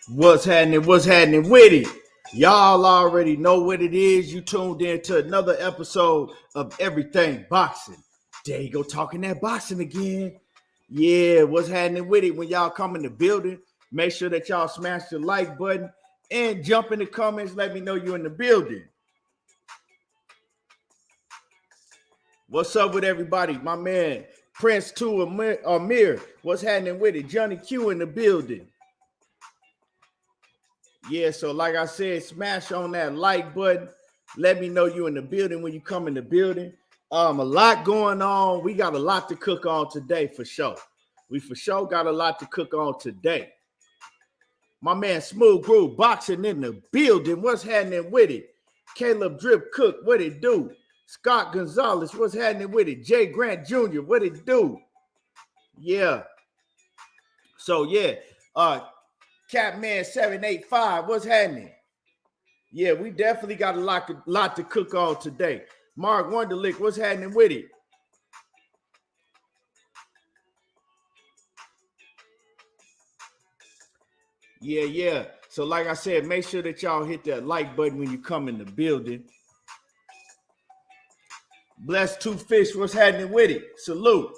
What's happening? What's happening with it? Y'all already know what it is. You tuned in to another episode of Everything Boxing. There you go, talking that boxing again. Yeah, what's happening with it? When y'all come in the building, make sure that y'all smash the like button and jump in the comments. Let me know you're in the building. What's up with everybody? My man, Prince 2 Amir. What's happening with it? Johnny Q in the building. Yeah, so like I said, smash on that like button. Let me know you in the building when you come in the building. A lot going on. We got a lot to cook on today for sure. We for sure got a lot to cook on today. My man Smooth Groove Boxing in the building. What's happening with it? Caleb Drip Cook, what it do? Scott Gonzalez, what's happening with it? Jay Grant Jr., what it do? Yeah. So yeah, Catman 785, what's happening? Yeah, we definitely got a lot to cook on today. Mark Wonderlick, what's happening with it? Yeah. So like I said, make sure that y'all hit that like button when you come in the building. Bless Two Fish, what's happening with it? Salute.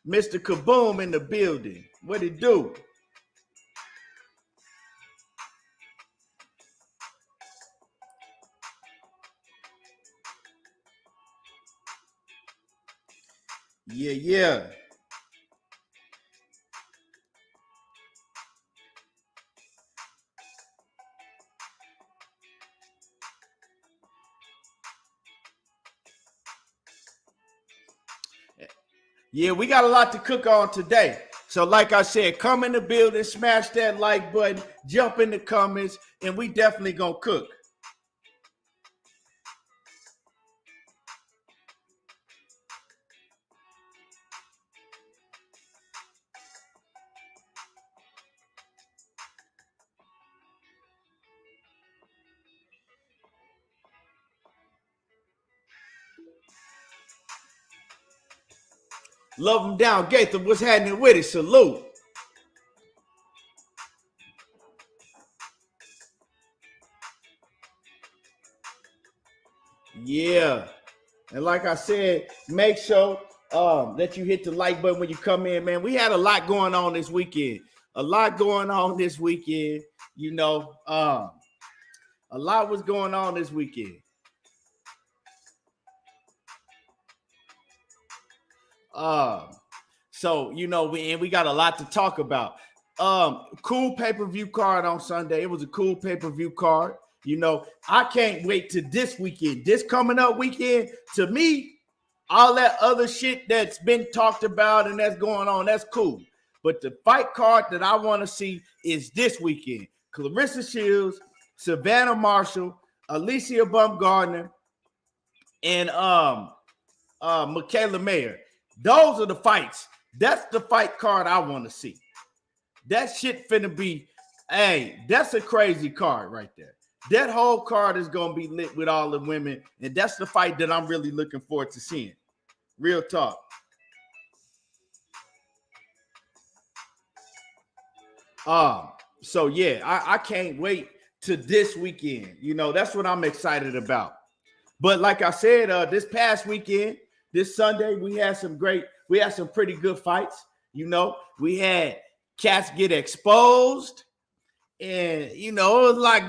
Mr. Kaboom in the building. What it do? Yeah. Yeah, we got a lot to cook on today. So like I said, come in the building, smash that like button, jump in the comments, and we definitely gonna cook. Love them down, Gaither. What's happening with it? Salute. Yeah. And like I said, make sure that you hit the like button when you come in, man. We had a lot going on this weekend. A lot was going on this weekend. So we got a lot to talk about. Cool pay-per-view card on Sunday. It was a cool pay-per-view card. I can't wait to this weekend. This coming up weekend, to me, all that other shit that's been talked about and that's going on, that's cool. But the fight card that I want to see is this weekend. Clarissa Shields, Savannah Marshall, Alicia Baumgardner, and Michaela Mayer. Those are the fights. That's the fight card I want to see. That shit finna be, that's a crazy card right there. That whole card is going to be lit with all the women, and that's the fight that I'm really looking forward to seeing. Real talk. So yeah, I can't wait to this weekend. That's what I'm excited about. But like I said, this past weekend, this Sunday, we had some pretty good fights. We had cats get exposed. And, it was a lot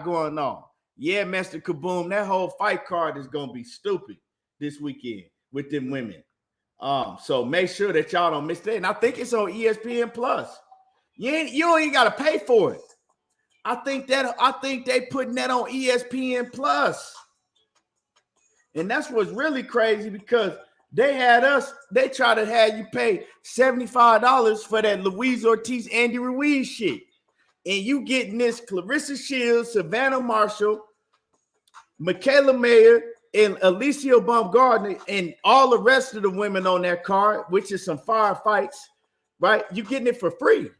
going on. Yeah, Mr. Kaboom, that whole fight card is going to be stupid this weekend with them women. So make sure that y'all don't miss that. And I think it's on ESPN Plus. You don't even got to pay for it. I think they putting that on ESPN Plus. And that's what's really crazy, because they try to have you pay $75 for that Luis Ortiz, Andy Ruiz shit. And you getting this Clarissa Shields, Savannah Marshall, Michaela Mayer, and Alicia Baumgardner, and all the rest of the women on that card, which is some fire fights, right? You getting it for free.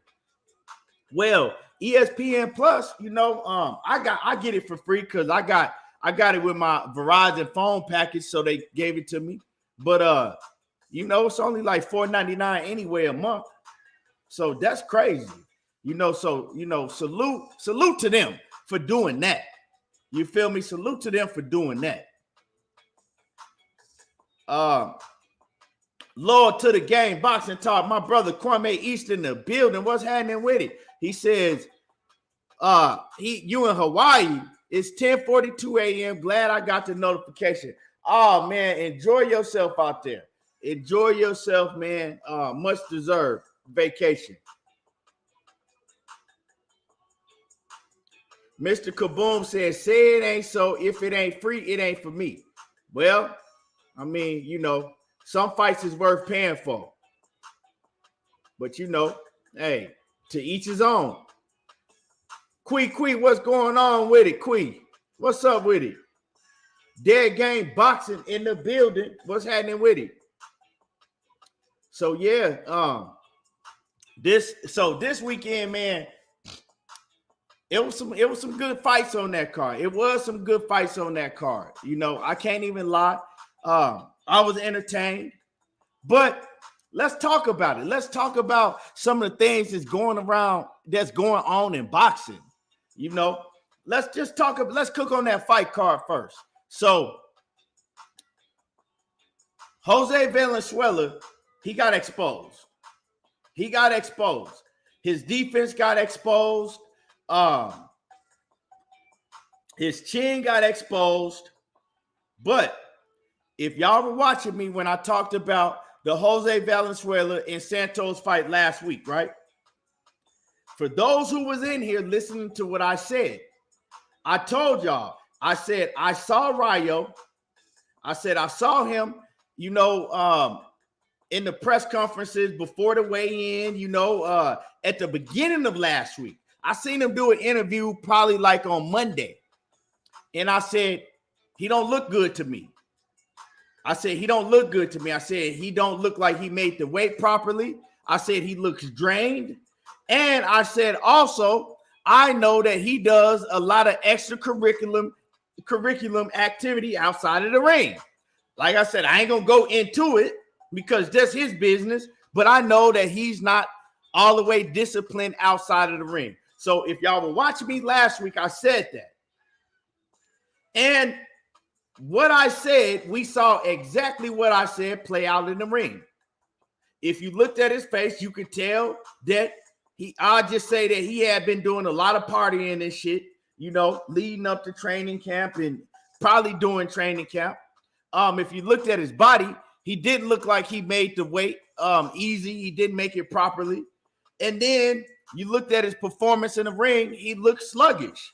Well, ESPN Plus, I get it for free because I I got it with my Verizon phone package, so they gave it to me. But you know, it's only like $4.99 anyway a month. So that's crazy. You know, so you know, salute to them for doing that. You feel me? Salute to them for doing that. Lord to the game, boxing talk. My brother Kwame East in the building. What's happening with it? He says, you in Hawaii. It's 10:42 a.m. Glad I got the notification. Oh man, enjoy yourself out there. Enjoy yourself, man. Much deserved vacation. Mr. Kaboom says, say it ain't so. If it ain't free, it ain't for me. Well, I mean, you know, some fights is worth paying for. But, you know, hey, to each his own. Quee, what's going on with it, Quee? What's up with it? Dead Game Boxing in the building. What's happening with it? So, yeah, this weekend, man, it was some good fights on that card. It was some good fights on that card. You know, I can't even lie. I was entertained. But let's talk about it. Let's talk about some of the things that's going on in boxing. You know, let's cook on that fight card first. So Jose Valenzuela, he got exposed. His defense got exposed. His chin got exposed. But if y'all were watching me when I talked about the Jose Valenzuela and Santos fight last week, right? For those who was in here listening to what I said, I told y'all, I said, I saw Rayo. I said, I saw him, you know, in the press conferences before the weigh-in, you know, at the beginning of last week. I seen him do an interview probably like on Monday. And I said, he don't look good to me. I said, he don't look good to me. I said, he don't look like he made the weight properly. I said, he looks drained. And I said, also, I know that he does a lot of extracurriculum activity outside of the ring. Like I said, I ain't going to go into it because that's his business. But I know that he's not all the way disciplined outside of the ring. So if y'all were watching me last week, I said that. And what I said, we saw exactly what I said play out in the ring. If you looked at his face, you could tell that I'll just say that he had been doing a lot of partying and shit, you know, leading up to training camp and probably doing training camp. If you looked at his body, he didn't look like he made the weight easy. He didn't make it properly. And then you looked at his performance in the ring, he looked sluggish.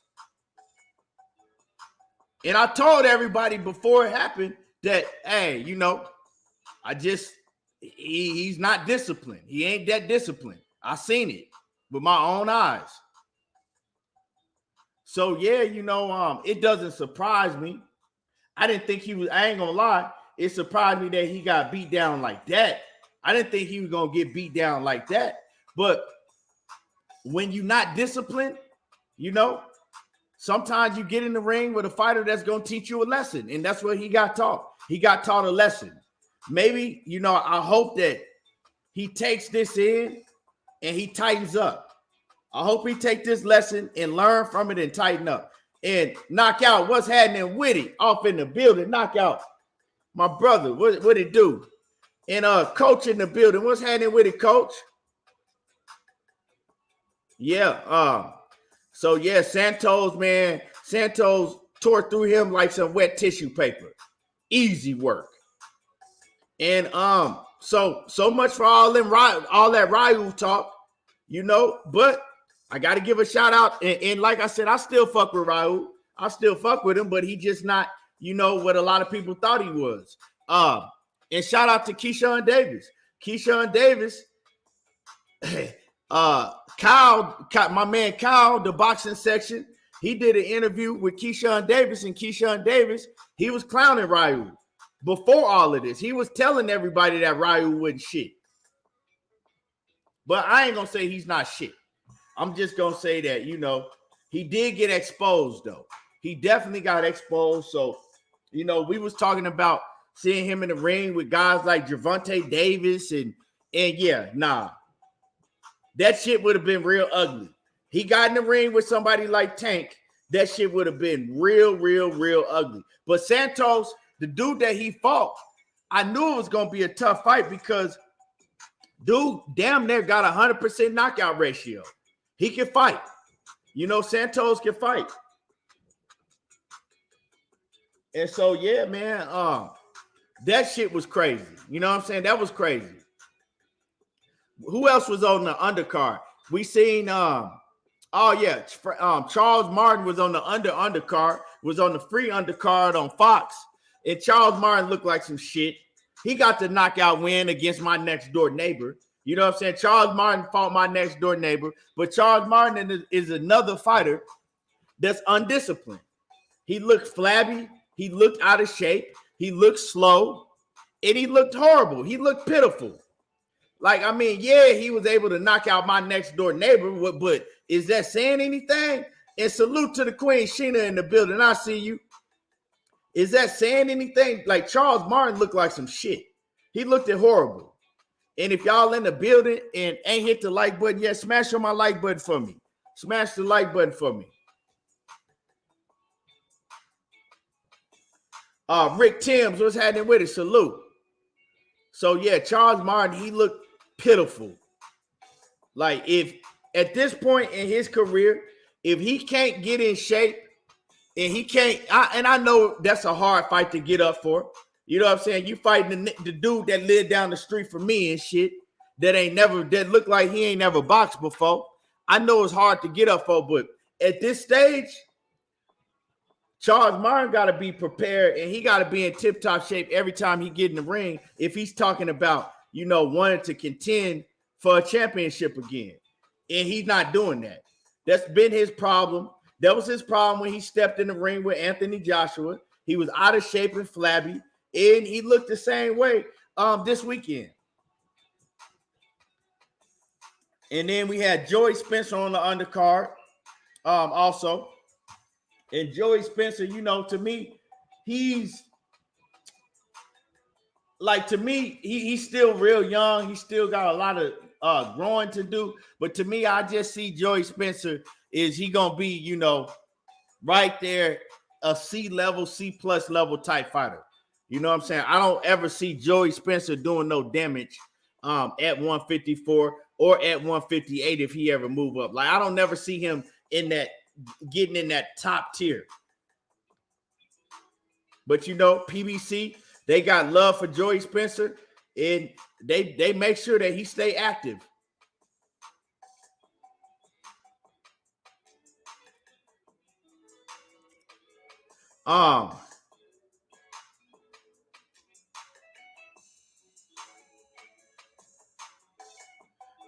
And I told everybody before it happened that, hey, you know, he's not disciplined. He ain't that disciplined. I seen it with my own eyes. So, yeah, you know, it doesn't surprise me. I didn't think I ain't gonna lie, it surprised me that he got beat down like that. I didn't think he was gonna get beat down like that. But when you're not disciplined, you know, sometimes you get in the ring with a fighter that's going to teach you a lesson. And that's what he got taught. He got taught a lesson. Maybe, you know, I hope that he takes this in and he tightens up. I hope he take this lesson and learn from it and tighten up. And knock out what's happening with it off in the building. Knock out my brother. What it do? And coach in the building. What's happening with it, coach? Yeah. So, yeah, Santos, man, Santos tore through him like some wet tissue paper. Easy work. And so much for all that Ryu talk, you know, but I got to give a shout out. And like I said, I still fuck with Ryu. I still fuck with him, but he just not, you know, what a lot of people thought he was. And shout out to Keyshawn Davis. Keyshawn Davis, Kyle, my man Kyle, the boxing section, he did an interview with Keyshawn Davis, and Keyshawn Davis, he was clowning Ryu before all of this. He was telling everybody that Ryu wasn't shit. But I ain't going to say he's not shit. I'm just going to say that, you know, he did get exposed, though. He definitely got exposed. So, you know, we was talking about seeing him in the ring with guys like Gervonta Davis and yeah, nah. That shit would have been real ugly. He got in the ring with somebody like Tank. That shit would have been real ugly. But Santos, the dude that he fought, I knew it was going to be a tough fight because dude damn near got 100% knockout ratio. He can fight. You know, Santos can fight. And so, yeah, man, that shit was crazy. You know what I'm saying? That was crazy. Who else was on the undercard? We seen Charles Martin was on the undercard, was on the free undercard on Fox, and Charles Martin looked like some shit. He got the knockout win against my next door neighbor. You know what I'm saying? Charles Martin fought my next door neighbor, but Charles Martin is another fighter that's undisciplined. He looked flabby, he looked out of shape, he looked slow, and he looked horrible. He looked pitiful. Like, I mean, yeah, he was able to knock out my next door neighbor, but is that saying anything? And salute to the Queen Sheena in the building. I see you. Is that saying anything? Like, Charles Martin looked like some shit. He looked horrible. And if y'all in the building and ain't hit the like button yet, smash on my like button for me. Smash the like button for me. Rick Timms, what's happening with it? Salute. So, yeah, Charles Martin, he looked pitiful. Like, if at this point in his career, if he can't get in shape and he can't, I know that's a hard fight to get up for. You know what I'm saying? You fighting the dude that lived down the street from me and shit that looked like he ain't never boxed before. I know it's hard to get up for, but at this stage, Charles Martin got to be prepared and he got to be in tip-top shape every time he get in the ring if he's talking about, you know, wanting to contend for a championship again. And he's not doing that. That's been his problem. That was his problem when he stepped in the ring with Anthony Joshua. He was out of shape and flabby, and he looked the same way this weekend. And then we had Joey Spencer on the undercard also. And Joey Spencer, you know, to me, he's still real young. He still got a lot of growing to do. But to me, I just see Joey Spencer is he going to be, you know, right there, a C plus level type fighter. You know what I'm saying? I don't ever see Joey Spencer doing no damage at 154 or at 158 if he ever move up. Like, I don't never see him getting in that top tier. But, you know, PBC, they got love for Joey Spencer, and they make sure that he stay active.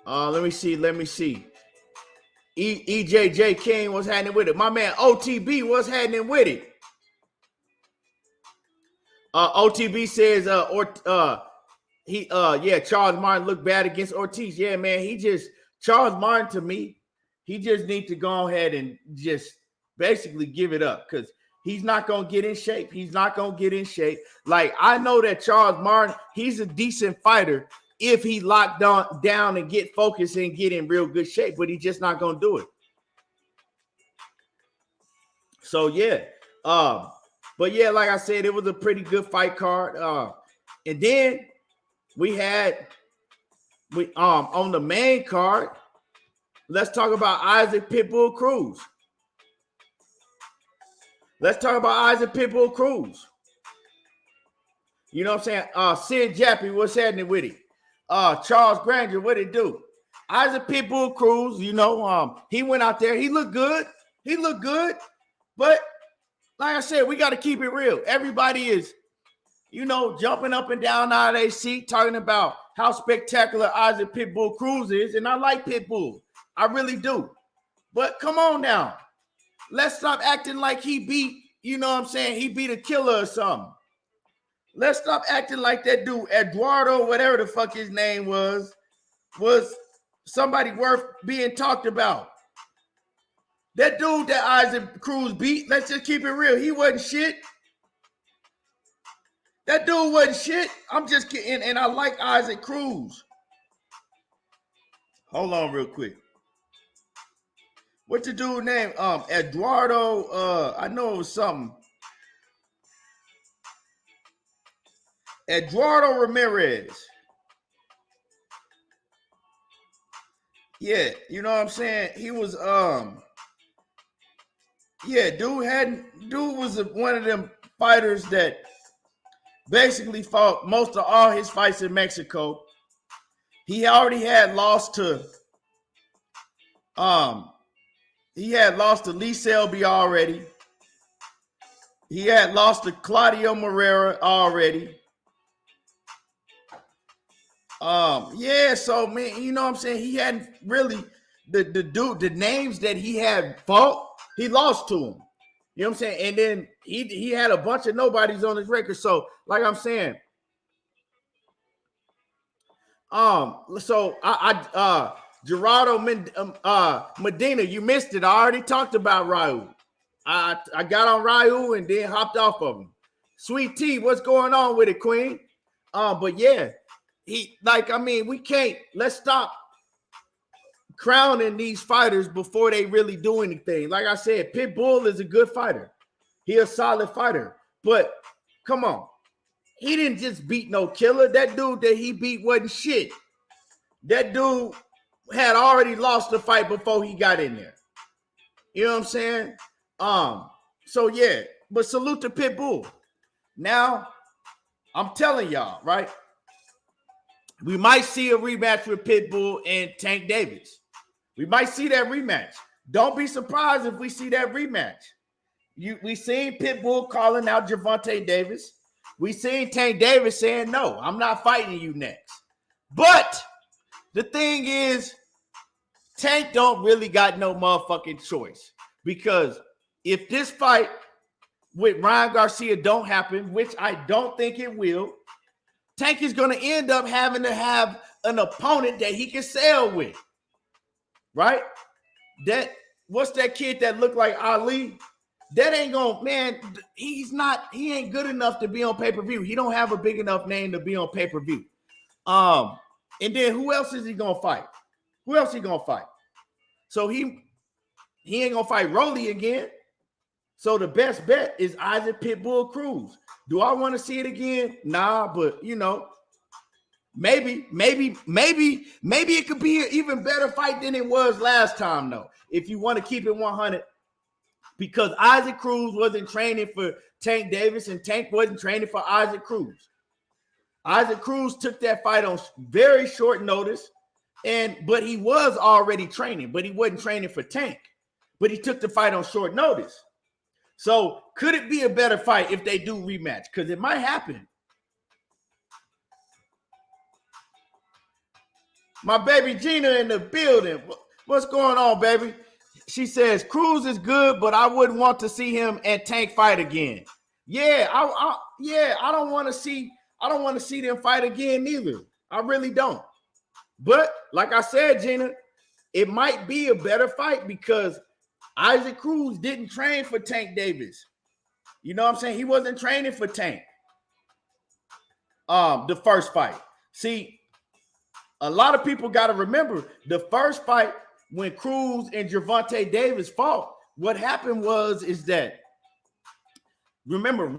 Let me see. EJJ King was happening with it. My man OTB was happening with it. OTB says Charles Martin looked bad against Ortiz. Yeah, man, Charles Martin, to me, he just needs to go ahead and just basically give it up because he's not going to get in shape. He's not going to get in shape. Like, I know that Charles Martin, he's a decent fighter if he locked down and get focused and get in real good shape, but he's just not going to do it. So, yeah. But, yeah, like I said, it was a pretty good fight card. And then we on the main card, let's talk about Isaac Pitbull Cruz. You know what I'm saying? Sid Jappy, what's happening with it? Charles Granger, what it do? Isaac Pitbull Cruz, you know, he went out there. He looked good. But like I said, we got to keep it real. Everybody is, you know, jumping up and down out of their seat, talking about how spectacular Isaac Pitbull Cruz is. And I like Pitbull. I really do. But come on now. Let's stop acting like he beat, you know what I'm saying? He beat a killer or something. Let's stop acting like that dude, Eduardo, whatever the fuck his name was somebody worth being talked about. That dude that Isaac Cruz beat, let's just keep it real. He wasn't shit. That dude wasn't shit. I'm just kidding. And I like Isaac Cruz. Hold on real quick. What's the dude name? Eduardo. I know it was something. Eduardo Ramirez. Yeah, you know what I'm saying? He was yeah, dude was one of them fighters that basically fought most of all his fights in Mexico. He already had lost to Lee Selby already. He had lost to Claudio Moreira already. Yeah, so man, you know what I'm saying? He hadn't really the names that he had fought, he lost to him. You know what I'm saying? And then he had a bunch of nobodies on his record. So, like I'm saying, so Gerardo Medina, you missed it. I already talked about Raul. I got on Raul and then hopped off of him. Sweet Tea, what's going on with it, Queen? But yeah, let's stop crowning these fighters before they really do anything. Like I said, Pitbull is a good fighter. He a solid fighter. But come on. He didn't just beat no killer. That dude that he beat wasn't shit. That dude had already lost the fight before he got in there. You know what I'm saying? So yeah, but salute to Pitbull. Now, I'm telling y'all, right? We might see a rematch with Pitbull and Tank Davis. We might see that rematch. Don't be surprised if we see that rematch. We seen Pitbull calling out Gervonta Davis. We seen Tank Davis saying, no, I'm not fighting you next. But the thing is, Tank don't really got no motherfucking choice. Because if this fight with Ryan Garcia don't happen, which I don't think it will, Tank is going to end up having to have an opponent that he can sell with. Right? What's that kid that looked like Ali? That ain't gonna, man, he ain't good enough to be on pay-per-view. He don't have a big enough name to be on pay-per-view. And then who else is he gonna fight? Who else he gonna fight? So he ain't gonna fight Rolly again. So the best bet is Isaac Pitbull Cruz. Do I want to see it again? Nah, but you know, maybe it could be an even better fight than it was last time, though. If you want to keep it 100. Because Isaac Cruz wasn't training for Tank Davis and Tank wasn't training for Isaac Cruz. Isaac Cruz took that fight on very short notice, but he was already training, but he wasn't training for Tank. But he took the fight on short notice. So could it be a better fight if they do rematch? Because it might happen. My baby Gina in the building. What's going on, baby? She says Cruz is good, but I wouldn't want to see him and Tank fight again. Yeah, I don't want to see them fight again neither. I really don't. But like I said, Gina, it might be a better fight because Isaac Cruz didn't train for Tank Davis. You know what I'm saying? He wasn't training for Tank. The first fight. See, a lot of people got to remember the first fight when Cruz and Gervonta Davis fought, what happened is that, remember,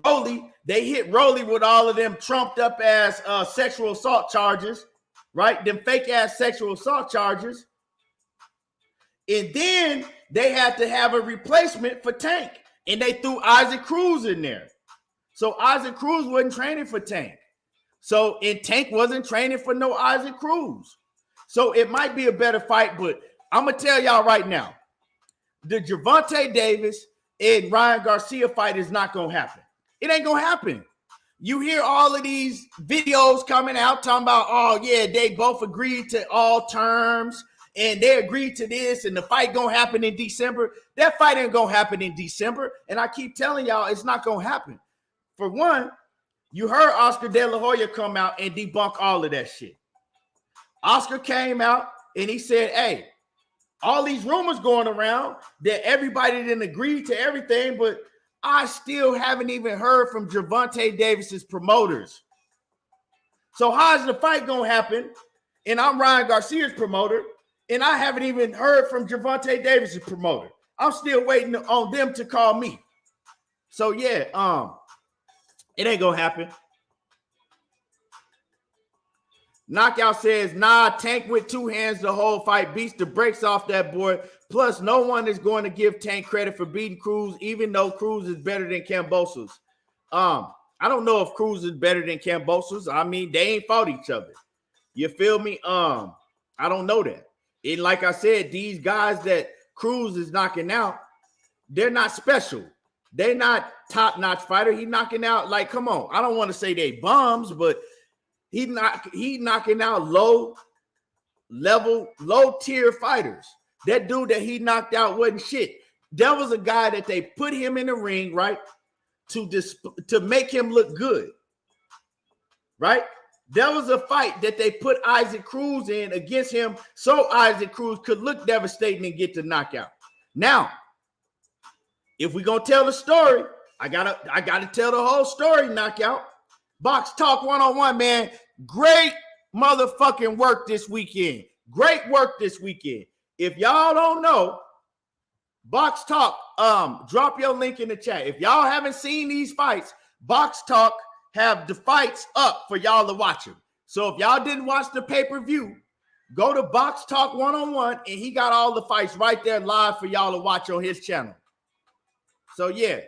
they hit Rolly with all of them trumped up ass sexual assault charges, right? Them fake ass sexual assault charges. And then they had to have a replacement for Tank. And they threw Isaac Cruz in there. So Isaac Cruz wasn't training for Tank. And Tank wasn't training for no Isaac Cruz. So it might be a better fight, but I'm going to tell y'all right now, the Gervonta Davis and Ryan Garcia fight is not going to happen. It ain't going to happen. You hear all of these videos coming out talking about, oh, yeah, they both agreed to all terms and they agreed to this and the fight going to happen in December. That fight ain't going to happen in December. And I keep telling y'all it's not going to happen. For one, you heard Oscar De La Hoya come out and debunk all of that shit. Oscar came out and he said, hey, all these rumors going around that everybody didn't agree to everything, but I still haven't even heard from Gervonta Davis's promoters. So how's the fight going to happen? And I'm Ryan Garcia's promoter, and I haven't even heard from Gervonta Davis's promoter. I'm still waiting on them to call me. So yeah, it ain't going to happen. Knockout says, nah, Tank with two hands the whole fight, beats the brakes off that boy. Plus, no one is going to give Tank credit for beating Cruz, even though Cruz is better than Kambosos. I don't know if Cruz is better than Kambosos. I mean, they ain't fought each other. You feel me? I don't know that. And like I said, these guys that Cruz is knocking out, they're not special. They're not top-notch fighter. He knocking out, like, come on. I don't want to say they bums, but he knocking out low-level, low-tier fighters. That dude that he knocked out wasn't shit. That was a guy that they put him in the ring, right, to make him look good, right? That was a fight that they put Isaac Cruz in against him so Isaac Cruz could look devastating and get the knockout. Now, if we're going to tell the story, I gotta tell the whole story, knockout. Box Talk 101, man. Great motherfucking work this weekend. Great work this weekend. If y'all don't know, Box Talk, drop your link in the chat. If y'all haven't seen these fights, Box Talk have the fights up for y'all to watch them. So if y'all didn't watch the pay-per-view, go to Box Talk 101, and he got all the fights right there live for y'all to watch on his channel. So yeah.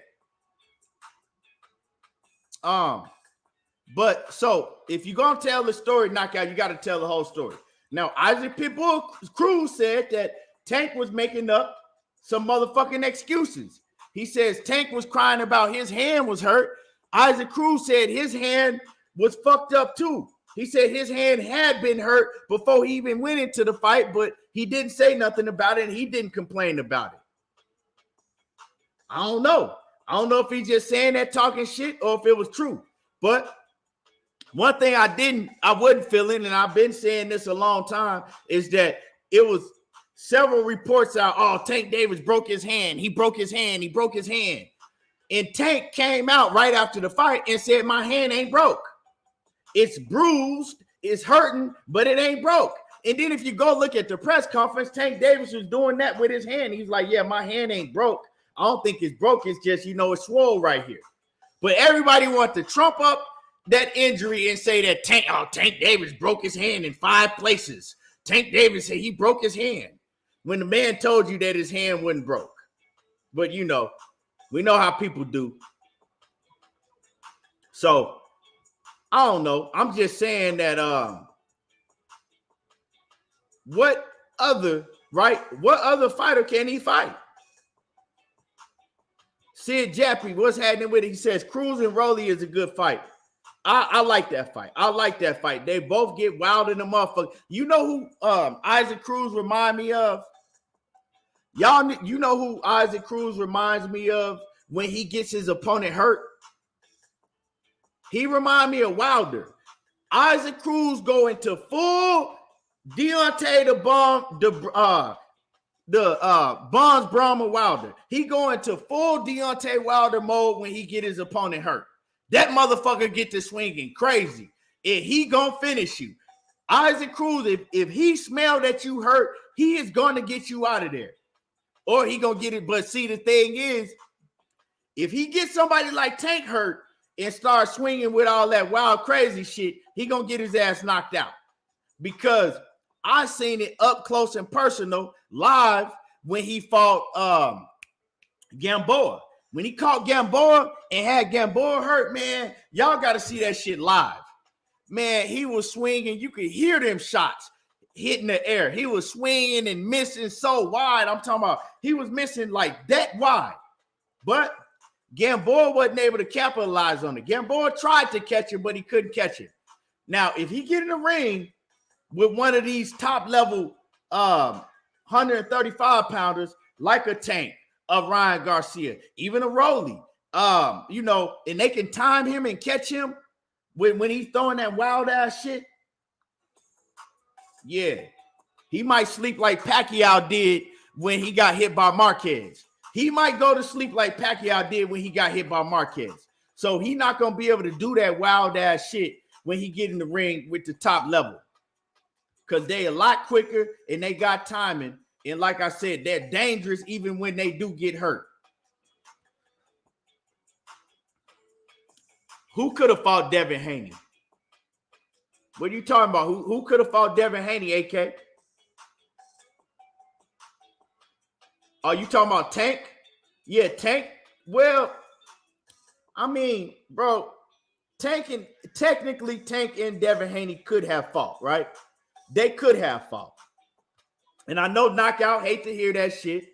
But so if you're gonna tell the story, knockout, you got to tell the whole story. Now, Isaac Pitbull Cruz said that Tank was making up some motherfucking excuses. He says Tank was crying about his hand was hurt. Isaac Cruz said his hand was fucked up too. He said his hand had been hurt before he even went into the fight, but he didn't say nothing about it, and he didn't complain about it. I don't know. I don't know if he's just saying that talking shit or if it was true. But one thing I wasn't feeling, and I've been saying this a long time, is that it was several reports out, oh, Tank Davis broke his hand. He broke his hand. He broke his hand. And Tank came out right after the fight and said, my hand ain't broke. It's bruised, it's hurting, but it ain't broke. And then if you go look at the press conference, Tank Davis was doing that with his hand. He's like, yeah, my hand ain't broke. I don't think it's broke. It's just, it's swole right here. But everybody wants to trump up that injury and say that Tank Davis broke his hand in 5 places. Tank Davis said he broke his hand when the man told you that his hand wasn't broke. But, we know how people do. So, I don't know. I'm just saying that what other fighter can he fight? Sid Jappy, what's happening with it? He says Cruz and Rolly is a good fight. I like that fight. I like that fight. They both get wild in the motherfucker. You know who Isaac Cruz remind me of? Y'all, you know who Isaac Cruz reminds me of when he gets his opponent hurt? He remind me of Wilder. Isaac Cruz go into full Deontay Bonds Brahma Wilder. He go into full Deontay Wilder mode when he get his opponent hurt. That motherfucker get to swinging crazy. And he gonna finish you. Isaac Cruz, if he smell that you hurt, he is going to get you out of there. Or he gonna get it. But see, the thing is, if he gets somebody like Tank hurt and start swinging with all that wild crazy shit, he gonna get his ass knocked out. Because I seen it up close and personal live when he fought Gamboa. When he caught Gamboa and had Gamboa hurt, man, y'all got to see that shit live. Man, he was swinging. You could hear them shots hitting the air. He was swinging and missing so wide. I'm talking about he was missing like that wide. But Gamboa wasn't able to capitalize on it. Gamboa tried to catch him, but he couldn't catch it. Now, if he get in the ring with one of these top-level 135-pounders like a Tank, of Ryan Garcia, even a Rolly, and they can time him and catch him when he's throwing that wild-ass shit, yeah, He might sleep like Pacquiao did when he got hit by Marquez. He might go to sleep like Pacquiao did when he got hit by Marquez. So he's not going to be able to do that wild ass shit when he get in the ring with the top level. Because they a lot quicker and they got timing. And like I said, they're dangerous even when they do get hurt. Who could have fought Devin Haney? What are you talking about? Who could have fought Devin Haney, AK? Are you talking about Tank? Yeah, Tank. Well, I mean, bro, Tank and Devin Haney could have fought, right? They could have fought. And I know Knockout hate to hear that shit.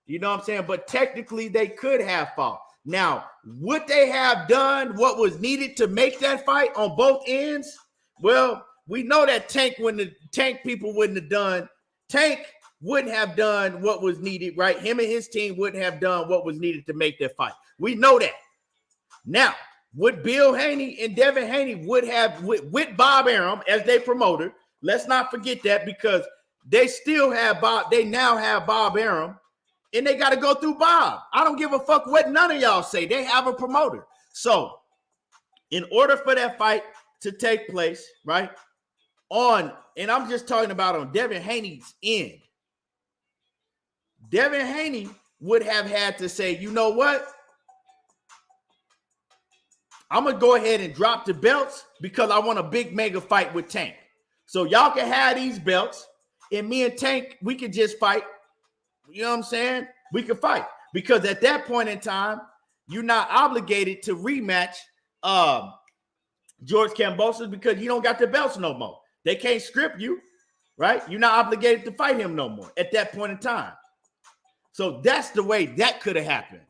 You know what I'm saying? But technically, they could have fought. Now, would they have done what was needed to make that fight on both ends? Well, we know that Tank people wouldn't have done. Tank wouldn't have done what was needed, right? Him and his team wouldn't have done what was needed to make that fight. We know that. Now, would Bill Haney and Devin Haney would have with Bob Arum as their promoter? Let's not forget that, because they still have Bob. They now have Bob Arum, and they got to go through Bob. I don't give a fuck what none of y'all say. They have a promoter. So, in order for that fight to take place, right, and I'm just talking about on Devin Haney's end, Devin Haney would have had to say, you know what? I'm going to go ahead and drop the belts because I want a big mega fight with Tank. So y'all can have these belts, and me and Tank, we can just fight. You know what I'm saying? We can fight. Because at that point in time, you're not obligated to rematch George Kambosos because you don't got the belts no more. They can't script you, right? You're not obligated to fight him no more at that point in time. So that's the way that could have happened.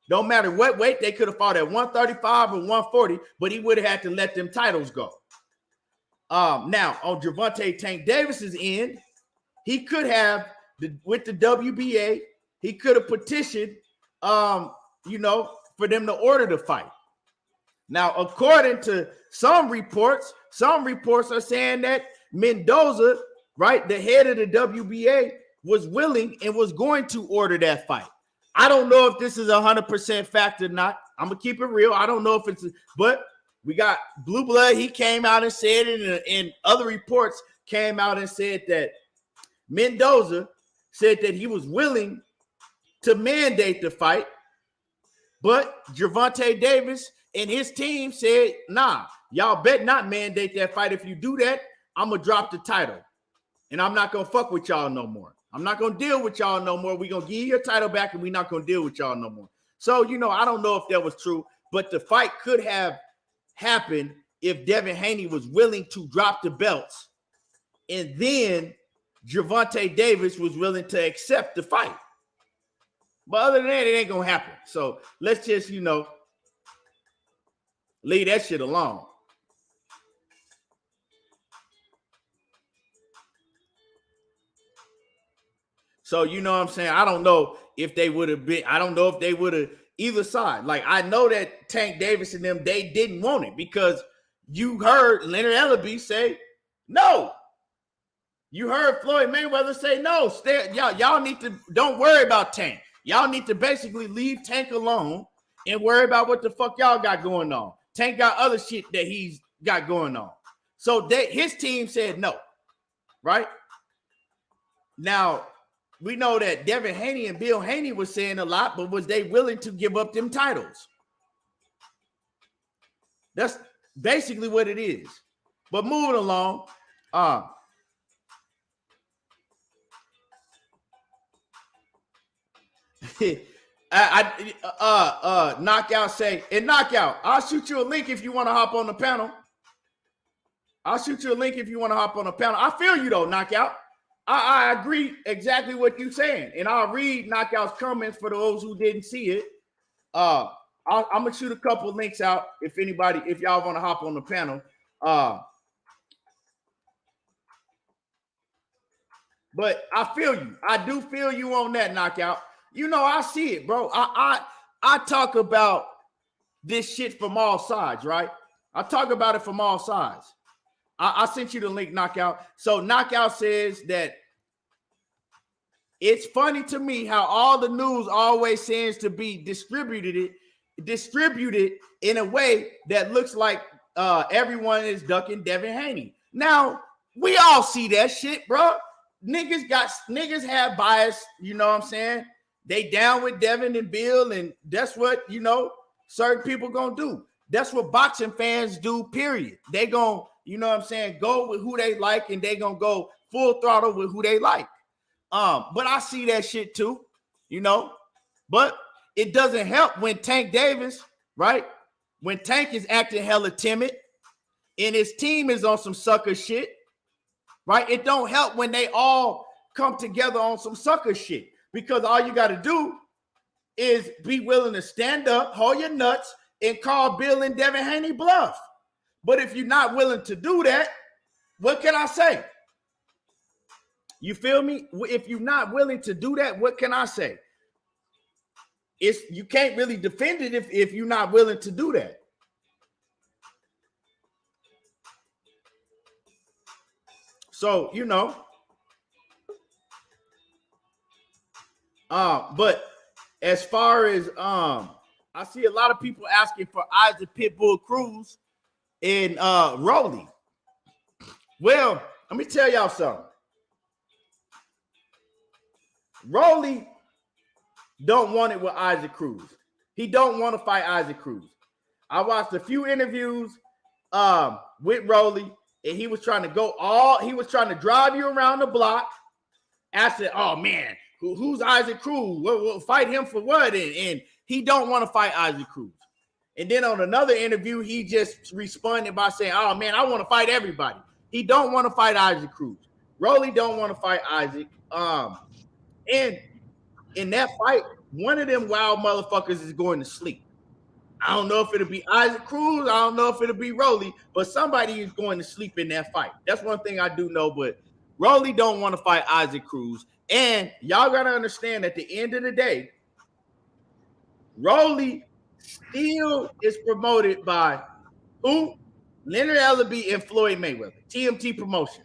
Don't matter what weight, they could have fought at 135 or 140, but he would have had to let them titles go. Now, on Gervonta Tank Davis's end, he could have, with the WBA, he could have petitioned, for them to order the fight. Now, according to some reports are saying that Mendoza, right, the head of the WBA, was willing and was going to order that fight. I don't know if this is 100% fact or not. I'm going to keep it real. I don't know if it's, but we got Blue Blood. He came out and said it, and other reports came out and said that Mendoza said that he was willing to mandate the fight, but Gervonta Davis and his team said, nah, y'all bet not mandate that fight. If you do that, I'm going to drop the title, and I'm not going to fuck with y'all no more. I'm not going to deal with y'all no more. We're going to give you your title back, and we're not going to deal with y'all no more. So, I don't know if that was true, but the fight could have happened if Devin Haney was willing to drop the belts, and then Gervonta Davis was willing to accept the fight. But other than that, it ain't going to happen. So let's just, leave that shit alone. So, you know what I'm saying? I don't know if they would have been, I don't know if they would have either side. Like, I know that Tank Davis and them, they didn't want it because you heard Leonard Ellaby say no. You heard Floyd Mayweather say no. Y'all need to, don't worry about Tank. Y'all need to basically leave Tank alone and worry about what the fuck y'all got going on. Tank got other shit that he's got going on. So his team said no, right? Now, we know that Devin Haney and Bill Haney was saying a lot, but was they willing to give up them titles? That's basically what it is. But moving along, Knockout say, and Knockout, I'll shoot you a link if you want to hop on the panel. I feel you though, Knockout. I agree exactly what you're saying, and I'll read Knockout's comments for those who didn't see it. I'm gonna shoot a couple of links out if y'all want to hop on the panel. But I feel you. I do feel you on that, Knockout. I see it, bro. I talk about this shit from all sides, right? I talk about it from all sides. I sent you the link, Knockout. So Knockout says that It's funny to me how all the news always seems to be distributed in a way that looks like everyone is ducking Devin Haney. Now, we all see that shit, bro. Niggas have bias, you know what I'm saying? They down with Devin and Bill, and that's what, you know, certain people gonna do. That's what boxing fans do, period. They gonna, you know what I'm saying, go with who they like, and they gonna go full throttle with who they like. But I see that shit too, you know. But it doesn't help when Tank Davis, right? When Tank is acting hella timid and his team is on some sucker shit, right? It don't help when they all come together on some sucker shit, because all you got to do is be willing to stand up, hold your nuts, and call Bill and Devin Haney bluff. But if you're not willing to do that, what can I say? You feel me? If you're not willing to do that, what can I say? You can't really defend it if you're not willing to do that. So, you know, but as far as I see a lot of people asking for Isaac Pitbull Cruz and Rolly. Well, let me tell y'all something. Rolly don't want it with Isaac Cruz. He don't want to fight Isaac Cruz. I watched a few interviews with Rolly, and he was trying to drive you around the block. I said, oh man, who's Isaac Cruz? We'll fight him for what? And he don't want to fight Isaac Cruz. And then on another interview, he just responded by saying, oh man, I want to fight everybody. He don't want to fight Isaac Cruz. Rolly don't want to fight Isaac. And in that fight, one of them wild motherfuckers is going to sleep. I don't know if it'll be Isaac Cruz. I don't know if it'll be Rolly, but somebody is going to sleep in that fight. That's one thing I do know, but Rolly don't want to fight Isaac Cruz. And y'all got to understand, at the end of the day, Rolly still is promoted by who? Leonard Ellaby and Floyd Mayweather, TMT Promotions.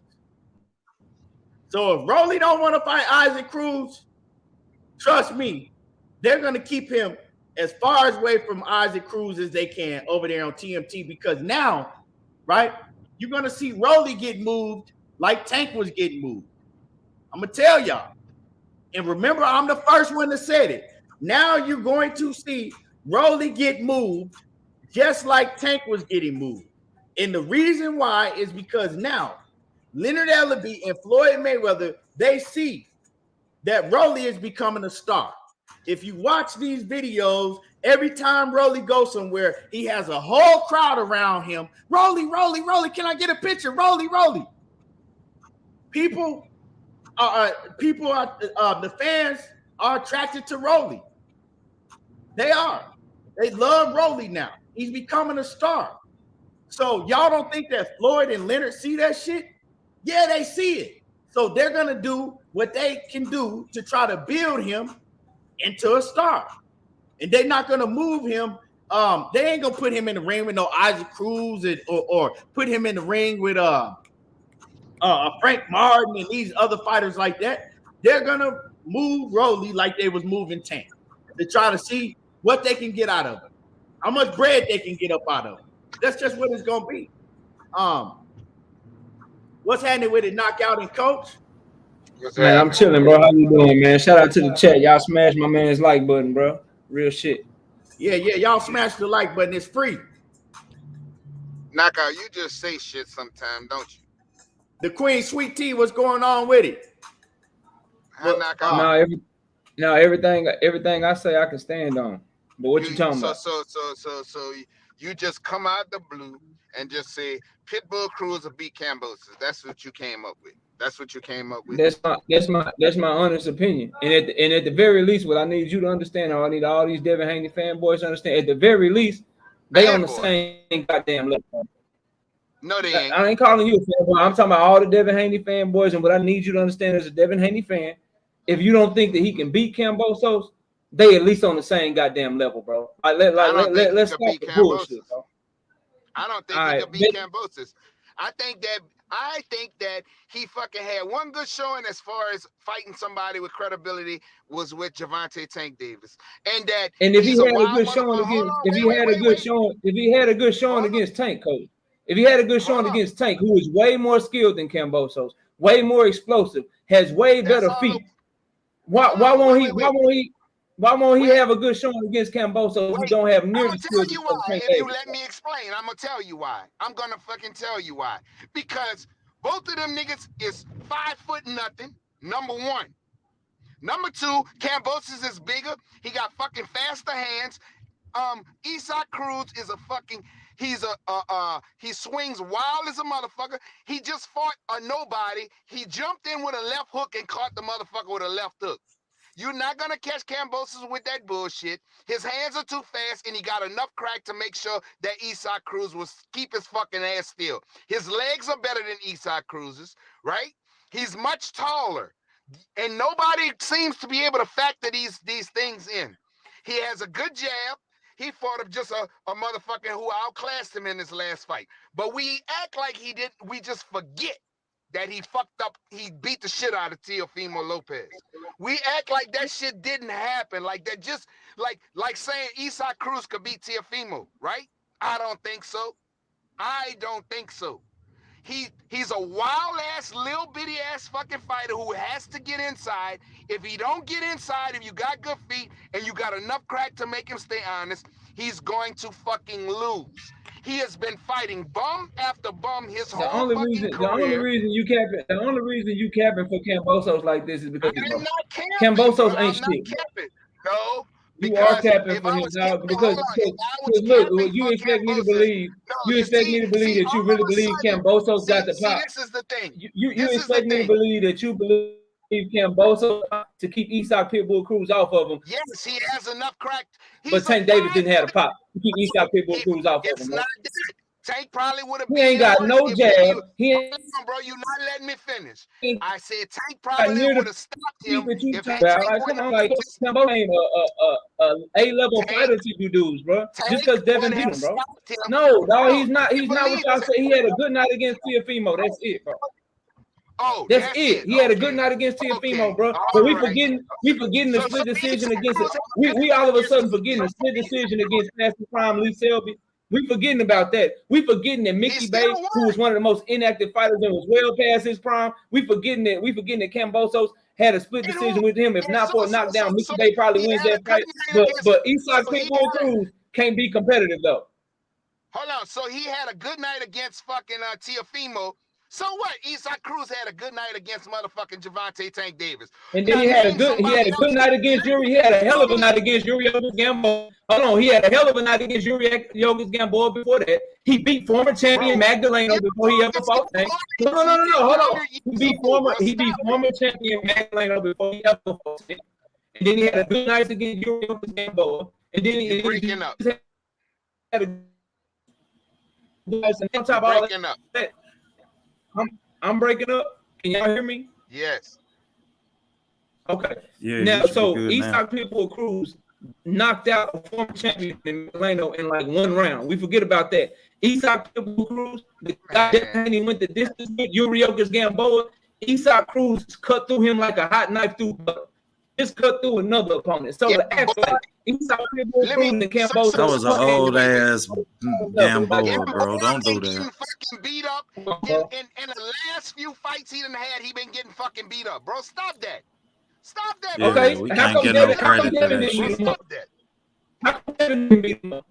So if Rolly don't want to fight Isaac Cruz, trust me, they're going to keep him as far away from Isaac Cruz as they can over there on TMT, because now, right, you're going to see Rolly get moved like Tank was getting moved. I'm going to tell y'all. And remember, I'm the first one that said it. Now you're going to see Rolly get moved just like Tank was getting moved. And the reason why is because now Leonard Ellaby and Floyd Mayweather, they see that Rolly is becoming a star. If you watch these videos, every time Rolly goes somewhere, he has a whole crowd around him. Rolly, Rolly, Rolly, can I get a picture? Rolly, Rolly. The fans are attracted to Rolly. They are. They love Rolly now. He's becoming a star. So y'all don't think that Floyd and Leonard see that shit? Yeah, they see it. So they're going to do what they can do to try to build him into a star. And they're not going to move him. They ain't going to put him in the ring with no Isaac Cruz or put him in the ring with Frank Martin and these other fighters like that. They're going to move Rolly like they was moving Tank to try to see what they can get out of him, how much bread they can get up out of him. That's just what it's going to be. What's happening with it, Knockout and Coach? Man, I'm chilling, bro. How you doing, man? Shout out to the chat. Y'all smash my man's like button, bro. Real shit. Yeah. Y'all smash the like button. It's free. Knockout, you just say shit sometimes, don't you? The Queen Sweet Tea, what's going on with it? Everything I say I can stand on. But what you talking about? So you just come out the blue and just say Pitbull Cruz will beat Kambosos. That's what you came up with. That's my honest opinion. And at the very least, what I need you to understand, or I need all these Devin Haney fanboys to understand, at the very least, they on the same goddamn level. No, they ain't. I ain't calling you a fanboy. I'm talking about all the Devin Haney fanboys. And what I need you to understand as a Devin Haney fan, if you don't think that he can beat Kambosos, they at least on the same goddamn level, bro. Let's stop the bullshit, bro. I don't think he can beat Kambosos. I think that he fucking had one good showing as far as fighting somebody with credibility was with Gervonta Tank Davis, and if he he's had a a wild good showing motherfucker. against, if he had a good showing against Tank, coach, if he had a good showing against Tank, who is way more skilled than Kambosos, way more explosive, has way better feet. Why won't he have a good showing against Kambosos who don't have near the skills of Tank If you Davis? let me explain, I'm gonna tell you why. I'm gonna fucking tell you why. Because both of them niggas is 5 foot nothing. Number one. Number two, Kambosos is bigger. He got fucking faster hands. Isaac Cruz is a fucking. He swings wild as a motherfucker. He just fought a nobody. He jumped in with a left hook and caught the motherfucker with a left hook. You're not gonna catch Kambosos with that bullshit. His hands are too fast, and he got enough crack to make sure that Isaac Cruz will keep his fucking ass still. His legs are better than Isaac Cruz's, right? He's much taller, and nobody seems to be able to factor these things in. He has a good jab. He fought up just a motherfucker who outclassed him in his last fight. But we act like he didn't. We just forget that he fucked up. He beat the shit out of Teofimo Lopez. We act like that shit didn't happen. Like that, just like saying Isaac Cruz could beat Teofimo, right? I don't think so. I don't think so. He's a wild ass, little bitty ass fucking fighter who has to get inside. If he don't get inside, if you got good feet and you got enough crack to make him stay honest, he's going to fucking lose. He has been fighting bum after bum his whole fucking career. The only reason you capping for Kambosos like this is because I'm not capping, Kambosos bro. ain't I'm not shit. capping. No. You are capping for him now because look, you expect me to believe that you really believe Kambosos got the pop. This is the thing. You expect me to believe that you believe Kambosos to keep Isaac Pitbull Cruz off of him. Yes, he has enough crack. But Tank Davis didn't have a pop to keep Isaac Pitbull Cruz off of him. It's not that. Tank probably would have. He ain't got no jab. Bro, you're not letting me finish. I said Tank probably would have stopped him. If come on, like Kambosos ain't a A-level fighter to you dudes, bro. Just because Devin beat him, bro. No, dog, he's not what y'all say. He had a good night against Teofimo. That's it, bro. Oh, that's it. He had a good night against Teofimo, bro. But we forgetting the split decision against it. We all of a sudden forgetting the split decision against Master Prime Lee Selby. We forgetting about that. We forgetting that Mickey Bay, who was one of the most inactive fighters and was well past his prime. We forgetting that Kambosos had a split decision with him. If not for a knockdown, Mickey Bay probably wins that fight. But Isaac Pitbull Cruz can't be competitive though. Hold on. So he had a good night against fucking Teofimo. So what? Isaac Cruz had a good night against motherfucking Gervonta Tank Davis. And then he had a good night against Yuri. He had a hell of a night against Yuri Gamboa. Hold on, he had a hell of a night against Yuri Gamboa before that. He beat former champion Magdaleno before he ever fought Tank. No, hold on. He beat former champion Magdaleno before he ever fought Tank. And then he had a good night against Yuri Gamboa. And then he breaking up. Had a on top of all that. I'm breaking up. Can y'all hear me? Yes. Okay. Yeah. Now, so Isaac Pitbull Cruz knocked out a former champion in Magdaleno in like one round. We forget about that. Isaac Pitbull Cruz, the guy that he went the distance with, Yuri Gamboa. Isaac Cruz cut through him like a hot knife through butter. Just cut through another opponent. So the act like Isaac Pitbull Cruz and Gamboa. That was an old ass Gamboa, bro. Don't do that. Fucking beat up. In the last few fights he done had, he been getting fucking beat up, bro. Stop that. Stop that. Yeah, okay. We can't get no credit for that shit. Stop that. How come Devin didn't beat him up?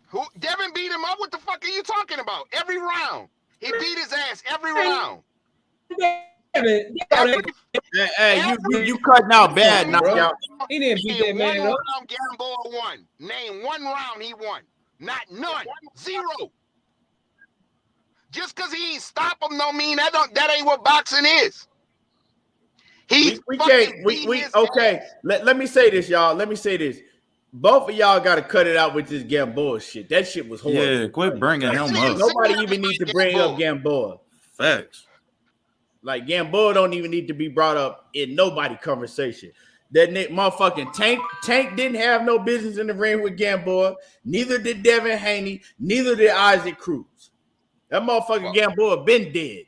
Who? Devin beat him up? What the fuck are you talking about? Every round. He beat his ass every round. Hey, you cutting out bad knockout. He didn't beat that man up. Gamboa won. Name one round he won. Not none. Zero. Just because he ain't stop him don't mean that ain't what boxing is. We can't. Okay. Let me say this, y'all. Let me say this. Both of y'all got to cut it out with this Gamboa shit. That shit was horrible. Yeah, quit bringing him up. Nobody even needs to bring up Gamboa. Facts. Like Gamboa don't even need to be brought up in nobody conversation. That motherfucking Tank didn't have no business in the ring with Gamboa. Neither did Devin Haney. Neither did Isaac Cruz. That motherfucker Gamboa been dead.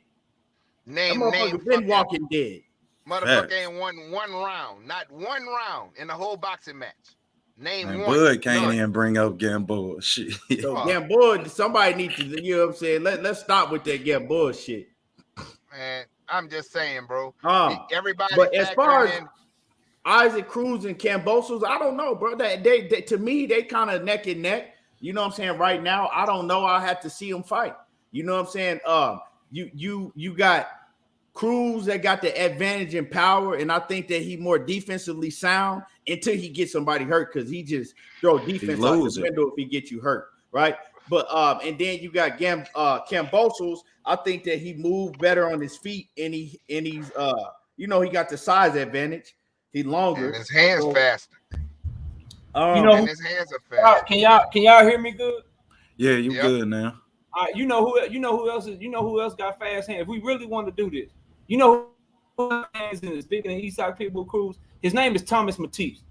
That Name been walking dead. Motherfucker ain't won one round, not one round in the whole boxing match. Name Man, one. Bud can't even bring up Gamboa shit. So Gamboa, somebody needs to, you know what I'm saying? Let's stop with that Gamboa shit. Man, I'm just saying, bro. Everybody. But as far as Isaac Cruz and Kambosos, I don't know, bro. They to me, they kind of neck and neck. You know what I'm saying? Right now, I don't know. I have to see them fight. You know what I'm saying? You got Cruz that got the advantage in power, and I think that he more defensively sound until he gets somebody hurt, because he just throw defense out the window if he gets you hurt, right? But and then you got Kambosos. I think that he moved better on his feet, and he's you know, he got the size advantage. He longer. And his hands faster. You know, and his hands are faster. Can y'all hear me good? Yeah, you good now. You know who else got fast hands? If we really want to do this, you know who hands in speaking of Eastside Pitbull Cruz, his name is Thomas Matisse.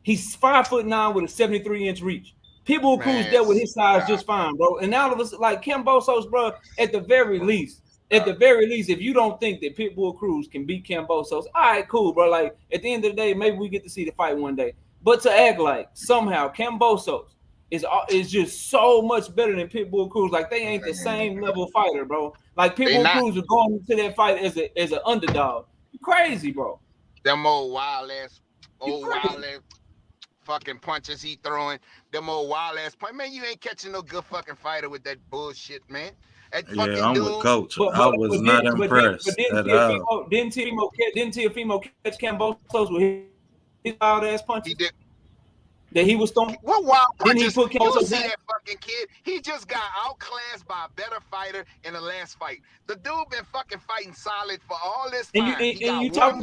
He's 5'9" with a 73-inch reach. Pitbull Cruz dealt with his size just fine, bro. And all of us, like Kambosos, bro, at the very least, if you don't think that Pitbull Cruz can beat Kambosos, all right, cool, bro. Like, at the end of the day, maybe we get to see the fight one day. But to act like somehow Kambosos is just so much better than Pitbull Cruz, like they ain't the same level fighter, bro. Like Pitbull Cruz was going into that fight as an underdog. You crazy, bro. Them old wild ass fucking punches he throwing. Them old wild ass punch. Man, you ain't catching no good fucking fighter with that bullshit, man. Yeah, I'm with Coach. I was not impressed at all. Didn't Teofimo catch Kambosos with his wild ass punches? He did. That he was throwing. What wild punches? He put you Kambosos see that fucking kid? He just got outclassed by a better fighter in the last fight. The dude been fucking fighting solid for all this time. And you talked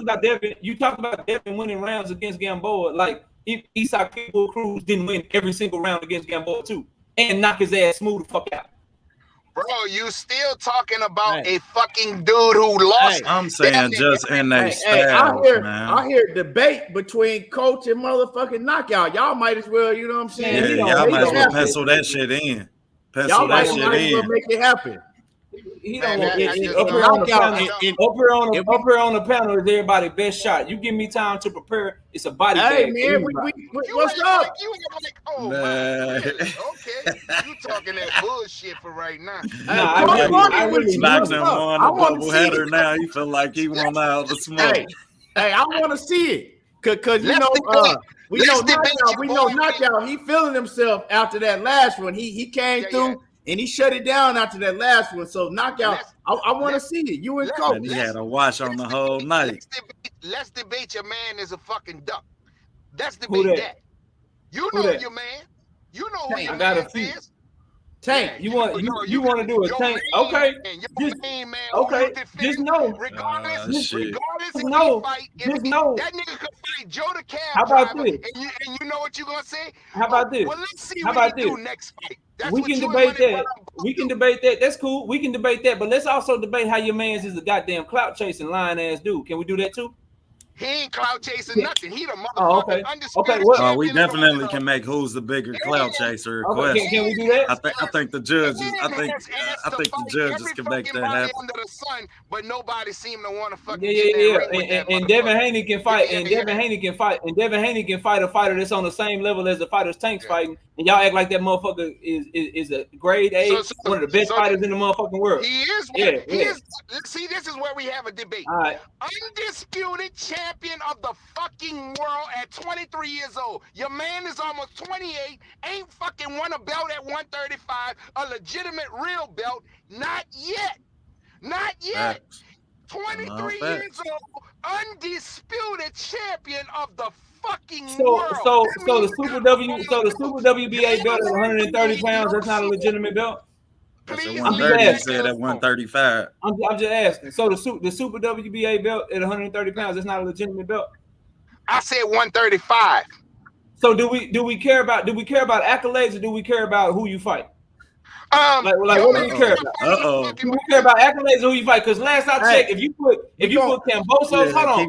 about Devin winning rounds against Gamboa. Like Eastside Pitbull Cruz didn't win every single round against Gamboa too, and knock his ass smooth the fuck out. Bro, you still talking about a fucking dude who lost. I'm saying just in their style, man. I hear debate between Coach and motherfucking Knockout. Y'all might as well, you know what I'm saying? Yeah, y'all might as well pencil that shit in. Y'all might as well make it happen. He don't want up here on the panel is everybody's best shot. You give me time to prepare. It's a body bag. Hey man, what's up? Oh man. Okay, you talking that bullshit for right now. I really knocked him on a bubble header. Now he feel like he want out the smoke. Hey, I want to see it, cause you know we know Knockout. He feeling himself after that last one. He came through. And he shut it down after that last one. So Knockout, I want to see it. You and Coach. He had a watch on the whole night. Let's debate your man is a fucking duck. Let's debate that. You know your man. You know who your man is. Tank, you want to do a Tank? Okay. Okay. Just know. Regardless if he fight, that nigga could fight Joe the Cab. How about this? And you know what you gonna say? How about this? Well, let's see what he do next fight. We can debate that. We can debate that. That's cool. We can debate that. But let's also debate how your man's is a goddamn clout chasing lying ass dude. Can we do that too? He ain't clout chasing nothing. He the motherfucker. Okay. We definitely can make who's the bigger clout chaser request. Can we do that? I think the judges. I think the judges can make that happen. Under the sun, but nobody seem to want to fucking And Devin Haney can fight. And Devin Haney can fight. And Devin Haney can fight a fighter that's on the same level as the fighters Tank's fighting. And y'all act like that motherfucker is a grade A, one of the best fighters in the motherfucking world. He is. See, this is where we have a debate. All right. Undisputed champion of the fucking world at 23 years old. Your man is almost 28, ain't fucking won a belt at 135, a legitimate real belt. Not yet. 23 years old, undisputed champion of the fucking world. So the Super WBA belt at 130 pounds, that's not a legitimate belt? Please, I'm just asking. Said at 135. I'm just asking. So the Super WBA belt at 130 pounds, that's not a legitimate belt? I said 135. So do we care about accolades, or do we care about who you fight? What do we care about? Do we care about accolades or who you fight? Because last I checked, if you put Kambosos, hold on.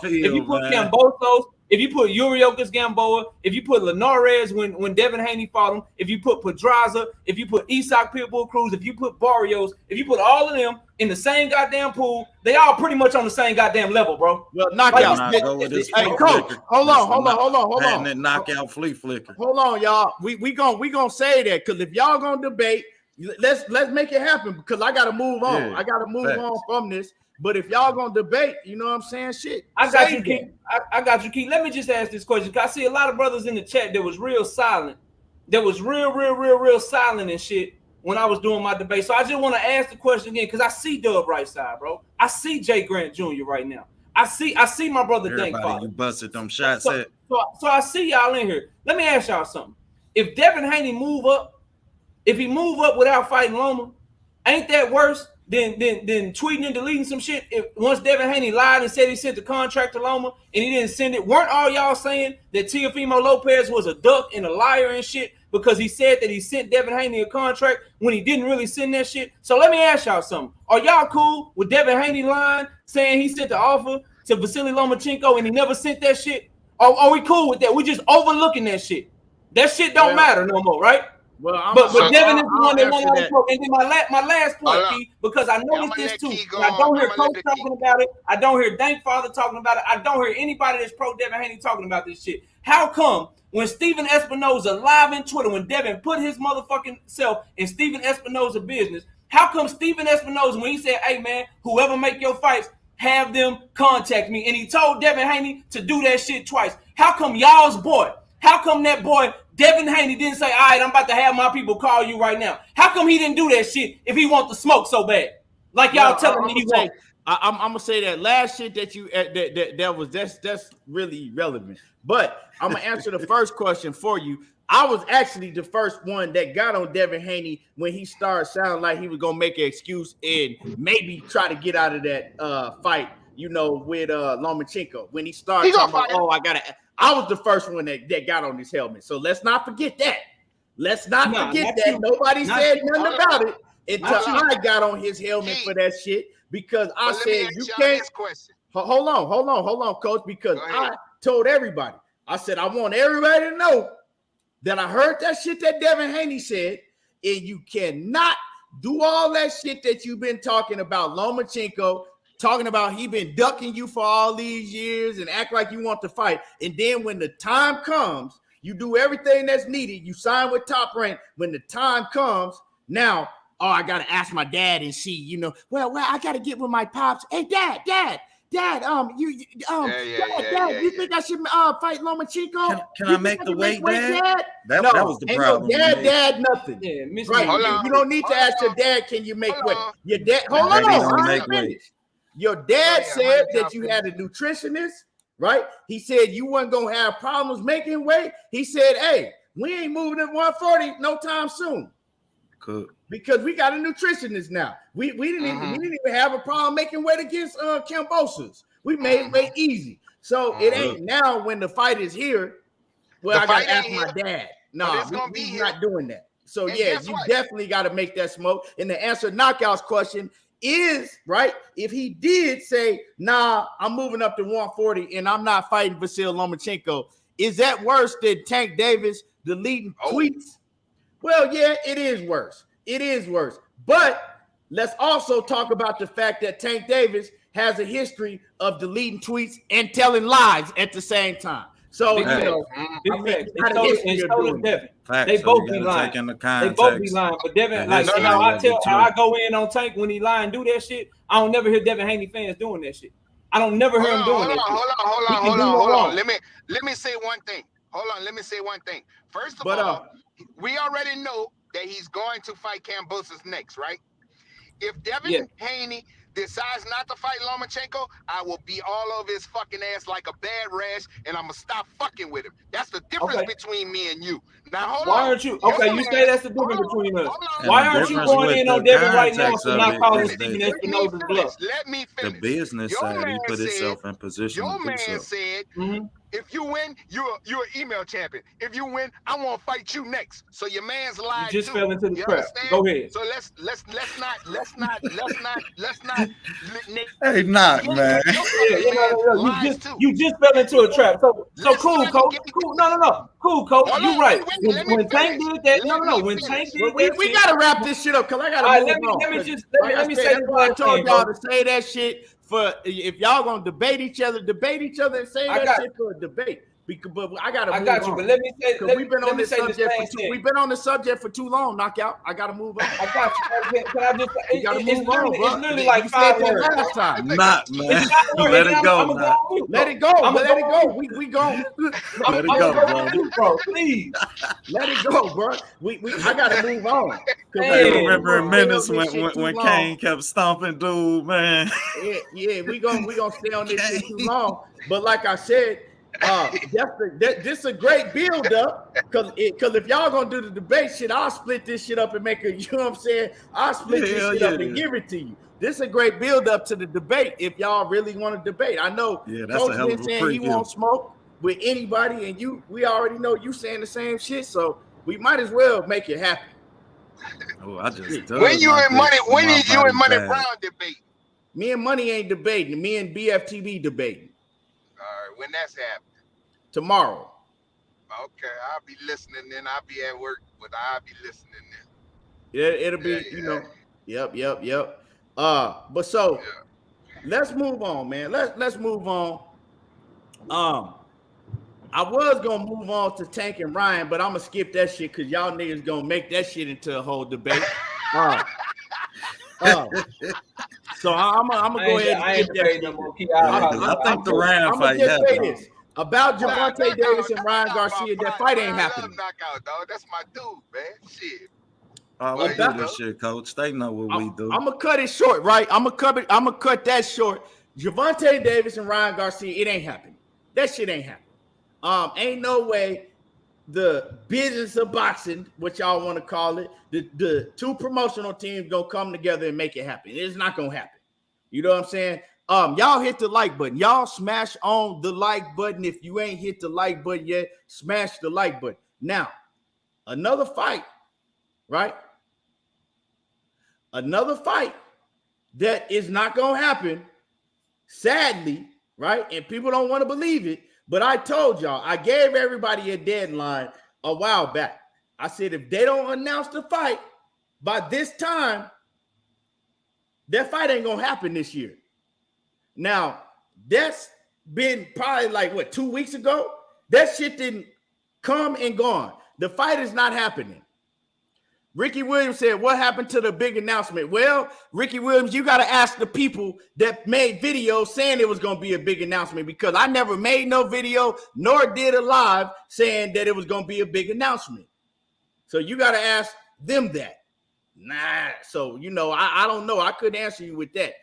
If you put Kambosos if you put Uriocas Gamboa, if you put Linares when Devin Haney fought him, if you put Pedraza, if you put Isak Pitbull Cruz, if you put Barrios, if you put all of them in the same goddamn pool, they all pretty much on the same goddamn level, bro. Well, knockout. Hey, coach, hold on. That knockout flea flicker. Hold on, y'all. We gonna say that because if y'all gonna debate, let's make it happen because I gotta move on. I gotta move on from this. But if y'all gonna debate, you know what I'm saying? Shit. I got you, Keith. I got you, Keith. Let me just ask this question. I see a lot of brothers in the chat that was real silent. That was real silent and shit when I was doing my debate. So I just want to ask the question again because I see Dub right side, bro. I see Jay Grant Jr. right now. I see my brother Dank Father. You busted them shots so I see y'all in here. Let me ask y'all something. If Devin Haney move up without fighting Loma, ain't that worse than tweeting and deleting some shit? If once Devin Haney lied and said he sent the contract to Loma and he didn't send it, weren't all y'all saying that Teofimo Lopez was a duck and a liar and shit because he said that he sent Devin Haney a contract when he didn't really send that shit? So let me ask y'all something. Are y'all cool with Devin Haney lying, saying he sent the offer to Vasily Lomachenko and he never sent that shit? Are we cool with that? We just overlooking that shit. That shit don't matter no more, right? Well, but Devin is the one that won out of and then my last point, Key, because I noticed this too. I don't hear Coach talking about it. I don't hear Dank Father talking about it. I don't hear anybody that's pro Devin Haney talking about this shit. How come when Steven Espinoza live in Twitter, when Devin put his motherfucking self in Steven Espinoza business, how come Steven Espinoza, when he said, hey man, whoever make your fights, have them contact me, and he told Devin Haney to do that shit twice? How come y'all's boy, how come that boy Devin Haney didn't say, all right, I'm about to have my people call you right now? How come he didn't do that shit if he wants to smoke so bad? Like y'all telling me he won't. I'm gonna say that last shit that you that's really relevant. But I'm gonna answer the first question for you. I was actually the first one that got on Devin Haney when he started sounding like he was gonna make an excuse and maybe try to get out of that fight, you know, with Lomachenko. When he started talking about, I was the first one that got on his helmet. So let's not forget that. Let's not forget that. Nobody said nothing about it until I got on his helmet for that shit because I said you can't. Hold on, Coach, because I told everybody. I said I want everybody to know that I heard that shit that Devin Haney said, and you cannot do all that shit that you've been talking about Lomachenko, talking about he been ducking you for all these years and act like you want to fight. And then when the time comes, you do everything that's needed. You sign with Top Rank. When the time comes, now, I got to ask my dad and see, you know, well, I got to get with my pops. Hey, Dad, you think I should fight Lomachenko? Can I make the weight, Dad? That was the problem. Dad, nothing. Yeah, right. You don't need to ask your dad, can you make weight? Your dad, hold on. Your dad said that you had a nutritionist, right? He said you weren't going to have problems making weight. He said, hey, we ain't moving at 140 no time soon. Cool. Because we got a nutritionist now. We didn't even have a problem making weight against Cambosos. We made weight easy. So it ain't now when the fight is here. Well, I got to ask my dad. No, we're not doing that. So you definitely got to make that smoke. And the answer Knockout's question is, right, if he did say, nah, I'm moving up to 140 and I'm not fighting Vasil Lomachenko, is that worse than Tank Davis deleting tweets? Well, yeah, it is worse. It is worse. But let's also talk about the fact that Tank Davis has a history of deleting tweets and telling lies at the same time. So, they both be lying. They both be lying. But Devin, like how I go in on Tank when he lie and do that shit, I don't never hear Devin Haney fans doing that shit. I don't never hear him doing that. Hold on. Let me say one thing. Let me say one thing. First of all, we already know that he's going to fight Cambosos next, right? If Devin Haney decides not to fight Lomachenko, I will be all over his fucking ass like a bad rash, and I'm gonna stop fucking with him. That's the difference between me and you. Now, why aren't you? You say that's the difference between us. Why aren't you going in on Devin right now to not calling Steven Espinoza's bluff? Let me finish. The business side, he put himself in position. Your man said, if you win, you're an email champion. If you win, I want to fight you next. So your man's lying. You just fell into the trap. Go ahead. So let's not Hey, knock, man. You just fell into a trap. So cool, coach. Cool. No. Cool, coach. You're right. When Tank did that, no. When Tank did that, we gotta wrap this shit up because I gotta move on. Let me say the I told thing, y'all to say that shit for if y'all gonna debate each other and say that shit for a debate. But I gotta move on. But let me say, we've been on this subject we've been on the subject for too long. Knockout. I gotta move on. I got you. Can I just? It's literally bro. like 5 words. Last time. Not, man. Let it go. Let it go. Let it go. We go. Let it go, bro. Please. Let it go, bro. I gotta move on. I remember in minutes when Kane kept stomping, dude, man. Yeah. We gonna stay on this shit too long. But like I said. This a great build up because if y'all gonna do the debate shit, I'll split this shit up and make it. You know what I'm saying? I'll split this shit up and give it to you. This is a great build up to the debate. If y'all really want to debate, I know. Yeah, that's a hell of a saying he won't smoke with anybody, and we already know you saying the same shit. So we might as well make it happen. Oh, I just when you and Money Brown debate? Me and Money ain't debating. Me and BFTB debating. All right, when that's happening? Tomorrow. Okay, I'll be listening then. I'll be at work, but I'll be listening then. Yeah, it'll be, Yep. But so let's move on, man. Let's move on. I was gonna move on to Tank and Ryan, but I'm gonna skip that shit because y'all niggas gonna make that shit into a whole debate. So I'm gonna go ahead and skip that shit. I think the Ryan fight happened. About Gervonta Davis and Ryan Garcia, that fight ain't happening. Knockout, dog. That's my dude, man. Shit. We do this shit, coach. They know what we do. I'm gonna cut it short, right? I'm gonna cut that short. Gervonta Davis and Ryan Garcia, it ain't happening. That shit ain't happening. Ain't no way the business of boxing, what y'all want to call it, the two promotional teams gonna come together and make it happen. It's not gonna happen. You know what I'm saying? Y'all hit the like button. Y'all smash on the like button. If you ain't hit the like button yet, smash the like button. Now, another fight, right? Another fight that is not going to happen, sadly, right? And people don't want to believe it, but I told y'all, I gave everybody a deadline a while back. I said, if they don't announce the fight by this time, that fight ain't going to happen this year. Now, that's been probably like, 2 weeks ago? That shit didn't come and gone. The fight is not happening. Ricky Williams said, what happened to the big announcement? Well, Ricky Williams, you got to ask the people that made videos saying it was going to be a big announcement because I never made no video nor did a live saying that it was going to be a big announcement. So you got to ask them that. Nah, so, I don't know. I couldn't answer you with that.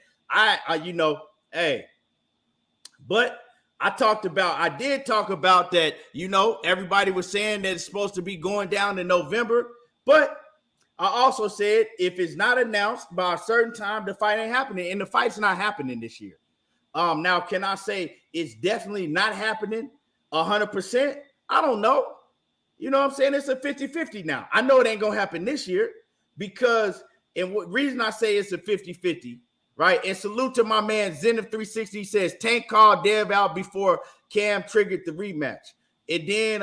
Hey, but I did talk about that, everybody was saying that it's supposed to be going down in November, but I also said if it's not announced by a certain time, the fight ain't happening, and the fight's not happening this year. Now, can I say it's definitely not happening 100%? I don't know. You know what I'm saying? It's a 50-50 now. I know it ain't going to happen this year because, and what reason I say it's a 50-50, right? And salute to my man Zenith 360. He says Tank called Dev out before Cam triggered the rematch. And then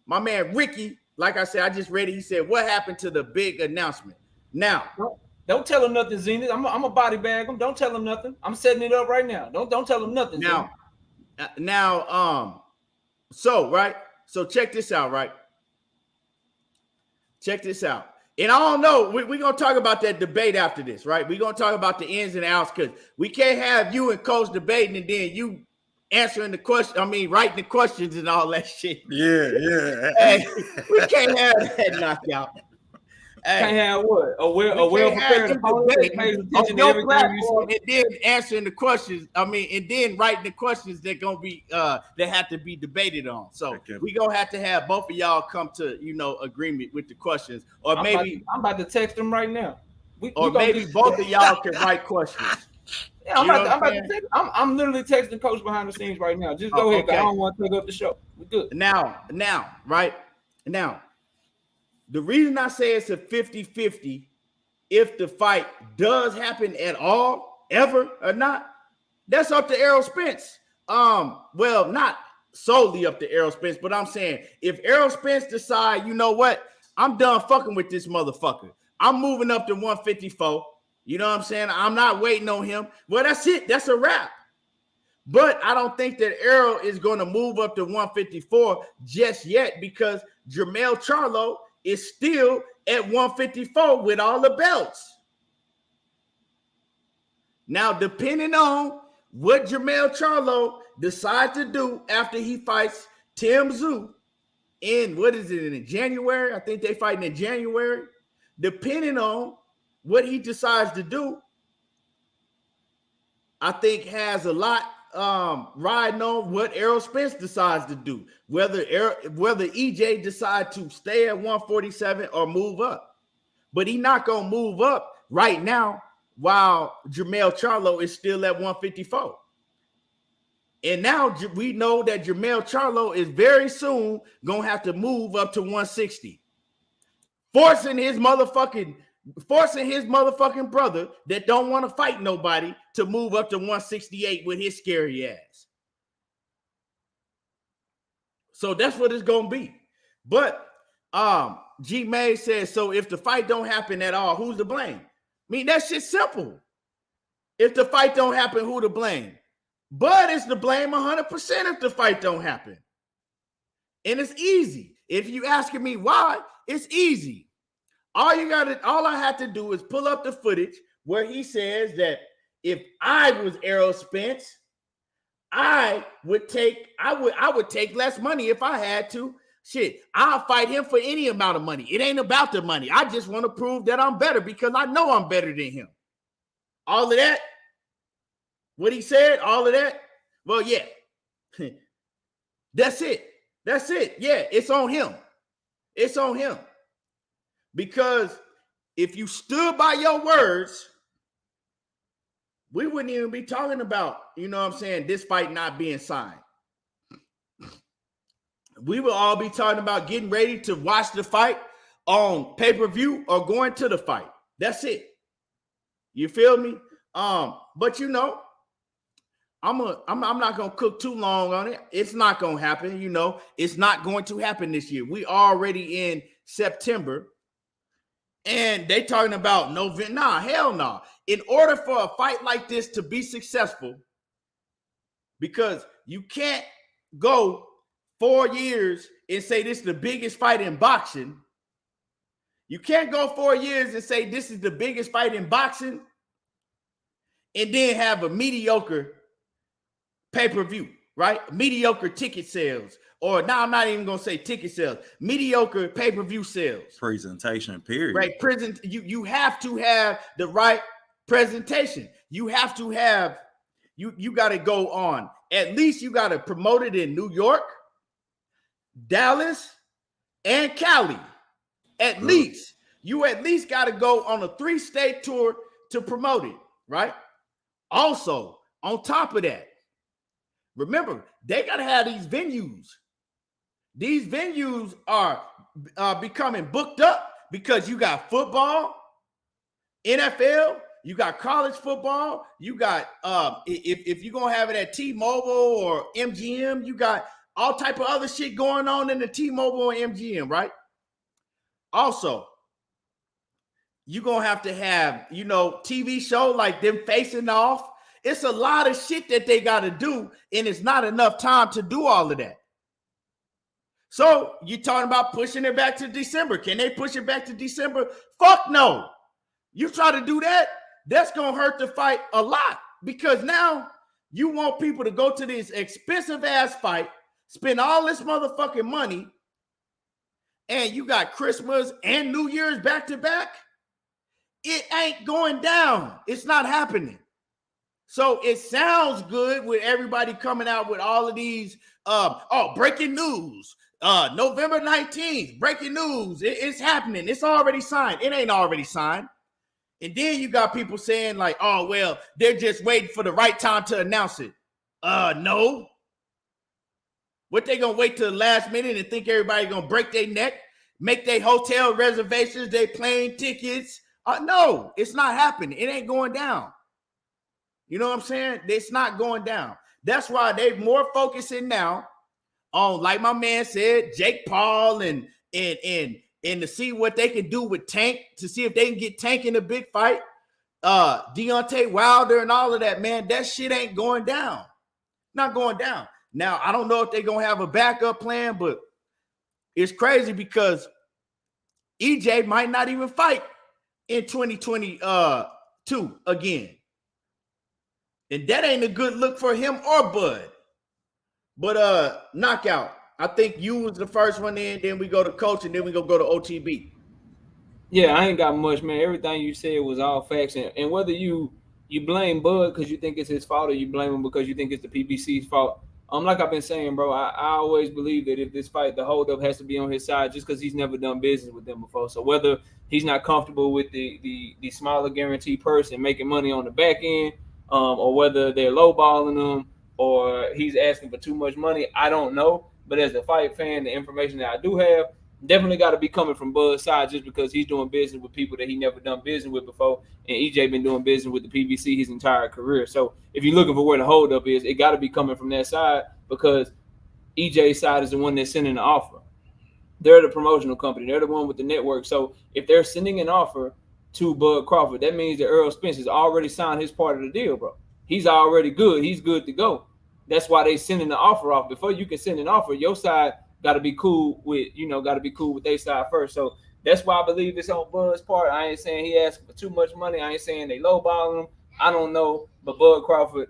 my man Ricky, like I said, I just read it. He said, what happened to the big announcement? Now, don't tell him nothing, Zenith. I'm a body bag him. Don't tell him nothing. I'm setting it up right now. Don't tell him nothing. So check this out, right? Check this out. And I don't know, we're going to talk about that debate after this, right? We're going to talk about the ins and outs because we can't have you and Coach debating and then you answering the question, writing the questions and all that shit. Yeah. Hey, we can't have that knockout. Can't have what? A well-prepared opponent that pays attention to everything you say. And then answering the questions, and then writing the questions that going to be, that have to be debated on. So we going to have both of y'all come to, agreement with the questions. Or maybe I'm about to text them right now. Maybe both of y'all can write questions. Yeah, I'm literally texting Coach behind the scenes right now. Just go ahead, because I don't want to take up the show. We're good. Now, right? Now, the reason I say it's a 50-50, if the fight does happen at all, ever or not, that's up to Errol Spence. Well, not solely up to Errol Spence, but I'm saying if Errol Spence decide, you know what, I'm done fucking with this motherfucker. I'm moving up to 154. You know what I'm saying? I'm not waiting on him. Well, that's it. That's a wrap. But I don't think that Errol is going to move up to 154 just yet because Jermell Charlo is still at 154 with all the belts. Now, depending on what Jermell Charlo decides to do after he fights Tim Tszyu in, what is it, in January? I think they fighting in January. Depending on what he decides to do, I think has a lot riding on what Errol Spence decides to do. Whether EJ decides to stay at 147 or move up. But he's not going to move up right now while Jermell Charlo is still at 154. And now we know that Jermell Charlo is very soon going to have to move up to 160. Forcing his motherfucking brother that don't want to fight nobody to move up to 168 with his scary ass. So that's what it's going to be. But G May says, so if the fight don't happen at all, who's to blame? I mean, that shit's simple. If the fight don't happen, who to blame? But it's to blame 100% if the fight don't happen. And it's easy. If you asking me why, it's easy. All I had to do is pull up the footage where he says that if I was Errol Spence, I would take less money if I had to. Shit, I'll fight him for any amount of money. It ain't about the money. I just want to prove that I'm better because I know I'm better than him. All of that, what he said, all of that, well, yeah. That's it. That's it. Yeah, it's on him. It's on him. Because if you stood by your words, we wouldn't even be talking about, you know what I'm saying, this fight not being signed. We will all be talking about getting ready to watch the fight on pay-per-view or going to the fight. That's it. You feel me? But you know, I'm not gonna cook too long on it. It's not gonna happen. You know, it's not going to happen this year. We already in September, and they talking about November. Nah, hell no. In order for a fight like this to be successful, because you can't go 4 years and say this is the biggest fight in boxing. You can't go 4 years and say this is the biggest fight in boxing and then have a mediocre pay-per-view, right? Mediocre ticket sales. Or now I'm not even going to say ticket sales. Mediocre pay-per-view sales. Presentation, period. Right. You have to have the right presentation. You have to have, you got to go on. At least you got to promote it in New York, Dallas, and Cali. At least. You at least got to go on a 3-state tour to promote it, right? Also, on top of that, remember, they got to have these venues. These venues are becoming booked up because you got football, NFL, you got college football, you got, if you're going to have it at T-Mobile or MGM, you got all type of other shit going on in the T-Mobile and MGM, right? Also, you're going to have, you know, TV show like them facing off. It's a lot of shit that they got to do, and it's not enough time to do all of that. So you're talking about pushing it back to December. Can they push it back to December? Fuck no. You try to do that, that's going to hurt the fight a lot because now you want people to go to this expensive ass fight, spend all this motherfucking money, and you got Christmas and New Year's back to back. It ain't going down. It's not happening. So it sounds good with everybody coming out with all of these, breaking news. November 19th, breaking news. It's happening. It's already signed. It ain't already signed. And then you got people saying like, oh, well, they're just waiting for the right time to announce it. No. What, they going to wait till the last minute and think everybody going to break their neck, make their hotel reservations, their plane tickets? No, it's not happening. It ain't going down. You know what I'm saying? It's not going down. That's why they're more focusing now on, like my man said, Jake Paul and to see what they can do with Tank, to see if they can get Tank in a big fight. Deontay Wilder and all of that, man. That shit ain't going down. Not going down. Now, I don't know if they're going to have a backup plan, but it's crazy because EJ might not even fight in 2022 again. And that ain't a good look for him or Bud. But knockout. I think you was the first one in, then we go to coach, and then we go to OTB. Yeah, I ain't got much, man. Everything you said was all facts. And whether you blame Bud because you think it's his fault or you blame him because you think it's the PBC's fault, like I've been saying, bro, I always believe that if this fight, the holdup has to be on his side just because he's never done business with them before. So whether he's not comfortable with the smaller guarantee purse and making money on the back end, or whether they're lowballing him or he's asking for too much money, I don't know. But as a fight fan, the information that I do have definitely got to be coming from Bud's side just because he's doing business with people that he never done business with before. And EJ been doing business with the PBC his entire career. So if you're looking for where the holdup is, it got to be coming from that side because EJ's side is the one that's sending the offer. They're the promotional company. They're the one with the network. So if they're sending an offer to Bud Crawford, that means that Errol Spence has already signed his part of the deal, bro. He's already good. He's good to go. That's why they sending the offer off. Before you can send an offer, your side got to be cool with, their side first. So that's why I believe it's on Bud's part. I ain't saying he asked for too much money. I ain't saying they lowballing him. I don't know, but Bud Crawford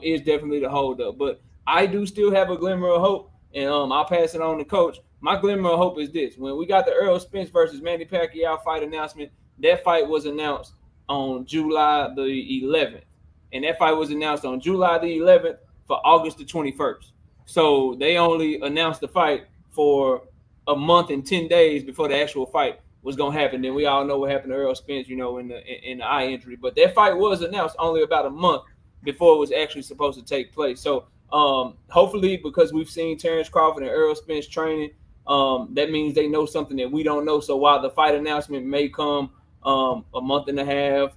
is definitely the holdup. But I do still have a glimmer of hope, and I'll pass it on to Coach. My glimmer of hope is this: when we got the Errol Spence versus Manny Pacquiao fight announcement, that fight was announced on July the 11th, and that fight was announced on July the 11th for August the 21st. So they only announced the fight for a month and 10 days before the actual fight was going to happen. Then we all know what happened to Errol Spence, in the eye injury. But that fight was announced only about a month before it was actually supposed to take place. So hopefully, because we've seen Terence Crawford and Errol Spence training, that means they know something that we don't know. So while the fight announcement may come a month and a half,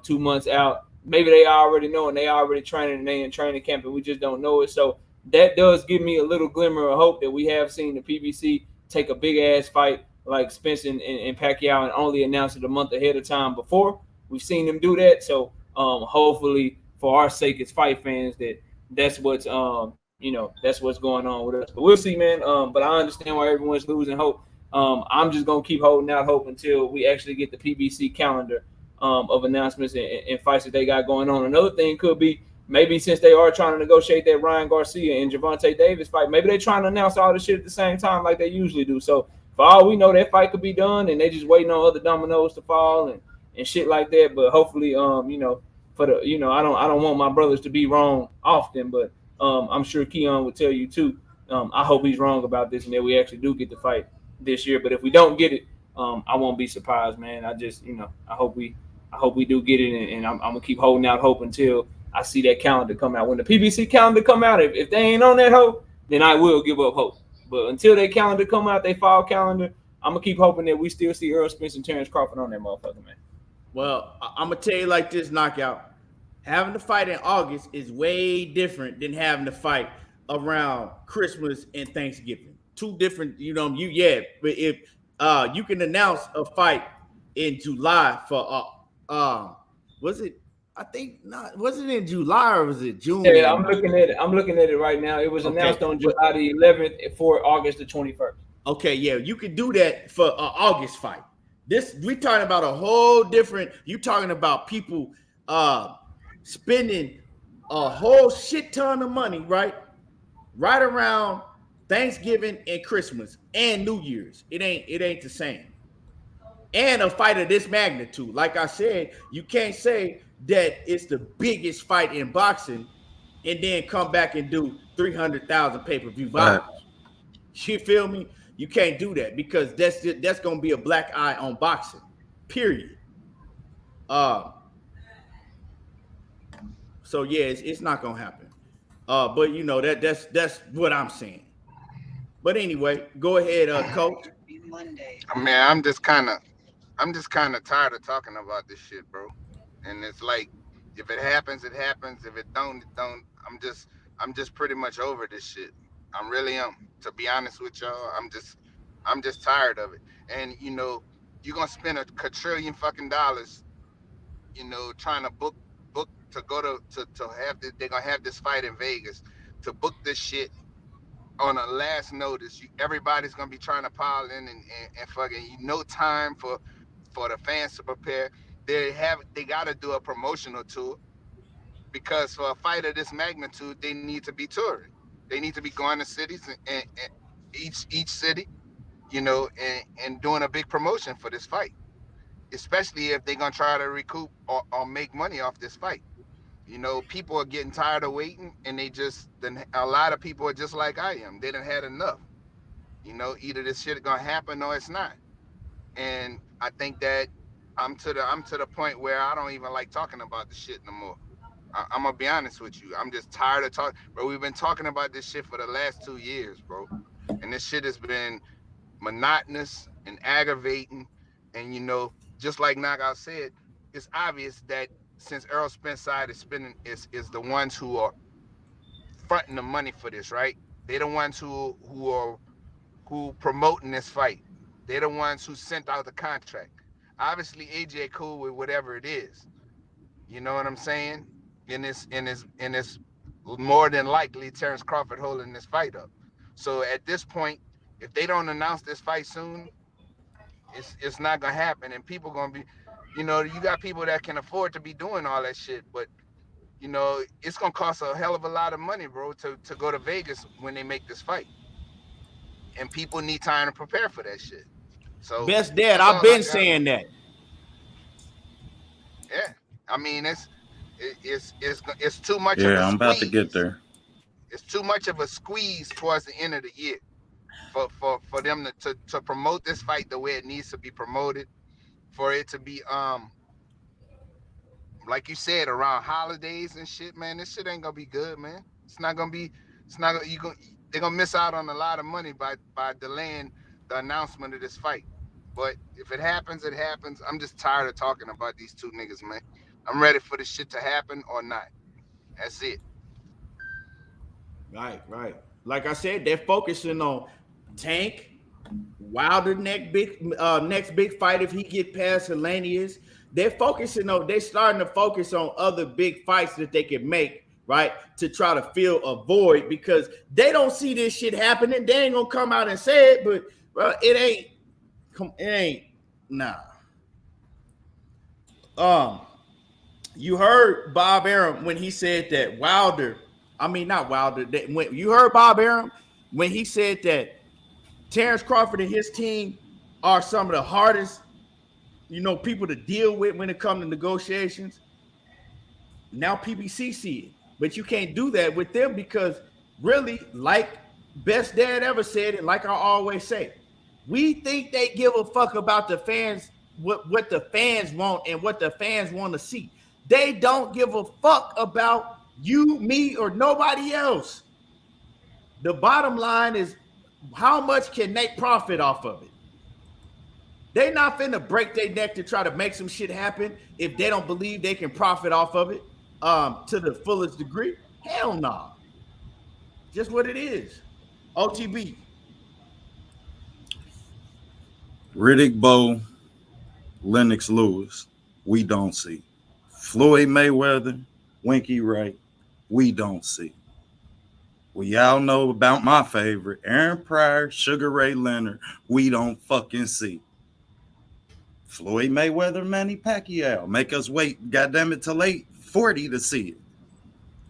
2 months out, maybe they already know and they already training and they in training camp and we just don't know it. So that does give me a little glimmer of hope that we have seen the PBC take a big ass fight like Spence and Pacquiao and only announce it a month ahead of time before. We've seen them do that. So hopefully for our sake as fight fans that's what's that's what's going on with us. But we'll see, man. But I understand why everyone's losing hope. I'm just gonna keep holding out hope until we actually get the PBC calendar of announcements and fights that they got going on. Another thing could be maybe since they are trying to negotiate that Ryan Garcia and Gervonta Davis fight, maybe they're trying to announce all this shit at the same time like they usually do. So for all we know, that fight could be done and they just waiting on other dominoes to fall and shit like that. But hopefully, for the, I don't want my brothers to be wrong often, but I'm sure Keon would tell you too. I hope he's wrong about this and that we actually do get the fight this year. But if we don't get it, I won't be surprised, man. I just, I hope we do get it, and I'm gonna keep holding out hope until I see that calendar come out. When the PBC calendar come out, if they ain't on that hope, then I will give up hope. But until that calendar come out, they fall calendar, I'm gonna keep hoping that we still see Errol Spence and Terence Crawford on that motherfucker, man. Well, I'm gonna tell you like this, knockout. Having the fight in August is way different than having the fight around Christmas and Thanksgiving. Two different, but if you can announce a fight in July for was it? I think not. Was it in July or was it June? Yeah, I'm looking at it right now. It was announced on July the 11th for August the 21st. Okay, yeah, you could do that for an August fight. We talking about a whole different. You talking about people spending a whole shit ton of money, right around Thanksgiving and Christmas and New Year's. It ain't the same. And a fight of this magnitude. Like I said, you can't say that it's the biggest fight in boxing and then come back and do 300,000 pay-per-view buys. You feel me? You can't do that because that's going to be a black eye on boxing, period. So, yeah, it's not going to happen. But, that's what I'm saying. But anyway, go ahead, Coach. Man, I'm just kind of tired of talking about this shit, bro. And it's like If it happens, it happens. If it don't, it don't. I'm just pretty much over this shit. I'm really to be honest with y'all. I'm just tired of it. And you're gonna spend a quadrillion fucking dollars, trying to book to go to have this. They're gonna have this fight in Vegas to book this shit on a last notice. Everybody's gonna be trying to pile in and fucking no time for the fans to prepare. They gotta do a promotional tour because for a fight of this magnitude, they need to be touring. They need to be going to cities and each city, and doing a big promotion for this fight, especially if they're gonna try to recoup or make money off this fight. People are getting tired of waiting, and a lot of people are just like I am. They done had enough. Either this shit is gonna happen or it's not. And I think that I'm to the point where I don't even like talking about the shit no more. I'm gonna be honest with you. I'm just tired of talking, bro. We've been talking about this shit for the last 2 years, bro, and this shit has been monotonous and aggravating. And just like Knockout said, it's obvious that since Errol Spence side is the ones who are fronting the money for this, right? They're the ones who promoting this fight. They're the ones who sent out the contract. Obviously, AJ cool with whatever it is. You know what I'm saying? And it's more than likely Terence Crawford holding this fight up. So at this point, if they don't announce this fight soon, it's not gonna happen, and people gonna be, you got people that can afford to be doing all that shit, but it's gonna cost a hell of a lot of money, bro, to go to Vegas when they make this fight, and people need time to prepare for that shit. So best dad, I've been saying that. Yeah, I mean it's too much. Yeah, of a I'm about to squeeze. get there. It's too much of a squeeze towards the end of the year for them to promote this fight the way it needs to be promoted, for it to be like you said, around holidays and shit, man. This shit ain't gonna be good, man. They're gonna miss out on a lot of money by delaying the announcement of this fight. But if it happens, it happens. I'm just tired of talking about these two niggas, man. I'm ready for this shit to happen or not. That's it. Right. Like I said, they're focusing on Tank, Wilder next big fight if he get past Hellenius. They're starting to focus on other big fights that they can make, right, to try to fill a void, because they don't see this shit happening. They ain't gonna come out and say it, but bro, it ain't nah. You heard Bob Arum when he said that you heard Bob Arum when he said that Terence Crawford and his team are some of the hardest, people to deal with when it comes to negotiations. Now PBC see it, but you can't do that with them because really, like Best Dad ever said, and like I always say, we think they give a fuck about the fans, what the fans want and what the fans want to see. They don't give a fuck about you, me, or nobody else. The bottom line is how much can they profit off of it? They not finna break their neck to try to make some shit happen if they don't believe they can profit off of it to the fullest degree. Hell no. Nah. Just what it is. OTB. Riddick Bowe, Lennox Lewis, we don't see. Floyd Mayweather, Winky Wright, we don't see. Well, y'all know about my favorite, Aaron Pryor, Sugar Ray Leonard, we don't fucking see. Floyd Mayweather, Manny Pacquiao, make us wait, goddamn it, till 8:40 to see it.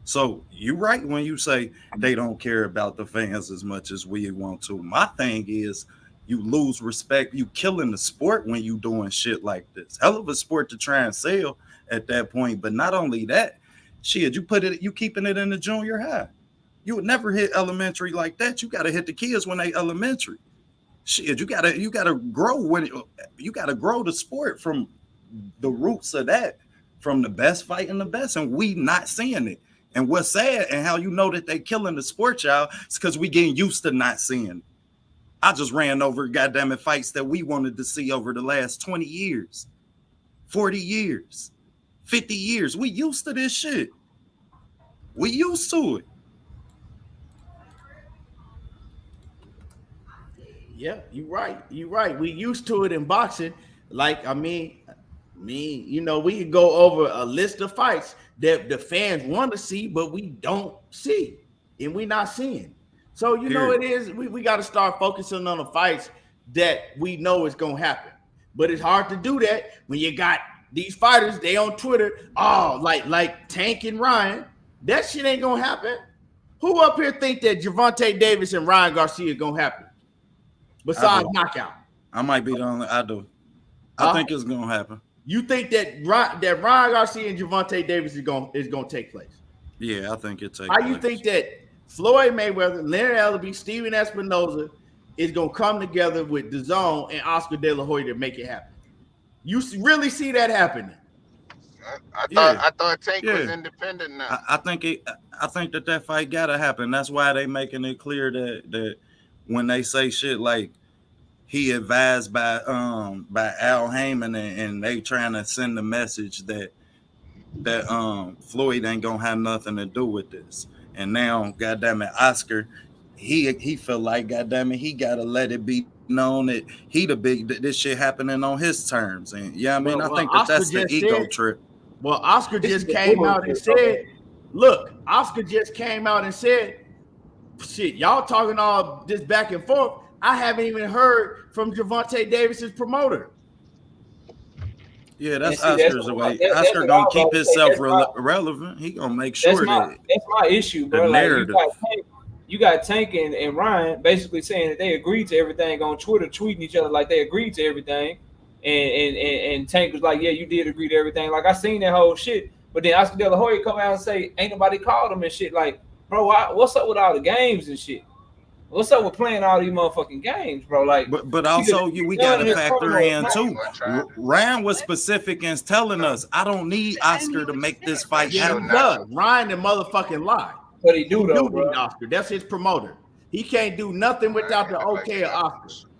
So you're right when you say they don't care about the fans as much as we want to. My thing is, you lose respect. You killing the sport when you doing shit like this. Hell of a sport to try and sell at that point. But not only that, shit, you keeping it in the junior high. You would never hit elementary like that. You got to hit the kids when they elementary. Shit, you gotta grow the sport from the roots of that, from the best fighting the best, and we not seeing it. And what's sad, and how you know that they killing the sport, y'all, is because we getting used to not seeing it. I just ran over goddamn it fights that we wanted to see over the last 20 years, 40 years. 50 years. We used to this shit. We used to it. Yeah, you're right. You're right. We used to it in boxing. Like, I mean, you know, we could go over a list of fights that the fans want to see, but we don't see, and we're not seeing. So, you know, it is, we got to start focusing on the fights that we know is going to happen. But it's hard to do that when you got these fighters, they on Twitter, like Tank and Ryan. That shit ain't going to happen. Who up here think that Gervonta Davis and Ryan Garcia are going to happen? Besides knockout. I might be the only. I do. I think it's going to happen. You think that Ryan Garcia and Gervonta Davis is going to take place? Yeah, I think it takes place. How you think that Floyd Mayweather, Leonard Ellerbe, Steven Espinoza is going to come together with DAZN and Oscar De La Hoya to make it happen? You really see that happening? I thought Tank was independent now. I think that fight gotta happen. That's why they making it clear that when they say shit like he advised by Al Heyman and they trying to send the message that Floyd ain't gonna have nothing to do with this. And now, goddamn it, Oscar, he feel like goddamn it, he gotta let it be known that this shit happening on his terms. And I mean, I think that's the ego trip. Well, Oscar just came out and said, look, Oscar just came out and said, shit, y'all talking all this back and forth. I haven't even heard from Gervonta Davis's promoter. Yeah, that's Oscar's way. Oscar gonna keep himself relevant. He gonna make sure that's my issue, bro. Like, you got Tank and Ryan basically saying that they agreed to everything on Twitter, tweeting each other like they agreed to everything. And Tank was like, yeah, you did agree to everything. Like, I seen that whole shit. But then Oscar De La Hoya come out and say, ain't nobody called him and shit. Like, bro, what's up with all the games and shit? What's up with playing all these motherfucking games, bro? Like, but also we got to factor in too. Ryan was specific in telling us, I don't need Oscar to make this fight happen. Ryan the motherfucking lie. But he do though, bro. Oscar. That's his promoter. He can't do nothing without the okay of Oscar.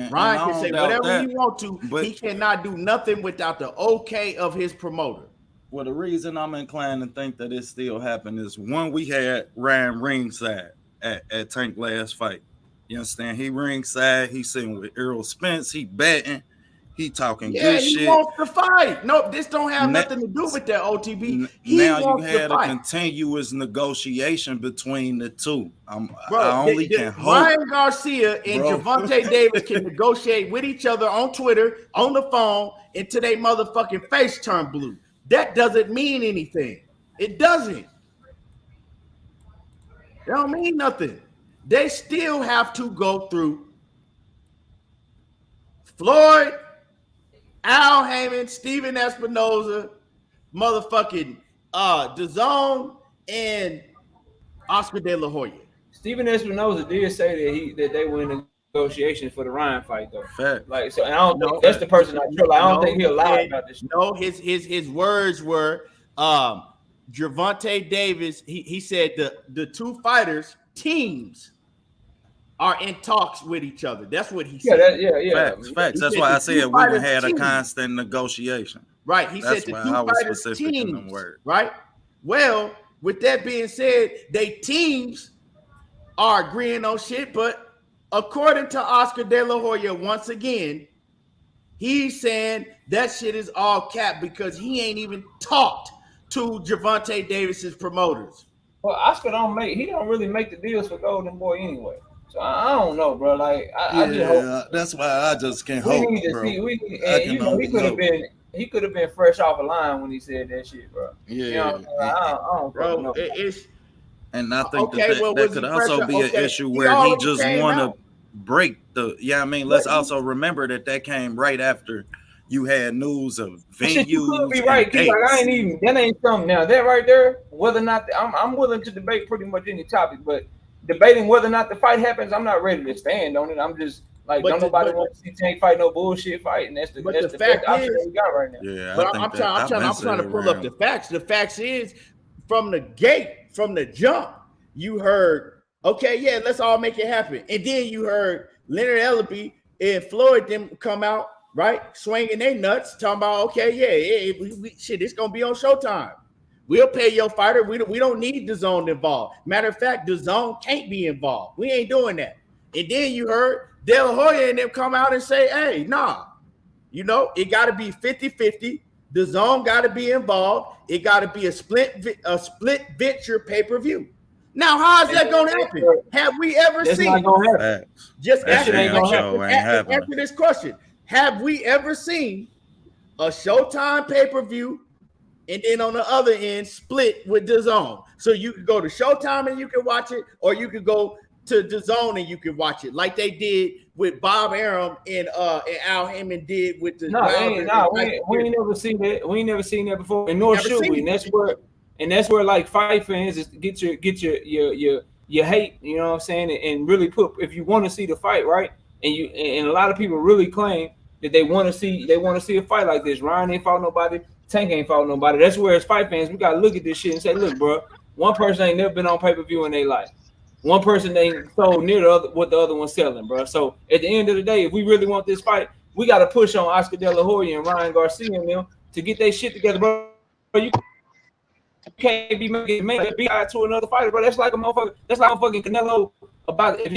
Ryan can say whatever he want to, but he cannot do nothing without the okay of his promoter. Well, the reason I'm inclined to think that it still happened is one, we had Ryan ringside at Tank last fight. You understand? He ringside, he sitting with Errol Spence, he betting, he talking good shit. He wants to fight. No, this don't have nothing to do with that OTB. Now you had a continuous negotiation between the two. I only can hope. Ryan Garcia and Gervonta Davis can negotiate with each other on Twitter, on the phone, until they motherfucking face turn blue. That doesn't mean anything. It doesn't. It don't mean nothing. They still have to go through Floyd, Al Heyman, Steven Espinoza, motherfucking DAZN, and Oscar De La Hoya. Steven Espinoza did say that they were in negotiations for the Ryan fight, though. Fact. Like, so I don't know. That's the person I feel. Like, I don't think he'll lie about this. No, his words were Gervonta Davis. He said the two fighters teams are in talks with each other. That's what he said. Yeah. Facts. That's why I said we had a constant negotiation. Right. He said the two fighters teams. Right. Well, with that being said, they teams are agreeing on shit, but according to Oscar De La Hoya, once again, he's saying that shit is all cap because he ain't even talked to Gervonta Davis's promoters. Well, Oscar don't really make the deals for Golden Boy anyway. So I don't know, bro. Like I just hope. That's why I just can't hope, bro. He could have been fresh off a line when he said that shit, bro. Yeah, you know I don't bro. And I think that could also be an issue where he just want to break the. Yeah, I mean, let's also remember that came right after you had news of venues. You could be right. Like, that ain't something now. That right there, whether or not I'm willing to debate pretty much any topic, but debating whether or not the fight happens, I'm not ready to stand on it. I'm just like, don't nobody want to see Tank fight no bullshit fight, and that's the best option we got right now. Yeah, but I'm trying to pull up the facts. The facts is from the gate, from the jump, you heard, okay, yeah, let's all make it happen, and then you heard Leonard Ellerbe and Floyd them come out right? Swinging their nuts, talking about, okay, yeah, shit, it's gonna be on Showtime. We'll pay your fighter. We don't need DAZN involved. Matter of fact, DAZN can't be involved. We ain't doing that. And then you heard De La Hoya and them come out and say, hey, nah, you know, it got to be 50-50. DAZN got to be involved. It got to be a split venture pay-per-view. Now, how is that going to happen? Have we ever That's seen? not gonna happen. Just That shit ain't gonna happen. answer this question. Have we ever seen a Showtime pay-per-view and then on the other end split with DAZN? So you could go to Showtime and you can watch it, or you could go to DAZN and you can watch it, like they did with Bob Arum and Al Heyman did with the. We ain't never seen that. We ain't never seen that before, and nor should we. And that's where like fight fans is get your hate. You know what I'm saying? And really put, if you want to see the fight, right? And a lot of people really claim that they want to see a fight like this. Ryan ain't fought nobody. Tank ain't fought nobody. That's where as fight fans we gotta look at this shit and say, look, bro, one person ain't never been on pay-per-view in their life. One person ain't sold near what the other one's selling, bro. So at the end of the day, if we really want this fight, we got to push on Oscar De La Hoya and Ryan Garcia and them to get their shit together, bro. You can't be making be out to another fighter, bro. That's like a motherfucker. That's like a fucking Canelo. About if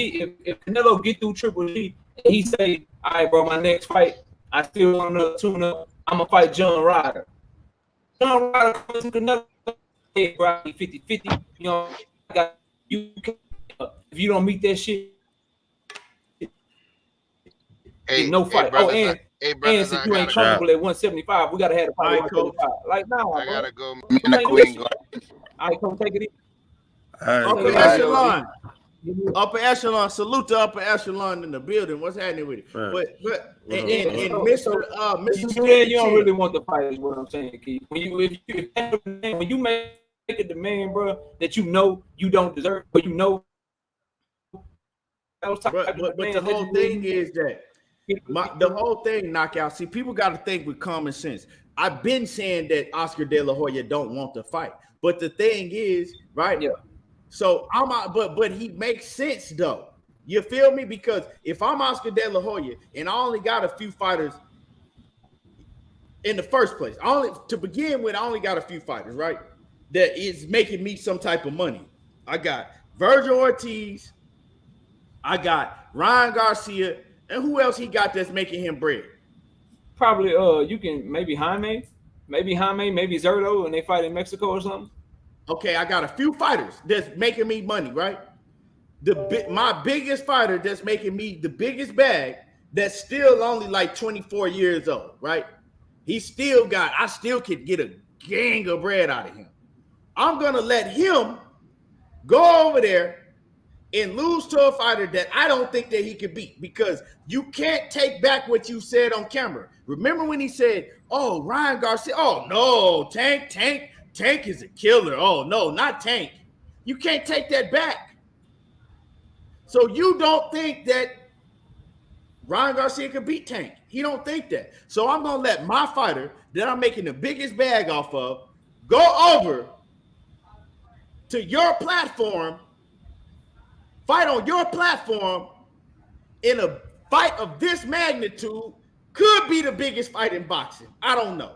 Canelo get through Triple G and he say, all right, bro, my next fight, I still want another tune-up. I'm gonna fight John Ryder. John Ryder comes to Canelo, hey, bro, 50-50. You know, I got you. If you don't meet that shit, no fight. And since you ain't comfortable at 175, we gotta have a fight at 175. Like, nah, I gotta bro. go. Me and the Queen go. All right, come take it easy. Upper echelon, salute to upper echelon in the building. What's happening with it? But and Mr. You don't really want the fight, is what I'm saying, Keith. When you make a demand, bro, that you know you don't deserve, but you know. But the whole thing is that the whole thing knockout. See, people got to think with common sense. I've been saying that Oscar De La Hoya don't want to fight, but the thing is, right? Yeah. So I'm out, but he makes sense though. You feel me? Because if I'm Oscar De La Hoya and I only got a few fighters in the first place, I only got a few fighters, right? That is making me some type of money. I got Virgil Ortiz. I got Ryan Garcia, and who else he got that's making him bread? Probably you can maybe Jaime, maybe Zerto, and they fight in Mexico or something. Okay, I got a few fighters that's making me money, right? My biggest fighter that's making me the biggest bag, that's still only like 24 years old, right? I still could get a gang of bread out of him. I'm gonna let him go over there and lose to a fighter that I don't think that he could beat, because you can't take back what you said on camera. Remember when he said, oh, Ryan Garcia, oh no, Tank is a killer. Oh no, not Tank. You can't take that back. So you don't think that Ryan Garcia could beat Tank. He don't think that. So I'm gonna let my fighter that I'm making the biggest bag off of go over to your platform, fight on your platform in a fight of this magnitude. Could be the biggest fight in boxing. I don't know.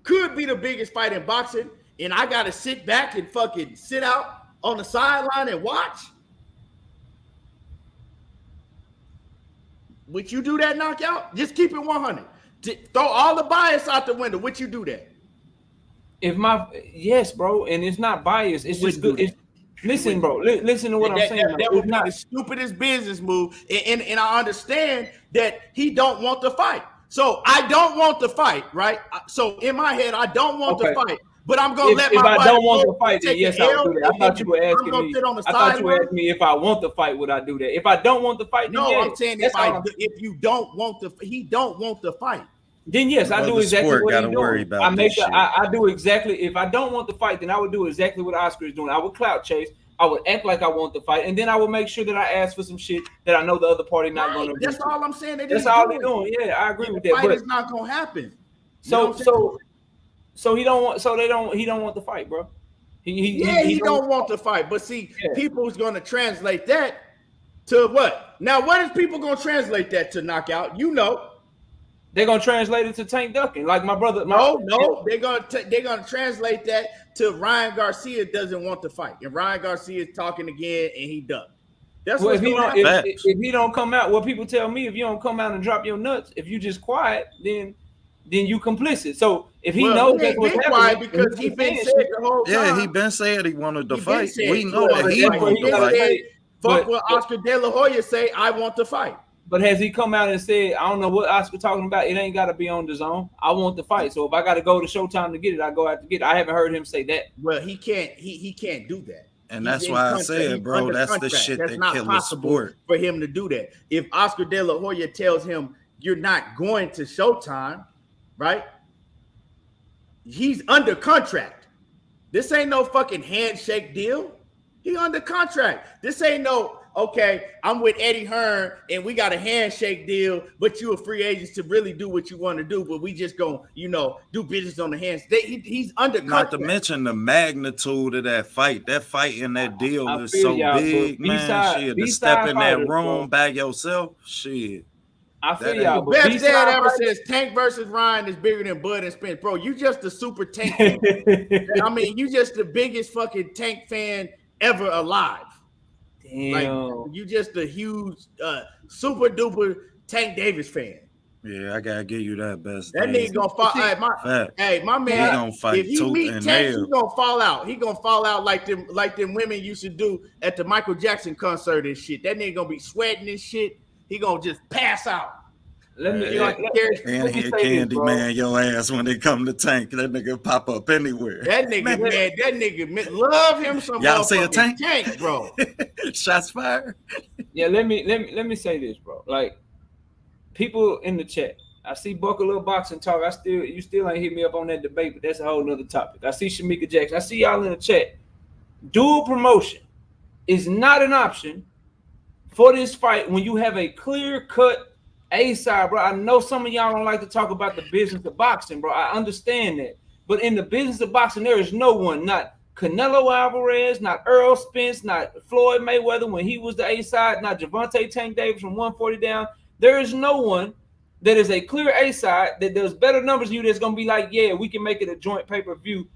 Could be the biggest fight in boxing, and I got to sit back and fucking sit out on the sideline and watch? Would you do that, knockout? Just keep it 100. Throw all the bias out the window. Would you do that? Yes, bro, and it's not bias. It's just good. Listen, bro. Listen to what I'm saying. That would be the stupidest business move, and I understand that he don't want to fight. So I don't want to fight, right? So in my head, I don't want to fight, but I'm gonna let my. If I don't want to fight, then yes, I'll do that. I thought you were asking me. I thought you were asking me if I want to fight, would I do that? If I don't want to fight, then yes. I'm saying if you don't want to, he don't want to fight. Then yes, I do exactly what he's doing. I do exactly. If I don't want to fight, then I would do exactly what Oscar is doing. I would clout chase. I would act like I want to fight, and then I would make sure that I ask for some shit that I know the other party not going to do. That's all I'm saying. That's all they're doing. Yeah, I agree with that. Fight is not going to happen. So he don't want. So he don't want to fight, bro. He don't want to fight. But see, people's going to translate that to what? Now, what is people going to translate that to, knockout? You know. They're gonna translate it to Tank ducking, like my brother. No, they're gonna translate that to Ryan Garcia doesn't want to fight, and Ryan Garcia is talking again, and he ducked. That's well, what's going on. if he don't come out, what people tell me, if you don't come out and drop your nuts, if you just quiet, then you complicit. So if he knows that's what's happening, because he been said the whole time. Yeah, he been said he wanted to fight. Said, we know that he wanted to fight. Fuck what Oscar De La Hoya say, I want to fight. But has he come out and said, I don't know what Oscar talking about, it ain't got to be on the zone. I want to fight. So if I got to go to Showtime to get it, I go out to get it. I haven't heard him say that. Well, he can't do that. And that's why I said, bro, that's the shit that kills the sport. For him to do that. If Oscar De La Hoya tells him you're not going to Showtime, right? He's under contract. This ain't no fucking handshake deal. He under contract. This ain't no, okay, I'm with Eddie Hearn and we got a handshake deal, but you a free agent to really do what you want to do, but we just gonna, do business on the hands. He's under contract. Not to mention the magnitude of that fight. That fight and that deal is so big, man. Shit, to step in that room by yourself, shit. I feel y'all. Best dad ever says Tank versus Ryan is bigger than Bud and Spence. Bro, you just a super Tank fan. I mean, you just the biggest fucking Tank fan ever alive. Damn. Like, you just a huge super duper Tank Davis fan. Yeah, I gotta give you that best. That nigga gonna fall. My man, gonna fight if he meet Tank, he gonna fall out. He gonna fall out like them women used to do at the Michael Jackson concert and shit. That nigga gonna be sweating and shit. He gonna just pass out. And Candy man your ass when they come to Tank. That nigga pop up anywhere. That nigga, man, that nigga love him some. Y'all say a Tank, bro. Shots fired. Yeah, let me say this, bro. Like, people in the chat, I see Buckle Little Boxing Talk. You still ain't hit me up on that debate, but that's a whole nother topic. I see Shamika Jackson. I see y'all in the chat. Dual promotion is not an option for this fight when you have a clear-cut A-side, bro. I know some of y'all don't like to talk about the business of boxing, bro. I understand that. But in the business of boxing, there is no one, not Canelo Alvarez, not Errol Spence, not Floyd Mayweather when he was the A-side, not Gervonta Tank Davis from 140 down. There is no one that is a clear A-side that does better numbers than you that's going to be like, yeah, we can make it a joint pay-per-view.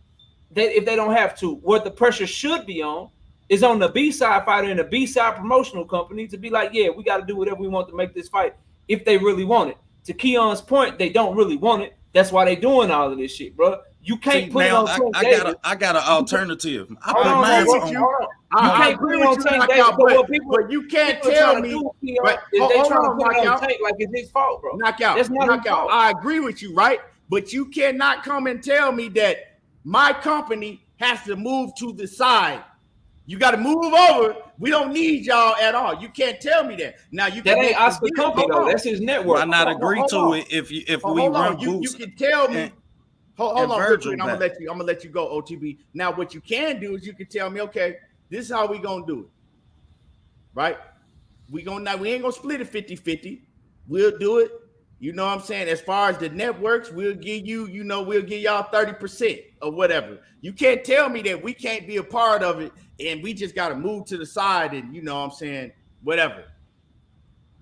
That if they don't have to. What the pressure should be on is on the B-side fighter and the B-side promotional company to be like, yeah, we got to do whatever we want to make this fight if they really want it. To Keon's point, they don't really want it. That's why they doing all of this shit, bro. You can't put it on Tank Davis. I got an alternative. I put mine on. You can't put it on Tank Davis. But you can't tell me. If they trying to put it on Tank like it's his fault, bro. Knockout. That's not his fault. I agree with you, right? But you cannot come and tell me that my company has to move to the side. You got to move over. We don't need y'all at all. You can't tell me that. Now you that ain't Oscar company though. That's his network. Why not agree to it if we run boots? You can tell me. Hold on, Virgil, I'm gonna let you go, OTB. Now what you can do is you can tell me, okay, this is how we gonna do it. Right? We ain't gonna split it 50-50. We'll do it. You know what I'm saying? As far as the networks, we'll give you, we'll give y'all 30% or whatever. You can't tell me that we can't be a part of it and we just got to move to the side and, you know what I'm saying, whatever.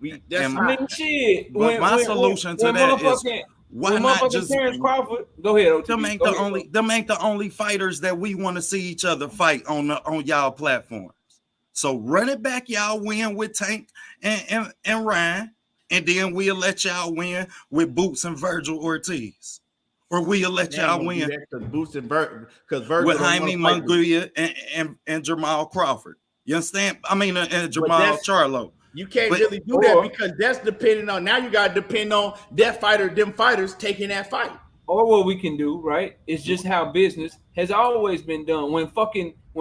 Shit. My solution to that is why not just Terence Crawford? Go ahead, OTB. Them ain't the only fighters that we want to see each other fight on y'all platforms. So run it back, y'all win with Tank and Ryan. And then we'll let y'all win with Boots and Virgil Ortiz. Or we'll let y'all win Boots and Virgil with Jaime Munguia and Jamal Crawford. You understand? I mean, and Jamal Charlo. You can't really do that because that's depending on, now you got to depend on them fighters taking that fight. Or what we can do, right, is just how business has always been done. When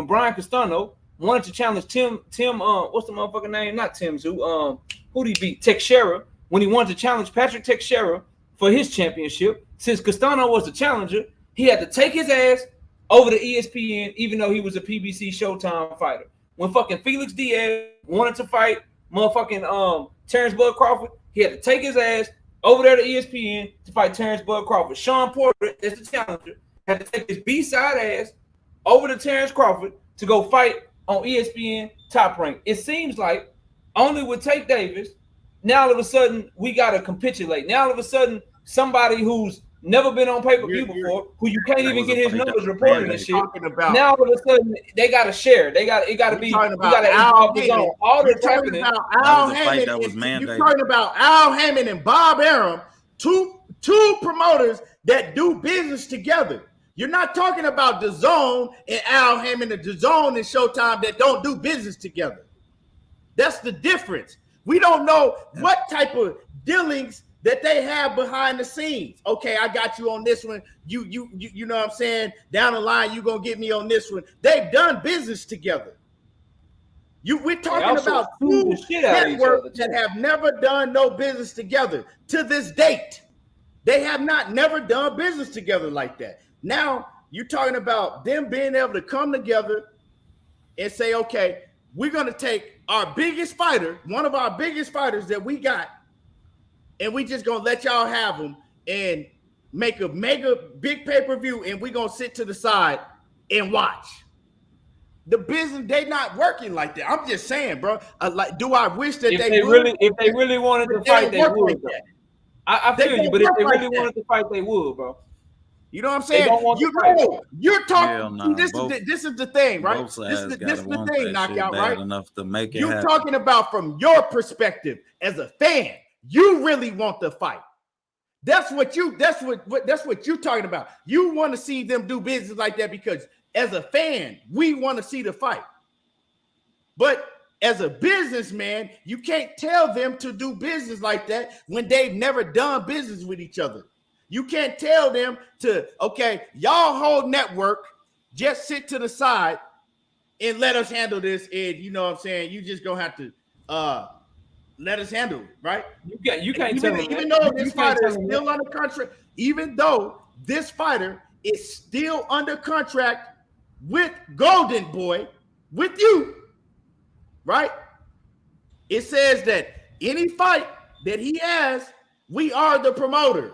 Brian Castano wanted to challenge Tim, what's the motherfucking name? Not Tim Zoo. Who'd he beat? Teixeira. When he wanted to challenge Patrick Teixeira for his championship, since Castano was the challenger, he had to take his ass over to ESPN, even though he was a PBC Showtime fighter. When fucking Felix Diaz wanted to fight motherfucking Terence Bud Crawford, he had to take his ass over there to ESPN to fight Terence Bud Crawford. Sean Porter, as the challenger, had to take his B-side ass over to Terence Crawford to go fight on ESPN Top Rank. It seems like only with Tank Davis, now all of a sudden we got to capitulate. Now all of a sudden somebody who's never been on pay-per-view before, who you can't even get his numbers reported and shit. Now all of a sudden they got to share. It got to be. We got to all this happening. Al Hammond. You're talking about Al Hammond and Bob Arum, two promoters that do business together. You're not talking about DAZN and Al Hammond and DAZN and Showtime that don't do business together. That's the difference. We don't know what type of dealings that they have behind the scenes. Okay, I got you on this one. You know what I'm saying? Down the line, you're gonna get me on this one. They've done business together. We're talking about two networks that have never done no business together to this date. They have never done business together like that. Now you're talking about them being able to come together and say, okay, we're gonna take our biggest fighter, one of our biggest fighters that we got, and we just gonna let y'all have them and make a mega big pay-per-view, and we gonna sit to the side and watch. The business, they not working like that. I'm just saying, bro. Do I wish that if they really wanted to fight, they would. Like I feel you, but if they really wanted to fight, they would, bro. You know what I'm saying? You're talking. This is the thing, right? This is the thing, Knockout, right? Enough to make it you're happen. Talking about from your perspective as a fan. You really want the fight. That's what you're talking about. You want to see them do business like that because as a fan, we want to see the fight. But as a businessman, you can't tell them to do business like that when they've never done business with each other. You can't tell them to, okay, y'all whole network, just sit to the side and let us handle this. And you know what I'm saying? You just gonna have to let us handle it, right? You can't tell them. Even though this fighter is still under contract, even though this fighter is still under contract with Golden Boy, with you, right? It says that any fight that he has, we are the promoter.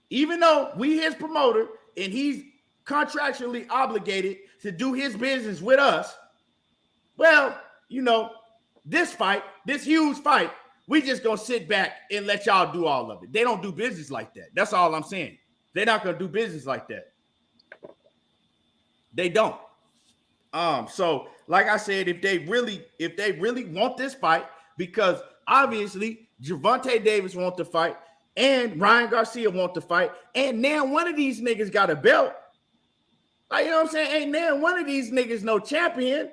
Even though we his promoter and he's contractually obligated to do his business with us, well, you know, this huge fight, we just gonna sit back and let y'all do all of it. They don't do business like that. That's all I'm saying. They're not gonna do business like that. They don't. So like I said, if they really want this fight, because obviously Gervonta Davis wants to fight and Ryan Garcia wants to fight, and now one of these niggas got a belt. Like, you know what I'm saying? Ain't now one of these niggas no champion.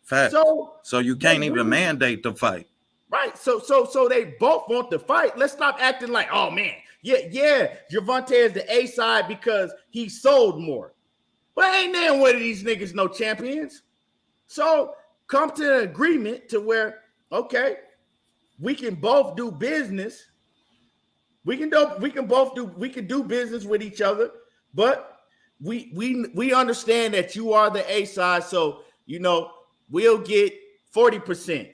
Fact. So you can't even mandate the fight. Right. So they both want to fight. Let's stop acting like, oh man, yeah, Gervonta is the A side because he sold more. But ain't there one of these niggas no champions? So come to an agreement to where, okay, we can both do business. We can do business with each other, but we understand that you are the A side, so you know we'll get 40%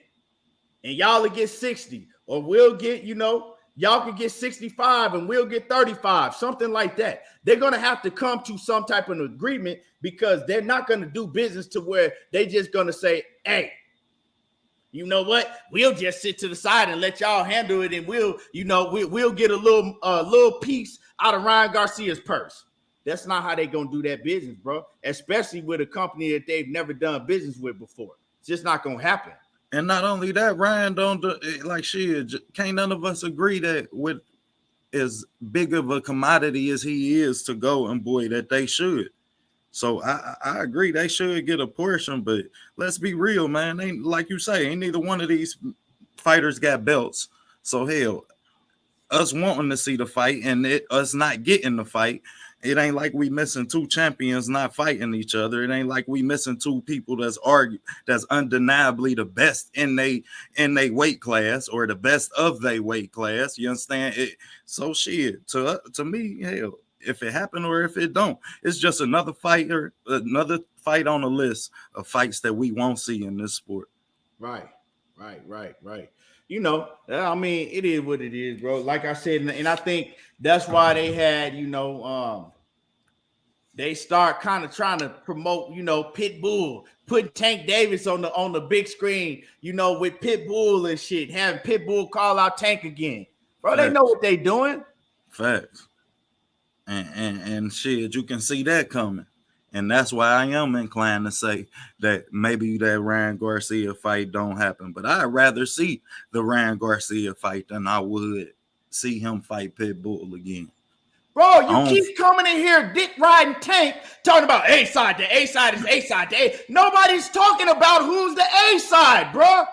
and y'all will get 60, or we'll get, you know, y'all can get 65 and we'll get 35, something like that. They're going to have to come to some type of agreement because they're not going to do business to where they just going to say, hey, you know what? We'll just sit to the side and let y'all handle it, and we'll get a little piece out of Ryan Garcia's purse. That's not how they gonna do that business, bro. Especially with a company that they've never done business with before. It's just not gonna happen. And not only that, Ryan don't do, like shit. Can't none of us agree that with as big of a commodity as he is to Golden Boy that they should. So I agree they should get a portion, but let's be real, man. Ain't like you say, ain't neither one of these fighters got belts. So hell, us wanting to see the fight and us not getting the fight, it ain't like we missing two champions not fighting each other. It ain't like we missing two people that's undeniably the best in they weight class or the best of their weight class. You understand it? So shit, to me, hell, if it happened or if it don't, it's just another fight on the list of fights that we won't see in this sport. Right. You know, I mean, it is what it is, bro. Like I said, and I think that's why they had, you know, they start kind of trying to promote, Pitbull, putting Tank Davis on the big screen, with Pitbull and shit, having Pitbull call out Tank again. Bro, Facts. they know what they doing. Facts. And shit, you can see that coming. And that's why I am inclined to say that maybe that Ryan Garcia fight don't happen. But I'd rather see the Ryan Garcia fight than I would see him fight Pitbull again. Bro, you keep coming in here, dick riding Tank, talking about A-side. The A-side is A-side. Nobody's talking about who's the A-side, bro.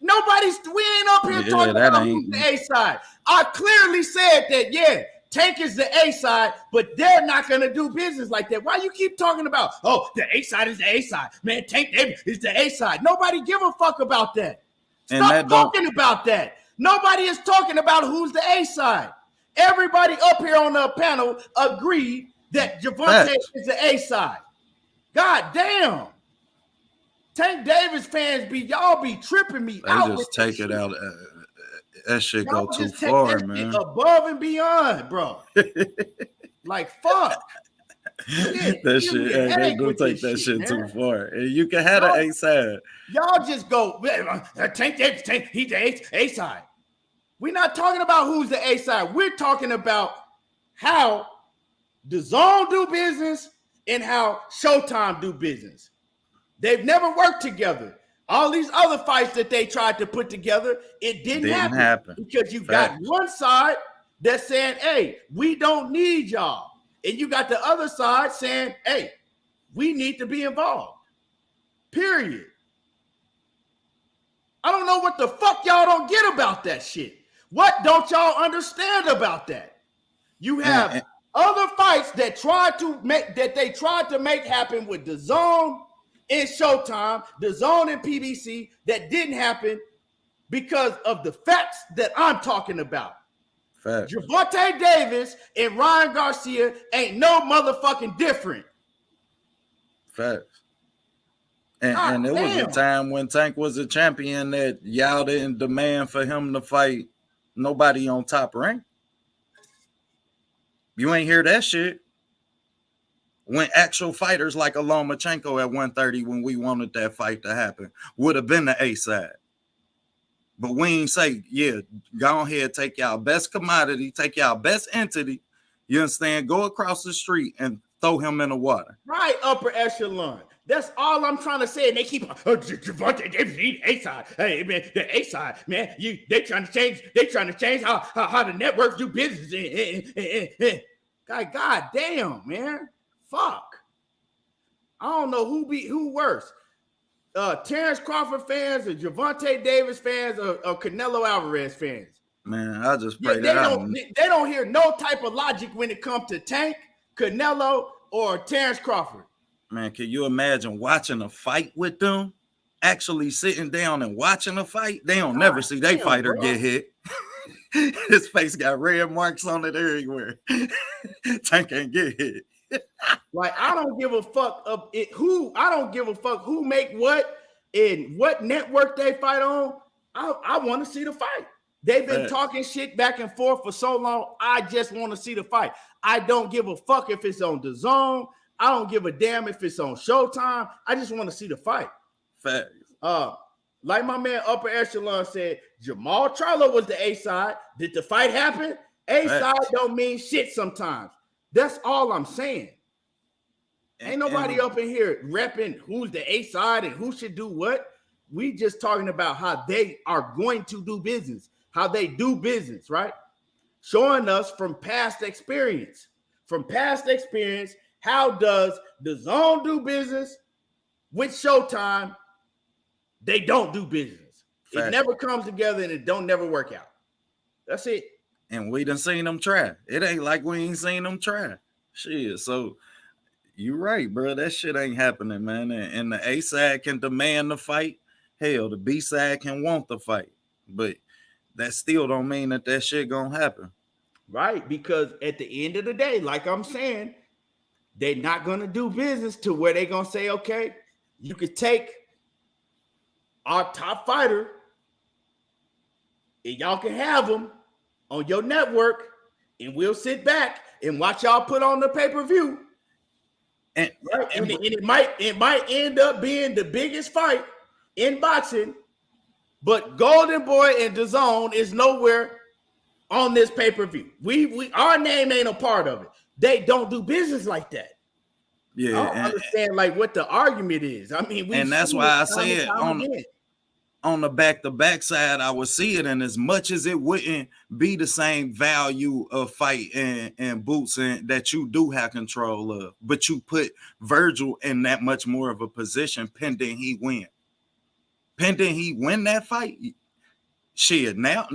We ain't up here talking about who's the A-side. I clearly said that, Tank is the A-side, but they're not going to do business like that. Why you keep talking about, the A-side is the A-side? Man, Tank Davis is the A-side. Nobody give a fuck about that. Stop talking about that. Nobody is talking about who's the A-side. Everybody up here on the panel agreed that Gervonta is the A-side. God damn. Tank Davis fans y'all be tripping me out. They just take it out. That shit y'all go too far, man. Above and beyond, bro. Like, fuck. That shit, they do take that shit too far. And you can have an A-side. Y'all just go, Tank Davis, he's the A-side. We're not talking about who's the A-side. We're talking about how the Zone do business and how Showtime do business. They've never worked together. All these other fights that they tried to put together, it didn't happen. Because you got one side that's saying, hey, we don't need y'all. And you got the other side saying, hey, we need to be involved. Period. I don't know what the fuck y'all don't get about that shit. What don't y'all understand about that? You have other fights that they tried to make happen with the Zone and Showtime, the Zone and PBC that didn't happen because of the facts that I'm talking about. Facts. Gervonta Davis and Ryan Garcia ain't no motherfucking different. Facts. And there was a time when Tank was a champion that y'all didn't demand for him to fight nobody on Top Rank. You ain't hear that shit. When actual fighters like Lomachenko at 130, when we wanted that fight to happen, would have been the A-side. But we ain't say, go ahead, take y'all best commodity, take y'all best entity, you understand, go across the street and throw him in the water. Right, upper echelon. That's all I'm trying to say. And they keep, Gervonta Davis, he's A-side. Hey, man, the A-side, man, they trying to change how the networks do business. God damn, man. Fuck. I don't know who worse. Terence Crawford fans or Gervonta Davis fans or Canelo Alvarez fans. Man, I just pray that they don't hear no type of logic when it comes to Tank, Canelo, or Terence Crawford. Man, can you imagine watching a fight with them? Actually sitting down and watching a fight? They don't never see their fighter get hit. His face got red marks on it everywhere. Tank can't get hit. Like, I don't give a fuck who make what and what network they fight on. I want to see the fight. They've been talking shit back and forth for so long. I just want to see the fight. I don't give a fuck if it's on the Zone. I don't give a damn if it's on Showtime. I just want to see the fight. Facts. Like my man Upper Echelon said, Jamal Charlo was the A-side. Did the fight happen? A-side don't mean shit sometimes. That's all I'm saying. Ain't nobody up in here repping who's the A-side and who should do what. We just talking about how they are going to do business, how they do business, right? Showing us from past experience. How does the Zone do business with Showtime? They don't do business. Fact. It never comes together and it don't never work out. That's it. And we done seen them try. It ain't like we ain't seen them try. Shit. So you're right, bro. That shit ain't happening, man. And the A side can demand the fight. Hell, the B side can want the fight. But that still don't mean that shit gonna happen. Right. Because at the end of the day, like I'm saying, they're not gonna do business to where they're gonna say, okay, you could take our top fighter and y'all can have them on your network and we'll sit back and watch y'all put on the pay-per-view And, right? And it might end up being the biggest fight in boxing, but Golden Boy and DAZN is nowhere on this pay-per-view. We our name ain't a part of it. They don't do business like that. yeah, I don't understand like what the argument is. I mean, and that's why I said on the back-to-back side, I would see it, and as much as it wouldn't be the same value of fight and boots and that you do have control of, but you put Virgil in that much more of a position pending he win. Pending he win that fight, shit, now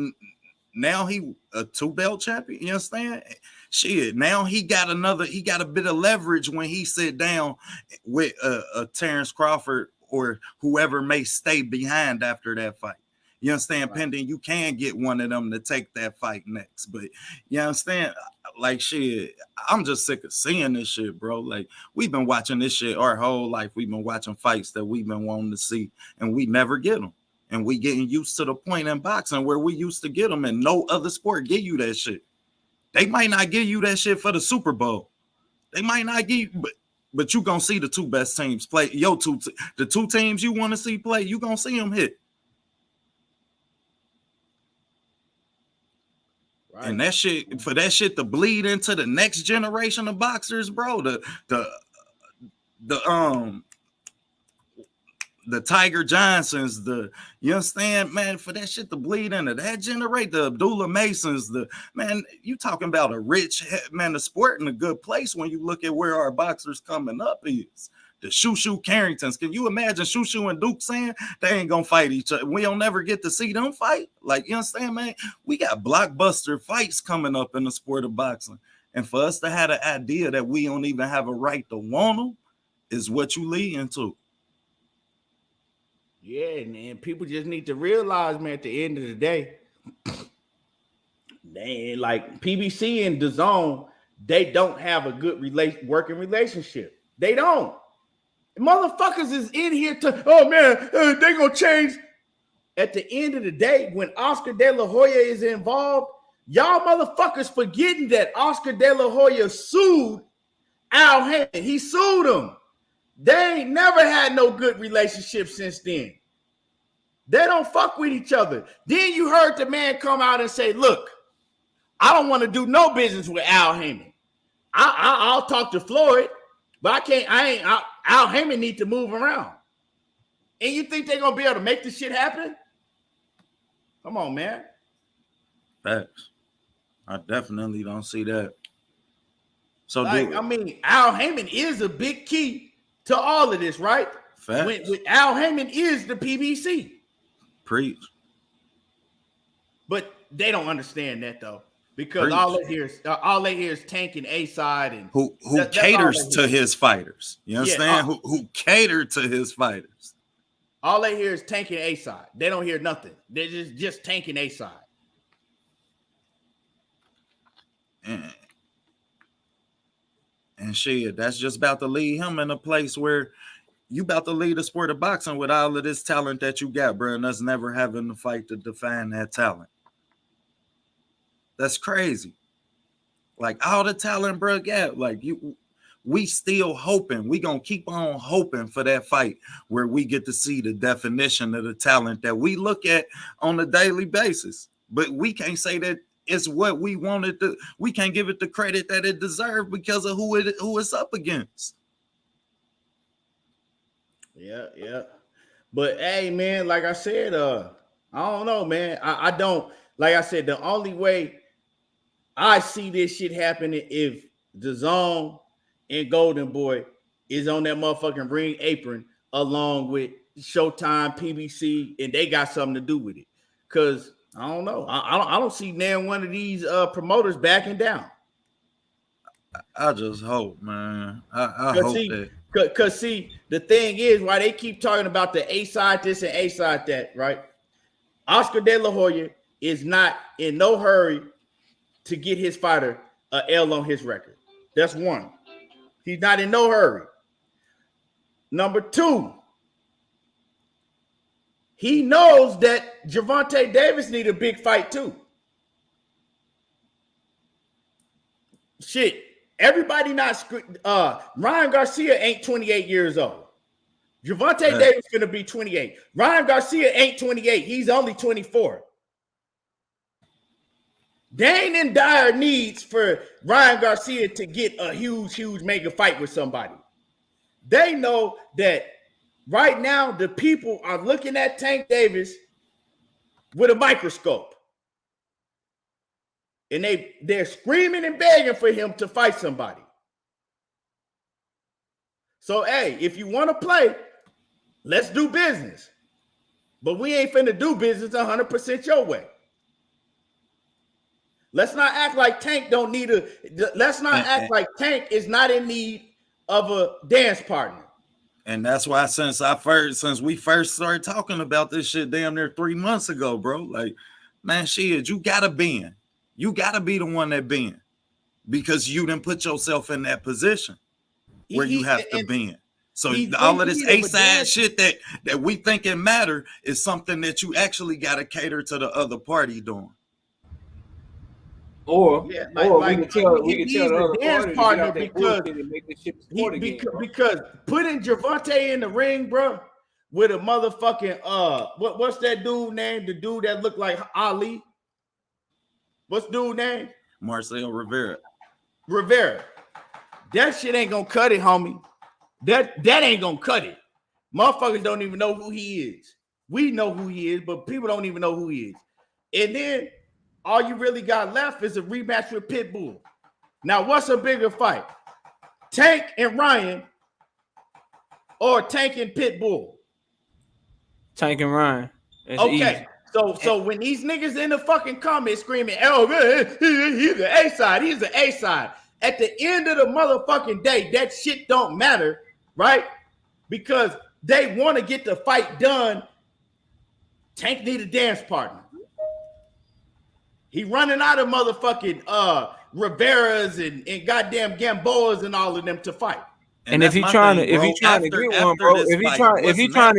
he a 2-belt champion, you understand? Shit, now he got a bit of leverage when he sit down with a Terence Crawford or whoever may stay behind after that fight. You understand? Right. Pending you can get one of them to take that fight next. But you understand? Like, shit, I'm just sick of seeing this shit, bro. Like, we've been watching this shit our whole life. We've been watching fights that we've been wanting to see, and we never get them. And we getting used to the point in boxing where we used to get them, and no other sport give you that shit. They might not give you that shit for the Super Bowl. They might not give you, but you gonna see the two best teams play. The two teams you want to see play, you gonna see them hit. Right. And that shit, for that shit to bleed into the next generation of boxers, bro. The Tiger Johnsons, you understand, man, for that shit to bleed into that generate, the Abdullah Masons, you talking about a rich, man, the sport in a good place when you look at where our boxers coming up is. The Shoo Carringtons. Can you imagine Shoo and Duke saying they ain't gonna fight each other? We don't never get to see them fight. Like, you understand, man? We got blockbuster fights coming up in the sport of boxing. And for us to have the idea that we don't even have a right to want them is what you lead into. Yeah, man. People just need to realize, man, at the end of the day, they like PBC and DAZN, they don't have a good working relationship. They don't. Motherfuckers is in here to, oh man, they gonna change. At the end of the day, when Oscar De La Hoya is involved, y'all motherfuckers forgetting that Oscar De La Hoya sued Al Haymon. He sued him. They ain't never had no good relationship since then. They don't fuck with each other. Then you heard the man come out and say, look, I don't want to do no business with Al Haymon. I'll talk to Floyd, but Al Haymon need to move around. And you think they're going to be able to make this shit happen? Come on, man. Facts. I definitely don't see that. So, Al Haymon is a big key to all of this, right? Facts. When Al Haymon is the PBC. Preach. But they don't understand that, though. Because all they hear is Tank and A-Side and who caters to his fighters. You understand? Yeah, who cater to his fighters. All they hear is Tank and A-Side. They don't hear nothing. They're just Tank and A-Side. And shit, that's just about to lead him in a place where you about to lead the sport of boxing with all of this talent that you got, bro, and us never having to fight to define that talent. That's crazy. Like, all the talent, bro, got, like, we still hoping. We gonna keep on hoping for that fight where we get to see the definition of the talent that we look at on a daily basis. But we can't say that it's what we wanted to. We can't give it the credit that it deserved because of who it's up against. Yeah. But hey, man, like I said, I don't know, man. I don't, like I said, the only way I see this shit happening if DAZN and Golden Boy is on that motherfucking ring apron along with Showtime, PBC, and they got something to do with it. Cause I don't know. I don't see now one of these promoters backing down. I just hope, man. I hope that. Because see, the thing is, why they keep talking about the A-side this and A-side that, right? Oscar De La Hoya is not in no hurry to get his fighter a L on his record. That's one. He's not in no hurry. Number two, he knows that Gervonta Davis need a big fight too. Shit, Everybody not Ryan Garcia ain't 28 years old. Gervonta Davis gonna be 28. Ryan Garcia ain't 28. He's only 24. They ain't in dire needs for Ryan Garcia to get a huge mega fight with somebody. They know that right now the people are looking at Tank Davis with a microscope. And they're screaming and begging for him to fight somebody. So, hey, if you want to play, let's do business. But we ain't finna do business 100% your way. Let's not act like Tank don't need let's not act like Tank is not in need of a dance partner. And that's why since we first started talking about this shit damn near 3 months ago, bro, like, man, shit, you gotta bend. You gotta be the one that bend because you didn't put yourself in that position where you have to bend. So all of this A-side shit that we think it matter is something that you actually gotta cater to the other party doing. Or we can tell the other dance partner because putting Gervonta in the ring, bro, with a motherfucking what's that dude name? The dude that looked like Ali. What's dude name? Marcel Rivera. That shit ain't gonna cut it, homie. That ain't gonna cut it. Motherfuckers don't even know who he is. We know who he is, but people don't even know who he is. And then all you really got left is a rematch with Pitbull. Now, what's a bigger fight? Tank and Ryan or Tank and Pitbull? Tank and Ryan. That's okay. Easy. So when these niggas in the fucking comments screaming, oh, man, he's the A-side, he's the A-side. At the end of the motherfucking day, that shit don't matter, right? Because they want to get the fight done. Tank need a dance partner. He running out of motherfucking Rivera's and goddamn Gamboas and all of them to fight. And if he trying to get one, bro, if he trying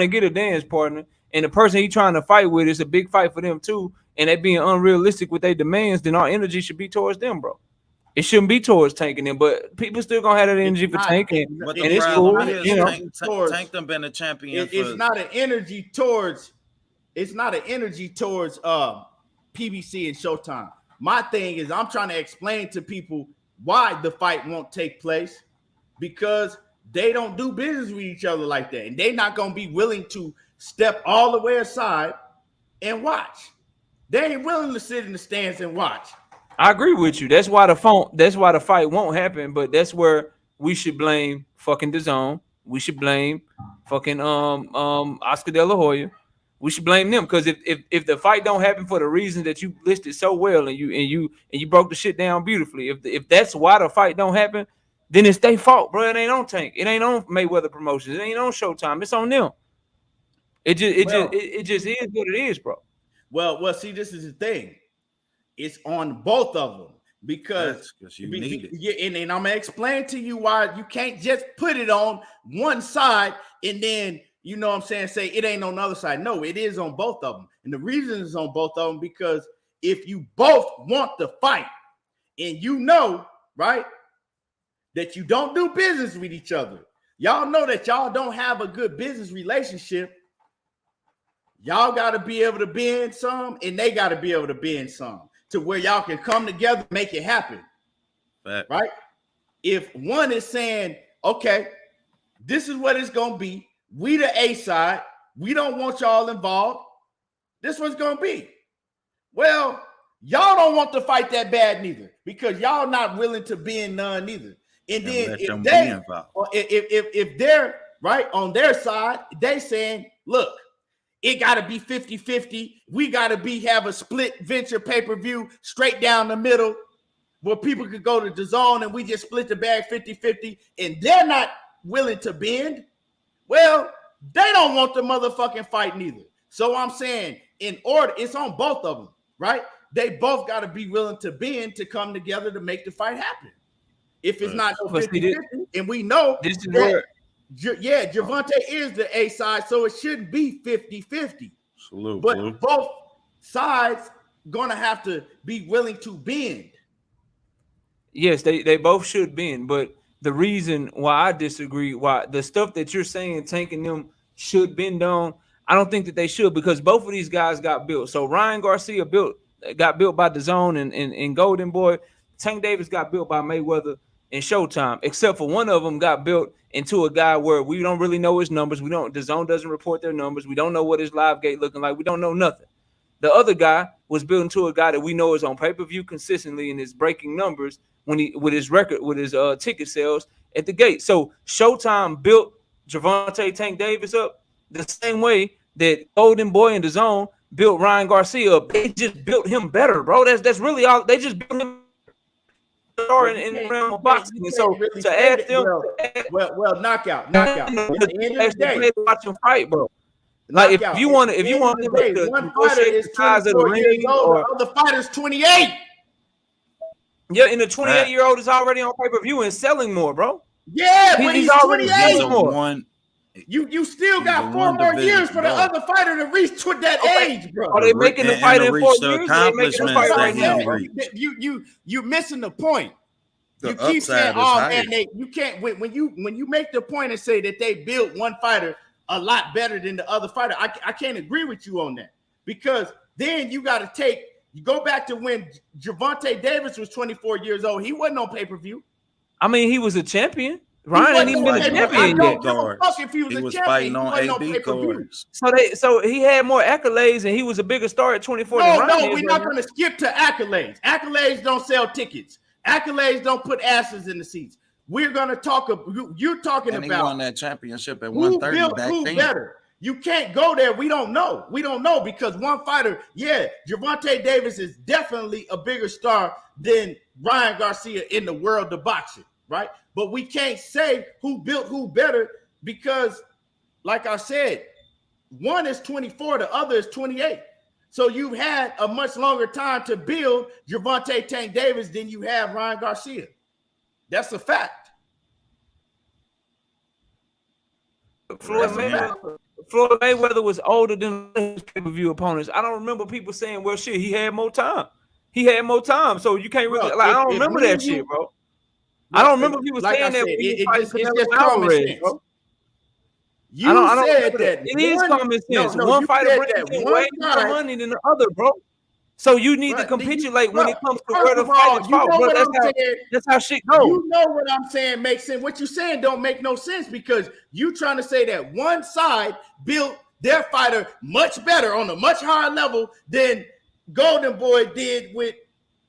to get a dance partner, and the person he trying to fight with is a big fight for them too, and they being unrealistic with their demands, then our energy should be towards them, bro. It shouldn't be towards tanking them, but people still gonna have that energy for tanking, and it's cool. Tank them been a champion. It's not an energy towards. It's not an energy towards PBC and Showtime. My thing is, I'm trying to explain to people why the fight won't take place, because they don't do business with each other like that, and they're not gonna be willing to step all the way aside and watch. They ain't willing to sit in the stands and watch. I agree with you. That's why the fight won't happen. But that's where we should blame fucking DAZN. We should blame fucking Oscar De La Hoya. We should blame them, because if the fight don't happen for the reason that you listed so well and you broke the shit down beautifully, if that's why the fight don't happen, then it's their fault, bro. It ain't on Tank. It ain't on Mayweather Promotions. It ain't on Showtime. It's on them. It just is what it is, bro. Well, see, this is the thing. It's on both of them because you need it. Yeah, and I'm gonna explain to you why you can't just put it on one side and then, you know what I'm saying, say it ain't on the other side. No, it is on both of them. And the reason it's on both of them because if you both want the fight and you know, right, that you don't do business with each other, y'all know that y'all don't have a good business relationship, y'all got to be able to bend some and they got to be able to bend some to where y'all can come together, make it happen. Right? If one is saying, okay, this is what it's going to be. We the A side. We don't want y'all involved. This one's going to be. Well, y'all don't want to fight that bad neither because y'all not willing to bend none neither. And then if they're right on their side, they saying, look, it got to be 50-50. We got to have a split venture pay-per-view straight down the middle where people could go to DAZN and we just split the bag 50-50, and they're not willing to bend. Well, they don't want the motherfucking fight neither. So I'm saying in order, it's on both of them, right? They both got to be willing to bend to come together to make the fight happen. If it's not 50-50, and we know this is where Gervonta is the A side, so it shouldn't be 50-50. But both sides gonna have to be willing to bend. Yes, they both should been, but the reason why I disagree, why the stuff that you're saying tanking them should been done, I don't think that they should, because both of these guys got built. So Ryan Garcia got built by DAZN and Golden Boy. Tank Davis got built by Mayweather and Showtime, except for one of them got built into a guy where we don't really know his numbers. DAZN doesn't report their numbers. We don't know what his live gate looking like. We don't know nothing. The other guy was built into a guy that we know is on pay-per-view consistently and is breaking numbers when he with his record, with his ticket sales at the gate. So Showtime built Gervonta Tank Davis up the same way that Golden Boy and DAZN built Ryan Garcia up. They just built him better, bro. That's really all. They just built him in the realm of boxing. And so really to add them, well, knockout. At the end of the day, watch him fight, bro. Like if you want to make the one fighter is 24 years old, the other fighter's 28. Yeah, and the 28-year-old is already on pay-per-view and selling more, bro. Yeah, but he's already 28 more. You still got 4 more years for the other fighter to reach to that age, bro. Are they making the fight in 4 years? They making the fight right now, bro. You're missing the point. The you keep saying, "Oh man, you can't." When you make the point and say that they built one fighter a lot better than the other fighter, I can't agree with you on that, because then you got to you go back to when Gervonta Davis was 24 years old. He wasn't on pay-per-view. I mean, he was a champion. Ryan ain't even been a champion yet. If he was fighting on AB cards. So he had more accolades and he was a bigger star at 24. No, we're not going to skip to accolades. Accolades don't sell tickets. Accolades don't put asses in the seats. We're going to talk. You're talking and about he won that championship at 130 back then. Better. You can't go there. We don't know. Because one fighter, Gervonta Davis is definitely a bigger star than Ryan Garcia in the world of boxing, right? But we can't say who built who better, because, like I said, one is 24, the other is 28. So you've had a much longer time to build Gervonta Tank Davis than you have Ryan Garcia. That's a fact. Floyd Mayweather was older than his pay-per-view opponents. I don't remember people saying, well, shit, he had more time. So you can't really, I don't remember that shit, bro. I don't remember people saying that. It's just common sense. Bro. You said that. It is common sense. One fighter brings way more money than the other, bro. So you need to capitulate when it comes to where the fight is fought, bro. That's how shit goes. You know what I'm saying makes sense. What you're saying don't make no sense, because you trying to say that one side built their fighter much better on a much higher level than Golden Boy did with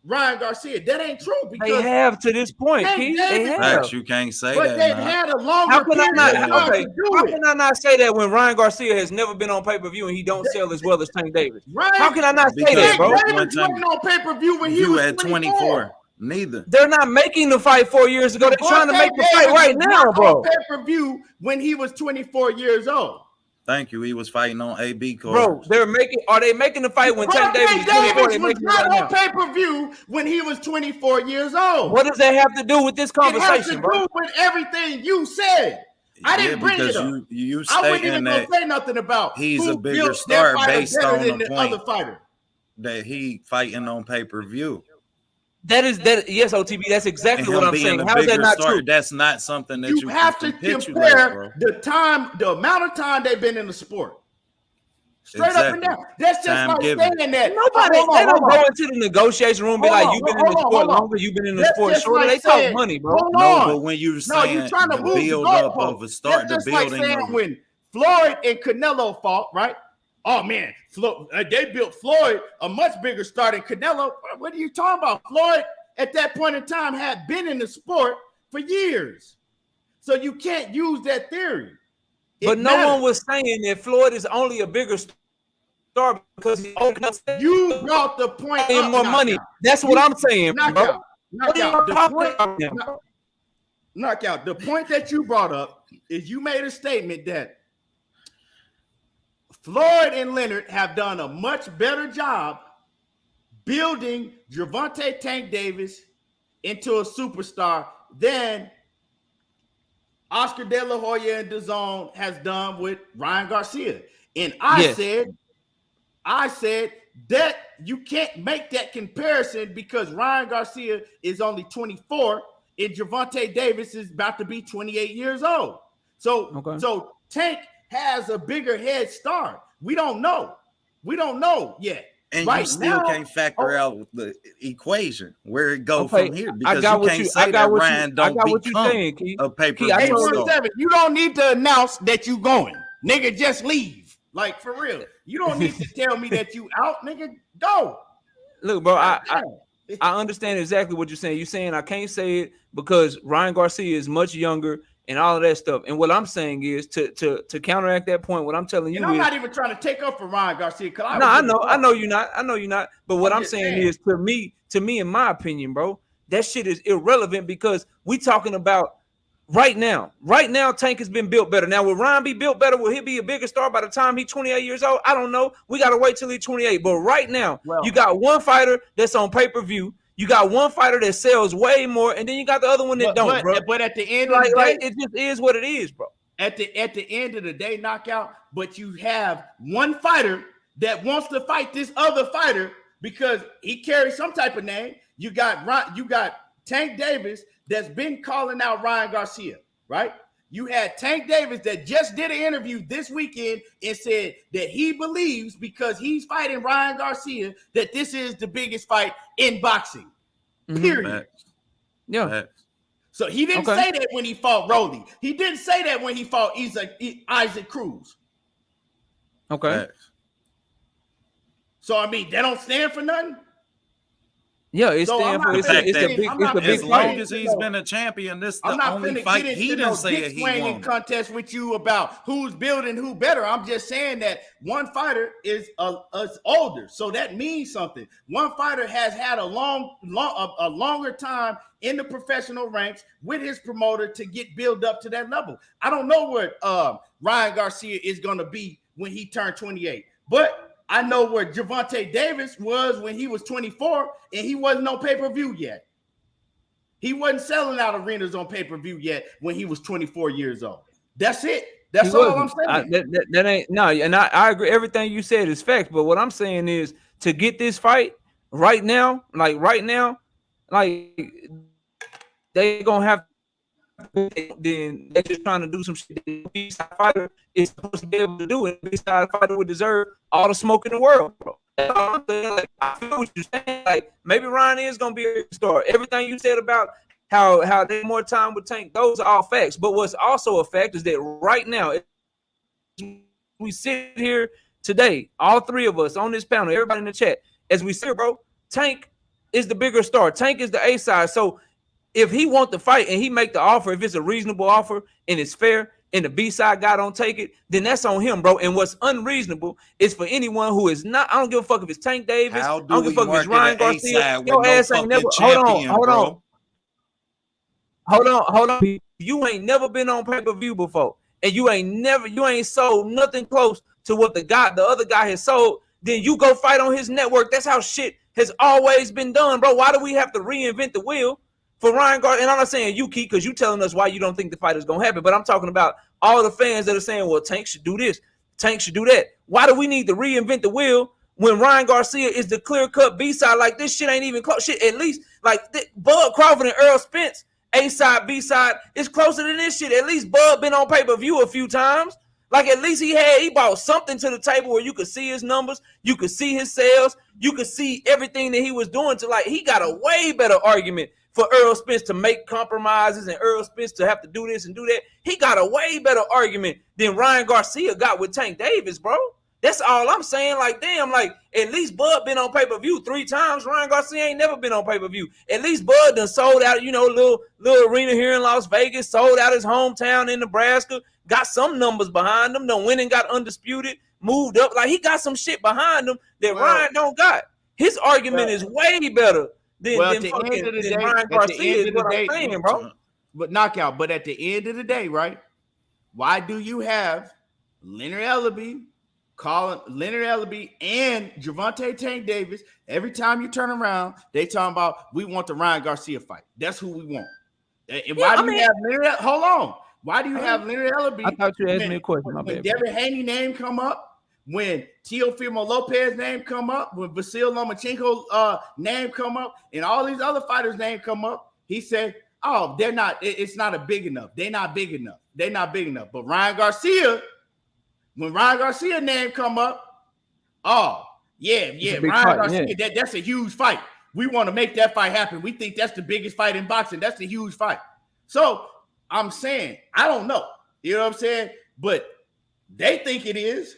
Ryan Garcia. That ain't true, because they have to this point, Keith. They have. You can't say but that. They've had a longer how can I not say that when Ryan Garcia has never been on pay-per-view and he don't sell as well as Tank Davis? How can I not say that, bro? Davis wasn't on pay-per-view when he was 24. Neither. They're not making the fight 4 years ago. They're trying to make the fight right now, bro. Pay-per-view when he was 24 years old. Thank you. He was fighting on AB cards. Bro, are they making the fight when Tank Davis is 24? Was not on pay-per-view when he was 24 years old. What does that have to do with this conversation, It has to do with everything you said. I didn't bring it up. You I wasn't even going to say nothing about he's a bigger star based on the point other fighter that he fighting on pay-per-view. That yes, OTB. That's exactly what I'm saying. How is that not true? That's not something that you have to compare the amount of time they've been in the sport. Straight up and down. That's just like saying that. They don't go into the negotiation room and be like, you've been in the sport longer, you've been in the sport shorter. They talk money, bro. No, but when you're saying the build up of a start, the building. Like when Floyd and Canelo fought, right? Oh man, they built Floyd a much bigger star than Canelo. What are you talking about? Floyd at that point in time had been in the sport for years, so you can't use that theory. But no one was saying that Floyd is only a bigger star because he's you brought the point up. More money. That's what I'm saying, bro. Knockout. The point that you brought up is you made a statement that Floyd and Leonard have done a much better job building Gervonta Tank Davis into a superstar than Oscar De La Hoya and DAZN has done with Ryan Garcia. And I said that you can't make that comparison because Ryan Garcia is only 24 and Gervonta Davis is about to be 28 years old. So Tank has a bigger head start. We don't know yet. And right you still now, can't factor out the equation where it goes from here because you can't say that Ryan don't become a pay-per-view star. You don't need to announce that you going. Nigga, just leave. Like, for real. You don't need to tell me that you out, nigga. Go. Look, bro, I understand exactly what you're saying. You're saying I can't say it because Ryan Garcia is much younger and all of that stuff. And what I'm saying is to counteract that point, what I'm telling you I'm not even trying to take up for Ryan Garcia. I know you're not. But what I'm saying is to me, in my opinion, bro, that shit is irrelevant because we talking about right now. Right now, Tank has been built better. Now, will Ryan be built better? Will he be a bigger star by the time he's 28 years old? I don't know. We got to wait till he's 28. But right now, you got one fighter that's on pay-per-view. You got one fighter that sells way more, and then you got the other one that don't, bro. But at the end of the day, it just is what it is, bro. At the end of the day, knockout. But you have one fighter that wants to fight this other fighter because he carries some type of name. You got Tank Davis that's been calling out Ryan Garcia, right? You had Tank Davis that just did an interview this weekend and said that he believes because he's fighting Ryan Garcia that this is the biggest fight in boxing. Period. Yeah. Facts. So he didn't say that when he fought Rolly. He didn't say that when he fought Isaac Cruz. Okay. Facts. So I mean, that don't stand for nothing. Yeah, it's the big as long as he's been a champion, this is the only fight he didn't say that he won. Contest with you about who's building who better. I'm just saying that one fighter is older, so that means something. One fighter has had a longer time in the professional ranks with his promoter to get built up to that level. I don't know where Ryan Garcia is going to be when he turned 28, but I know where Gervonta Davis was when he was 24 and he wasn't on pay-per-view yet. He wasn't selling out arenas on pay-per-view yet when he was 24 years old. That's it. That's all I'm saying. That ain't no, and I agree. Everything you said is fact. But what I'm saying is to get this fight right now, like they gonna have. Then they're just trying to do some shit. The B-side fighter is supposed to be able to do it. The B-side fighter would deserve all the smoke in the world, bro. That's all I'm saying. Like, I feel what you're saying. Like, maybe Ryan is gonna be a star. Everything you said about how they more time with Tank, those are all facts. But what's also a fact is that right now, we sit here today, all three of us on this panel, everybody in the chat, as we sit here, bro, Tank is the bigger star. Tank is the A-side. So if he want to fight and he make the offer, if it's a reasonable offer and it's fair and the B-side guy don't take it, then that's on him, bro. And what's unreasonable is for anyone who is not, I don't give a fuck if it's Tank Davis, I don't give a fuck if it's Ryan Garcia. Your ass ain't never, hold on. You ain't never been on pay-per-view before. And you ain't sold nothing close to what the other guy has sold. Then you go fight on his network. That's how shit has always been done, bro. Why do we have to reinvent the wheel? For Ryan Garcia, and I'm not saying you, Keith, because you telling us why you don't think the fight is going to happen, but I'm talking about all the fans that are saying, well, Tank should do this, Tank should do that. Why do we need to reinvent the wheel when Ryan Garcia is the clear-cut B-side? Like, this shit ain't even close. Shit, at least, like, Bud Crawford and Errol Spence, A-side, B-side, is closer than this shit. At least Bud been on pay-per-view a few times. Like, at least he brought something to the table where you could see his numbers, you could see his sales, you could see everything that he was doing to, like, he got a way better argument for Errol Spence to make compromises and Errol Spence to have to do this and do that. He got a way better argument than Ryan Garcia got with Tank Davis, bro. That's all I'm saying. Like, damn, like, at least Bud been on pay-per-view 3 times. Ryan Garcia ain't never been on pay-per-view. At least Bud done sold out, little arena here in Las Vegas, sold out his hometown in Nebraska, got some numbers behind him, done went and got undisputed, moved up. Like, he got some shit behind him that Ryan don't got. His argument is way better. At the end of the day, bro. But knockout. But at the end of the day, right? Why do you have Leonard Ellaby and Gervonta Tank Davis? Every time you turn around, they talking about we want the Ryan Garcia fight. That's who we want. And why do you have Leonard? Hold on. Why do you have Leonard Ellaby? I thought you asked me a question. When Devin Haney name come up, when Teofimo Lopez name come up, when Vasil Lomachenko name come up, and all these other fighters' name come up, he said, "Oh, they're not. It's not a big enough. They're not big enough. They're not big enough." But Ryan Garcia, when Ryan Garcia name come up, oh yeah, Ryan Garcia, that's a huge fight. We want to make that fight happen. We think that's the biggest fight in boxing. That's a huge fight. So I'm saying, I don't know. You know what I'm saying? But they think it is.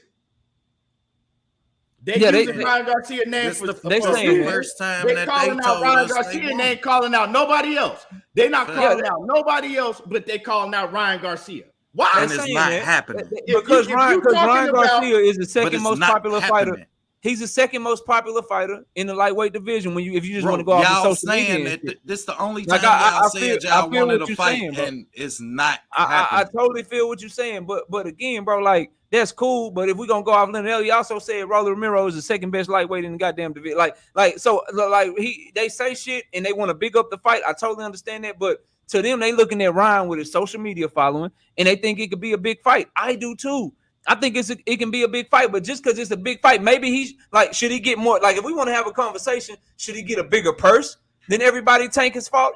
They using Ryan Garcia name for the first time they're calling out Ryan Garcia name, calling out nobody else. They're not calling out nobody else, but they calling out Ryan Garcia. Why? And it's not happening. Because Ryan Garcia is the second most popular fighter. He's the second most popular fighter in the lightweight division. If you just want to go off the social media, this is the only time y'all said y'all wanted to fight, and it's not happening. I totally feel what you're saying, but again, bro, like that's cool. But if we're gonna go off Leonard, he also said Rolly Romero is the second best lightweight in the goddamn division. They say shit and they want to big up the fight. I totally understand that, but to them, they looking at Ryan with his social media following, and they think it could be a big fight. I do too. I think it can be a big fight, but just because it's a big fight, maybe he's like, should he get more? Like, if we want to have a conversation, should he get a bigger purse than everybody Tank his fault?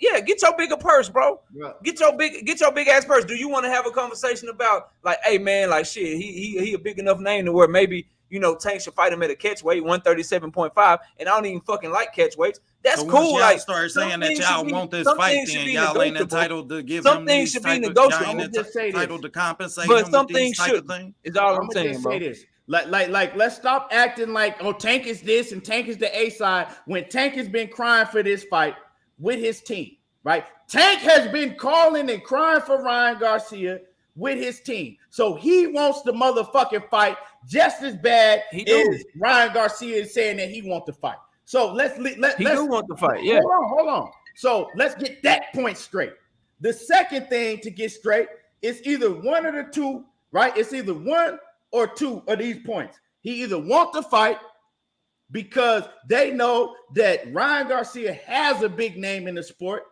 Yeah, get your bigger purse, bro. Yeah. Get your big ass purse. Do you want to have a conversation about like, hey man, like shit, he a big enough name to where maybe Tank should fight him at a catch weight 137.5, and I don't even fucking like catch weights. That's so cool. Y'all start saying that y'all want this fight, then y'all ain't entitled to give him these type of, y'all ain't entitled to compensate him with these type of things. Is all I'm saying, bro. Like, let's stop acting like, oh, Tank is this and Tank is the A side when Tank has been crying for this fight with his team, right? Tank has been calling and crying for Ryan Garcia with his team. So he wants the motherfucking fight just as bad as Ryan Garcia is saying that he wants the fight. So let's want the fight. Yeah. Hold on. So let's get that point straight. The second thing to get straight is either one of the two, right? It's either one or two of these points. He either wants the fight because they know that Ryan Garcia has a big name in the sport,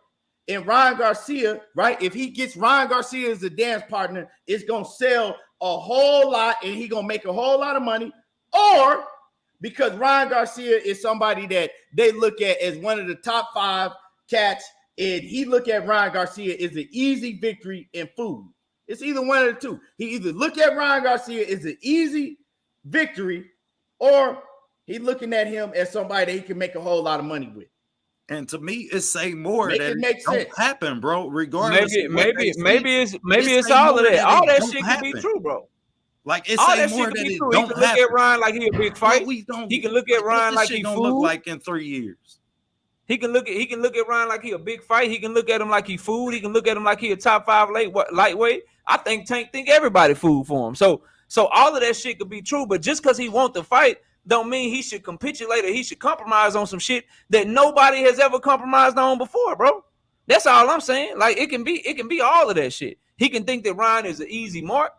and Ryan Garcia, right? If he gets Ryan Garcia as a dance partner, it's gonna sell a whole lot, and he's gonna make a whole lot of money, or because Ryan Garcia is somebody that they look at as one of the top 5 cats, and he look at Ryan Garcia as an easy victory in food. It's either one of the two. He either look at Ryan Garcia as an easy victory, or he looking at him as somebody that he can make a whole lot of money with. And to me, it say more that it don't happen, bro. Regardless, maybe it's all of that. All that shit can be true, bro. Like it's all that more that it don't happen. He can look at Ryan like he a big fight. He can look at Ryan like he gonna look like in 3 years. He can look at Ryan like he a big fight. He can look at him like he food. He can look at him like he a top 5 lightweight. I think Tank think everybody food for him. So all of that shit could be true. But just because he want the fight, don't mean he should capitulate or he should compromise on some shit that nobody has ever compromised on before, bro. That's all I'm saying. Like it can be all of that shit. He can think that Ryan is an easy mark.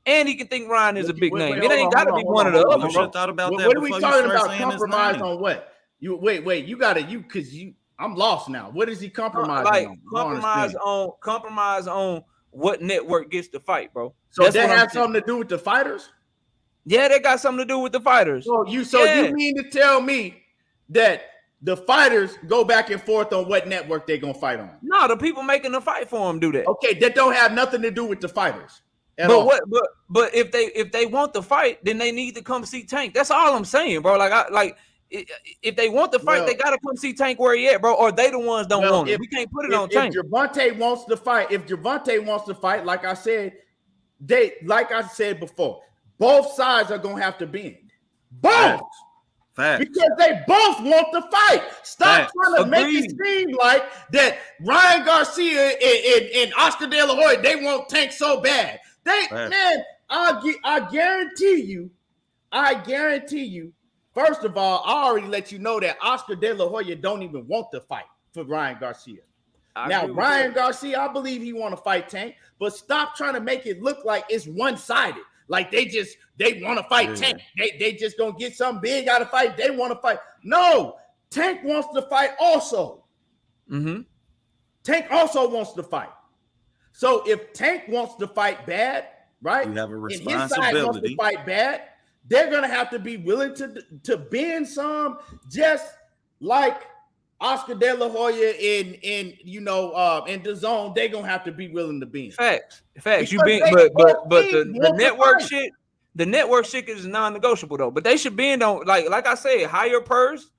And he can think Ryan is a big name. It ain't got to be one of the other. You should have thought about that. What are we talking about? Compromise on what? You wait. You gotta because I'm lost now. What is he compromising on? Compromise on what network gets the fight, bro. So that has something to do with the fighters? Yeah, that got something to do with the fighters. So you mean to tell me that the fighters go back and forth on what network they're gonna fight on? No, the people making the fight for them do that. Okay, that don't have nothing to do with the fighters. But if they want the fight, then they need to come see Tank. That's all I'm saying, bro. If they want the fight, they gotta come see Tank where he at, bro. Or they the ones don't want it. We can't put it on Tank. If Gervonta wants to fight, like I said before, both sides are gonna have to bend. Both. Facts. Because they both want to fight. Stop trying to make it seem like that Ryan Garcia and Oscar De La Hoya, they want Tank so bad. I guarantee you, first of all, I already let you know that Oscar De La Hoya don't even want to fight for Ryan Garcia. Now, Ryan Garcia, I believe he want to fight Tank, but stop trying to make it look like it's one-sided. Like they want to fight Tank. They just gonna get something big out of fight. They want to fight. No, Tank wants to fight also. Mm-hmm. Tank also wants to fight. So if Tank wants to fight bad, right? You have a responsibility. And his side wants to fight bad, they're gonna have to be willing to bend some, just like Oscar De La Hoya in the zone. They're gonna have to be willing to bend. Facts. Because You been, they but both the want to network fight. shit. The network shit is non-negotiable though. But they should bend on like I said, higher purse.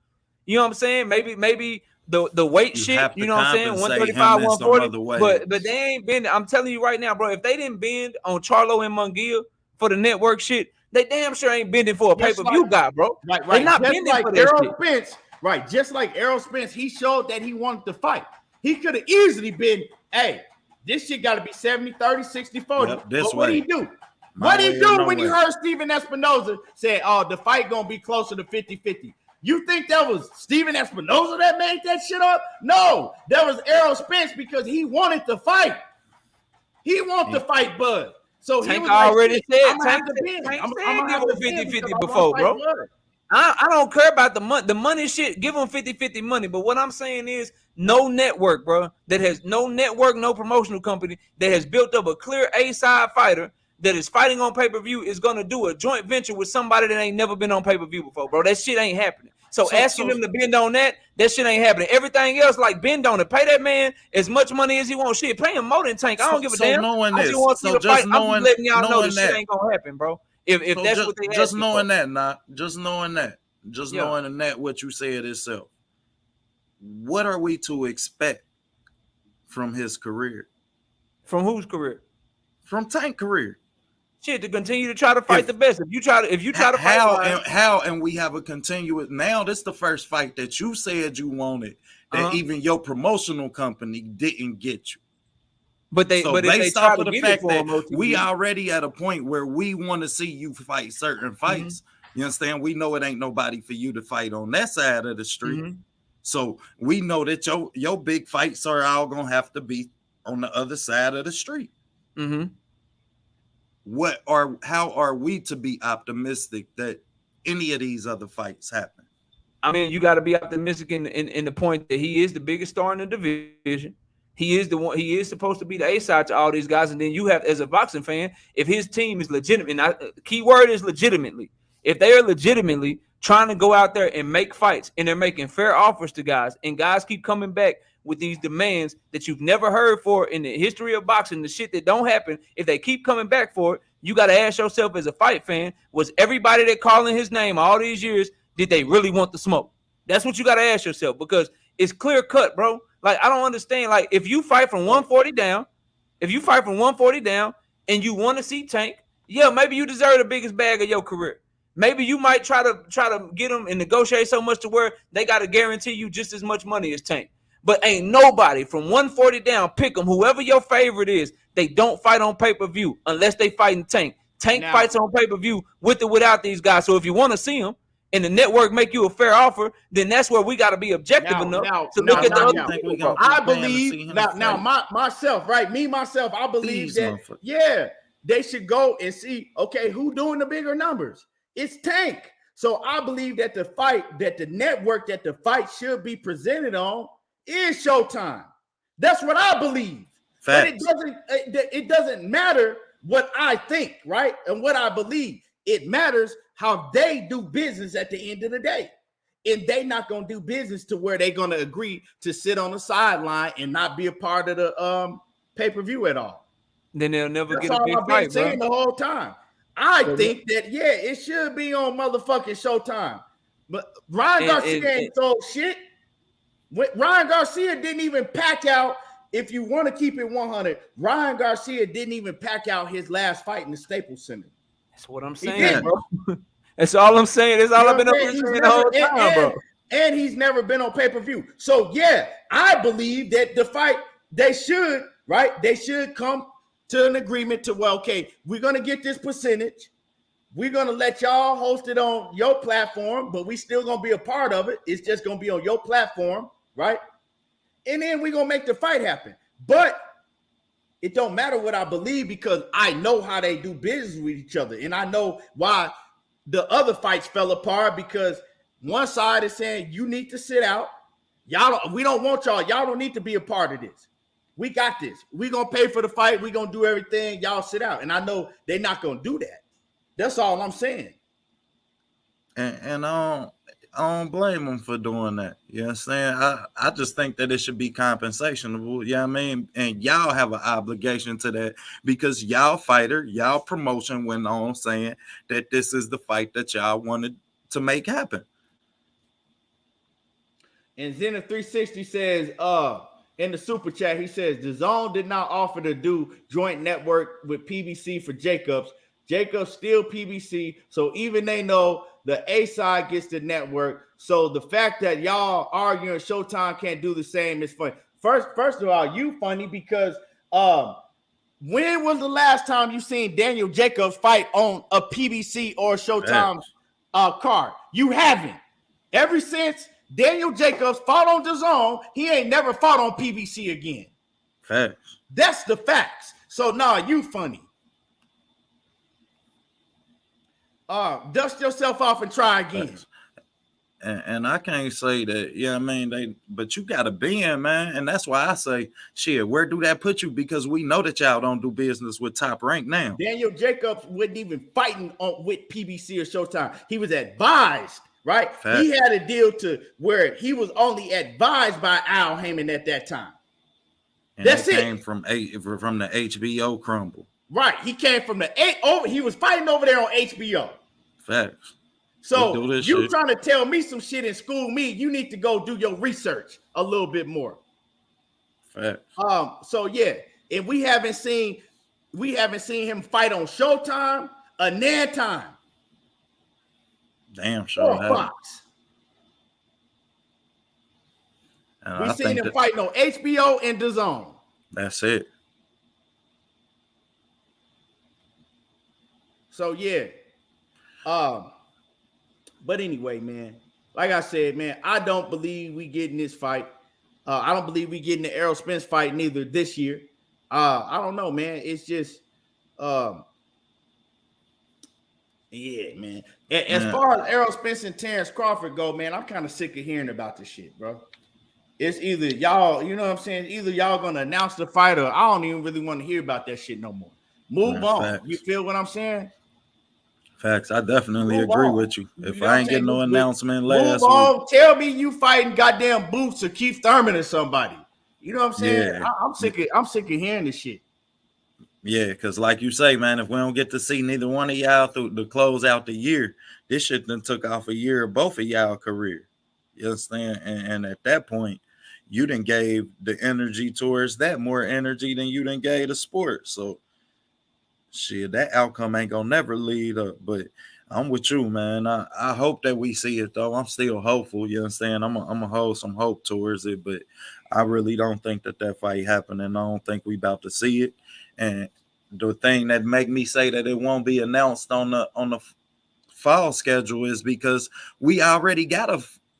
You know what I'm saying? Maybe the weight shit. You know what I'm saying? 135, 140. But they ain't bending. I'm telling you right now, bro. If they didn't bend on Charlo and Munguia for the network shit, they damn sure ain't bending for a pay-per-view guy, bro. Right. They're not just bending like for that Errol shit. Spence. Right, just like Errol Spence, he showed that he wanted to fight. He could have easily been, hey, this shit got to be 70-30, 60-40. Yep, but what did he do? What did he do when he heard Steven Espinoza say, oh, the fight going to be closer to 50-50? You think that was Steven Espinoza that made that shit up? No, that was Errol Spence because he wanted to fight. He wanted to fight Bud. So Tank he was already like, said, I'm Tank said give him 50-50 before, bro. I don't care about the money shit. Give them 50-50 money. But what I'm saying is no network, bro, that has no network, no promotional company that has built up a clear A-side fighter that is fighting on pay-per-view is going to do a joint venture with somebody that ain't never been on pay-per-view before, bro. That shit ain't happening. So asking them to bend on that shit ain't happening. Everything else, like bend on it. Pay that man as much money as he wants. Shit, pay him more than Tank. I don't give a damn. Knowing I this, just want to see the fight. I'm just letting y'all know this shit ain't going to happen, bro. If that's what they just knowing for. that, not just knowing that. Just knowing that what you said itself. What are we to expect from his career? From whose career? From Tank's career. Shit, to continue to try to fight the best. If you try to fight and we have a continuous. Now this is the first fight that you said you wanted that even your promotional company didn't get you. But based off of the fact that we already at a point where we want to see you fight certain fights. You understand? We know it ain't nobody for you to fight on that side of the street. So we know that your big fights are all gonna have to be on the other side of the street. How are we to be optimistic that any of these other fights happen? I mean, you got to be optimistic in the point that he is the biggest star in the division. He is the one. He is supposed to be the A-side to all these guys. And then you have, as a boxing fan, if his team is legitimate, and key word is legitimately. If they are legitimately trying to go out there and make fights and they're making fair offers to guys and guys keep coming back with these demands that you've never heard for in the history of boxing, the shit that don't happen, if they keep coming back for it, you got to ask yourself as a fight fan, was everybody that calling his name all these years, did they really want the smoke? That's what you got to ask yourself because it's clear cut, bro. Like, I don't understand. Like, if you fight from 140 down, and you want to see Tank, yeah, maybe you deserve the biggest bag of your career. Maybe you might try to get them and negotiate so much to where they got to guarantee you just as much money as Tank. But ain't nobody from 140 down, pick them, whoever your favorite is, they don't fight on pay-per-view unless they fighting Tank. Tank fights on pay-per-view with or without these guys. So if you want to see them and the network make you a fair offer, then that's where we got to be objective enough to look at the other people. I believe myself, I believe that, they should go and see, okay, who doing the bigger numbers? It's Tank. So I believe that the network that the fight should be presented on is Showtime. That's what I believe. Facts. But it doesn't matter what I think, right? And what I believe. It matters how they do business at the end of the day. And they not going to do business to where they're going to agree to sit on the sideline and not be a part of the pay-per-view at all. Then they'll never That's get a big all I've fight, been saying the whole time. I think that, it should be on motherfucking Showtime. But Ryan Garcia ain't sold shit. Ryan Garcia didn't even pack out, if you want to keep it 100, Ryan Garcia didn't even pack out his last fight in the Staples Center. That's what I'm saying, bro. That's all I'm saying. That's all I've been up here saying the whole time, bro. And he's never been on pay-per-view. So, I believe that the fight, they should come to an agreement to, well, okay, we're going to get this percentage. We're going to let y'all host it on your platform, but we still going to be a part of it. It's just going to be on your platform, right? And then we're going to make the fight happen. But it don't matter what I believe because I know how they do business with each other. And I know why the other fights fell apart because one side is saying you need to sit out. We don't want y'all. Y'all don't need to be a part of this. We got this. We're going to pay for the fight. We're going to do everything. Y'all sit out. And I know they're not going to do that. That's all I'm saying. and I don't blame them for doing that. You know what I'm saying? I just think that it should be compensationable. You know what I mean? And y'all have an obligation to that because y'all fighter, y'all promotion went on saying that this is the fight that y'all wanted to make happen. And Zenith360 says, in the super chat, he says, DAZN did not offer to do joint network with PBC for Jacobs. Jacobs still PBC, so even they know the A side gets the network. So the fact that y'all arguing Showtime can't do the same is funny. First of all, you funny because when was the last time you seen Daniel Jacobs fight on a PBC or Showtime card? You haven't. Ever since Daniel Jacobs fought on DAZN, he ain't never fought on PBC again. Facts. That's the facts. So you funny. Dust yourself off and try again. Facts. And I can't say that, you know what I mean? But you got to be in, man. And that's why I say, shit, where do that put you? Because we know that y'all don't do business with Top Rank now. Daniel Jacobs wasn't even fighting with PBC or Showtime. He was advised, right? Fact. He had a deal to where he was only advised by Al Heyman at that time. And that's it. Came from the HBO crumble. Right. He came from he was fighting over there on HBO. Facts. So you trying to tell me some shit and school me, you need to go do your research a little bit more. Facts. So yeah, and we haven't seen him fight on Showtime a nan time. Damn sure. Fox. We seen him fighting on HBO and DAZN. That's it. So yeah. But anyway, man, like I said, man, I don't believe we getting this fight. I don't believe we getting the Errol Spence fight neither this year. I don't know, man. It's just, yeah, man. As far as Errol Spence and Terence Crawford go, man, I'm kind of sick of hearing about this shit, bro. It's either y'all, you know what I'm saying? Either y'all gonna announce the fight, or I don't even really want to hear about that shit no more. Move on. Facts. You feel what I'm saying? Facts. I definitely agree with you. If I ain't getting no announcement last week. Tell me you fighting goddamn Boots or Keith Thurman or somebody. You know what I'm saying? Yeah. I'm sick of hearing this shit. Yeah, because like you say, man, if we don't get to see neither one of y'all through the close out the year, this shit done took off a year of both of y'all career. You understand? And at that point, you done gave the energy towards that more energy than you done gave the sport. So shit, that outcome ain't gonna never lead up, but I'm with you, man. I hope that we see it though. I'm still hopeful. You understand? I'm gonna hold some hope towards it, but I really don't think that fight happened, and I don't think we about to see it. And the thing that make me say that it won't be announced on the fall schedule is because we already got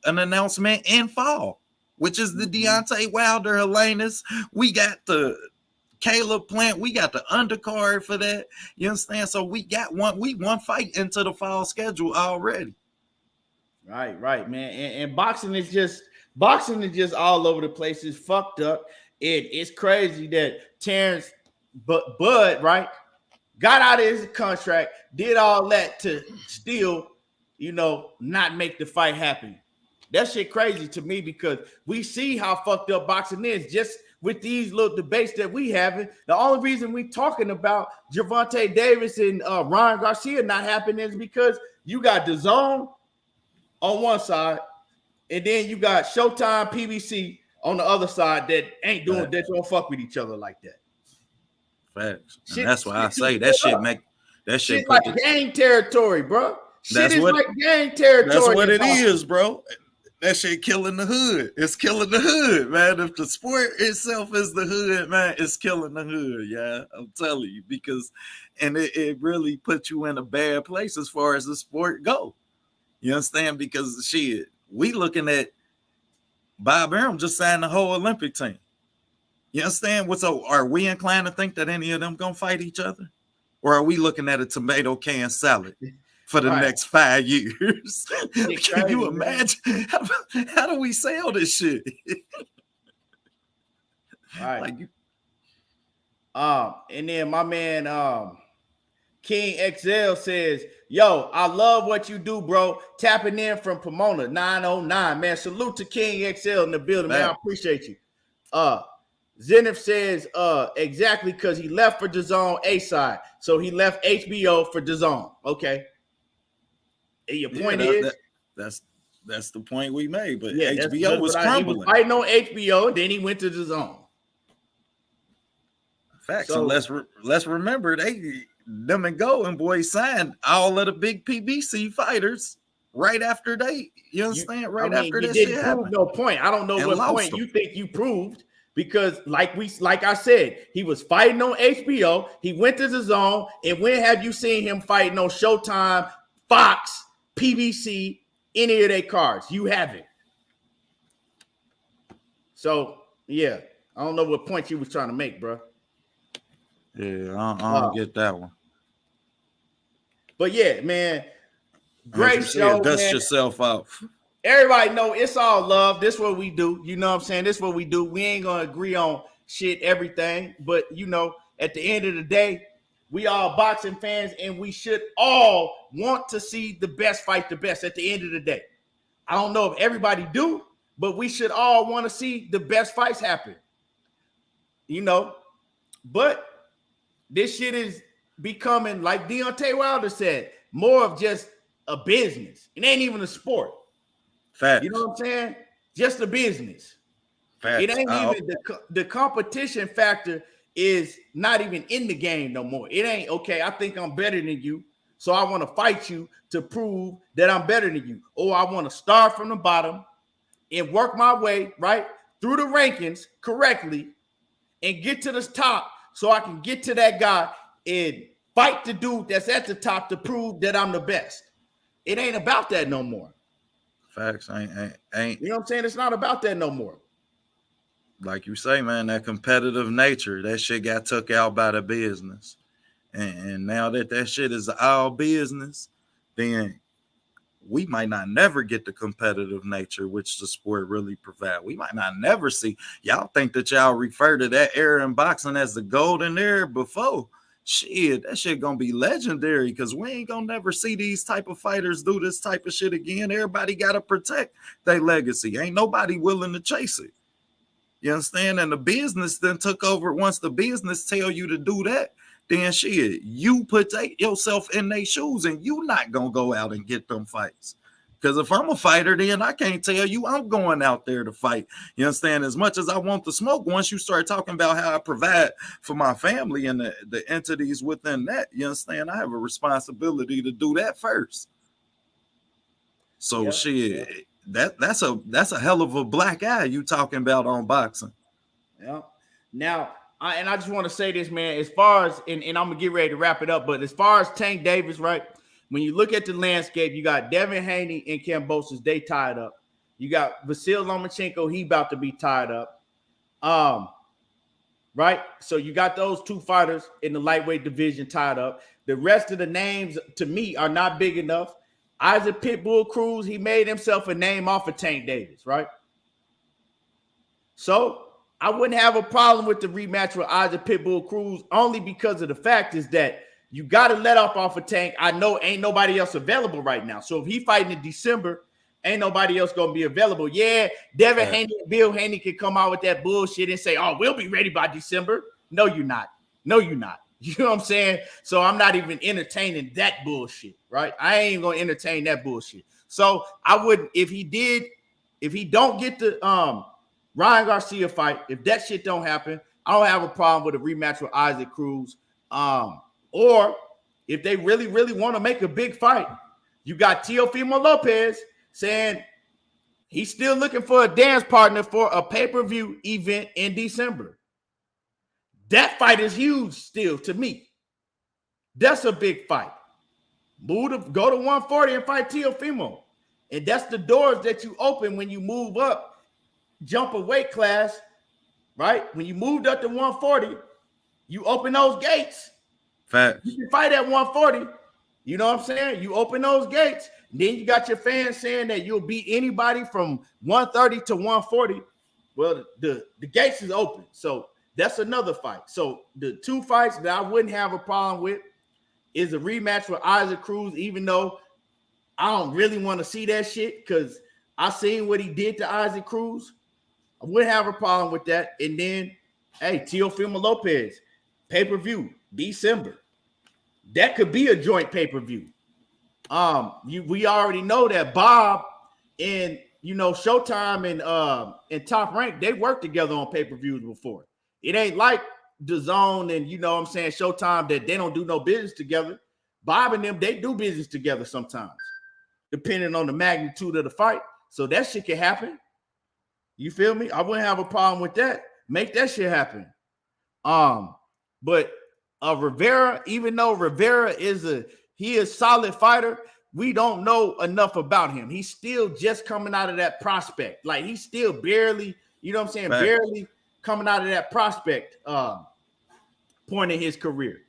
an announcement in fall, which is the Deontay Wilder Helenius. We got the Caleb Plant, we got the undercard for that. You understand? So we got one fight into the fall schedule already. Right, man. And boxing is just all over the place. It's fucked up. It's crazy that Terence Bud, right, got out of his contract, did all that to still, not make the fight happen. That shit crazy to me because we see how fucked up boxing is just with these little debates that we having. The only reason we talking about Gervonta Davis and Ryan Garcia not happening is because you got DAZN on one side, and then you got Showtime PBC on the other side that ain't doing that, don't fuck with each other like that. Facts. And that's why I say that shit make that shit like gang territory, bro. That's like gang territory. That's what it is, bro. That shit killing the hood. It's killing the hood, man. If the sport itself is the hood, man, it's killing the hood, yeah. I'm telling you, because it really puts you in a bad place as far as the sport go. You understand? Because shit, we looking at Bob Arum just signed the whole Olympic team. You understand? So are we inclined to think that any of them gonna fight each other? Or are we looking at a tomato can salad for the next 5 years? Can you imagine? How do we sell this shit? All right. And then my man King XL says, yo, I love what you do, bro. Tapping in from Pomona 909. Man, salute to King XL in the building, man. I appreciate you. Zenith says, exactly, because he left for DAZN A-side. So he left HBO for DAZN. Okay. And your point is? That's the point we made. But yeah, HBO was crumbling. He was fighting on HBO, then he went to DAZN. Facts. So, and let's remember, them and Golden Boys signed all of the big PBC fighters right after you understand? After that shit happened. No point. I don't know what point you think you proved, because like I said, he was fighting on HBO. He went to DAZN, and when have you seen him fighting on Showtime, Fox, PBC, any of their cards? You haven't. So yeah, I don't know what point you was trying to make, bro. Yeah, I don't get that one. But yeah, man, great show. Dust yourself off. Everybody know it's all love. This is what we do. You know what I'm saying? This is what we do. We ain't gonna agree on shit, everything. But you know, at the end of the day, we all boxing fans, and we should all want to see the best fight the best at the end of the day. I don't know if everybody do, but we should all want to see the best fights happen. You know, but this shit is becoming, like Deontay Wilder said, more of just a business. It ain't even a sport. Facts. You know what I'm saying? Just a business. Facts. It ain't even the competition factor is not even in the game no more. It ain't, okay, I think I'm better than you, so I want to fight you to prove that I'm better than you. Or I want to start from the bottom and work my way right through the rankings correctly and get to the top, so I can get to that guy and fight the dude that's at the top to prove that I'm the best. It ain't about that no more. Facts. Ain't. You know what I'm saying? It's not about that no more. Like you say, man, that competitive nature, that shit got took out by the business. And now that shit is all business, then we might not never get the competitive nature which the sport really provide. We might not never see. Y'all think that y'all refer to that era in boxing as the golden era before. Shit, that shit gonna be legendary, because we ain't gonna never see these type of fighters do this type of shit again. Everybody gotta protect their legacy. Ain't nobody willing to chase it. You understand? And the business then took over. Once the business tell you to do that, then shit, you put yourself in their shoes, and you not gonna go out and get them fights. Because if I'm a fighter, then I can't tell you I'm going out there to fight. You understand? As much as I want to smoke, once you start talking about how I provide for my family and the entities within that, you understand? I have a responsibility to do that first. So yeah, shit, yeah. That's a hell of a black eye you talking about on boxing. Yeah. Now, I just want to say this, man, as far as, and I'm going to get ready to wrap it up, but as far as Tank Davis, right, when you look at the landscape, you got Devin Haney and Kambosos, they tied up. You got Vasil Lomachenko, he about to be tied up. Right? So you got those two fighters in the lightweight division tied up. The rest of the names, to me, are not big enough. Isaac Pitbull Cruz, he made himself a name off of Tank Davis, right? So I wouldn't have a problem with the rematch with Isaac Pitbull Cruz, only because of the fact is that you got to let off of Tank. I know ain't nobody else available right now. So if he fighting in December, ain't nobody else going to be available. Yeah, Devin Haney and Bill Haney can come out with that bullshit and say, oh, we'll be ready by December. No, you're not. No, you're not. You know what I'm saying? So I'm not even entertaining that bullshit, right? I ain't even going to entertain that bullshit. So I wouldn't, if he don't get the Ryan Garcia fight, if that shit don't happen, I don't have a problem with a rematch with Isaac Cruz. Or if they really, really want to make a big fight, you got Teofimo Lopez saying he's still looking for a dance partner for a pay-per-view event in December. That fight is huge still to me. That's a big fight. Go to 140 and fight Teofimo. And that's the doors that you open when you move up, jump a weight class, right? When you moved up to 140, you open those gates. Fact. You can fight at 140. You know what I'm saying? You open those gates. Then you got your fans saying that you'll beat anybody from 130 to 140. Well, the gates is open. So that's another fight. So the two fights that I wouldn't have a problem with is a rematch with Isaac Cruz, even though I don't really want to see that shit because I seen what he did to Isaac Cruz. I wouldn't have a problem with that. And then, hey, Teofimo Lopez, pay-per-view, December. That could be a joint pay-per-view. We already know that Bob and Showtime and Top Rank, they worked together on pay-per-views before. It ain't like DAZN and Showtime that they don't do no business together. Bob and them, they do business together sometimes, depending on the magnitude of the fight. So that shit can happen. You feel me? I wouldn't have a problem with that. Make that shit happen. But Rivera, even though Rivera is a solid fighter, we don't know enough about him. He's still just coming out of that prospect. Like he's still barely, Right. barely coming out of that prospect point in his career.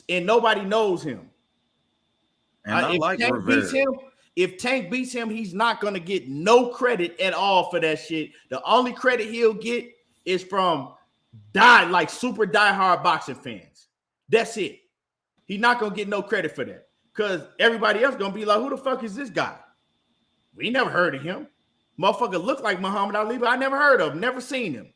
And nobody knows him. And I like Rivera. If Tank beats him, he's not going to get no credit at all for that shit. The only credit he'll get is from super diehard boxing fans. That's it. He's not going to get no credit for that because everybody else going to be like, who the fuck is this guy? We never heard of him. Motherfucker looked like Muhammad Ali, but I never heard of him, never seen him.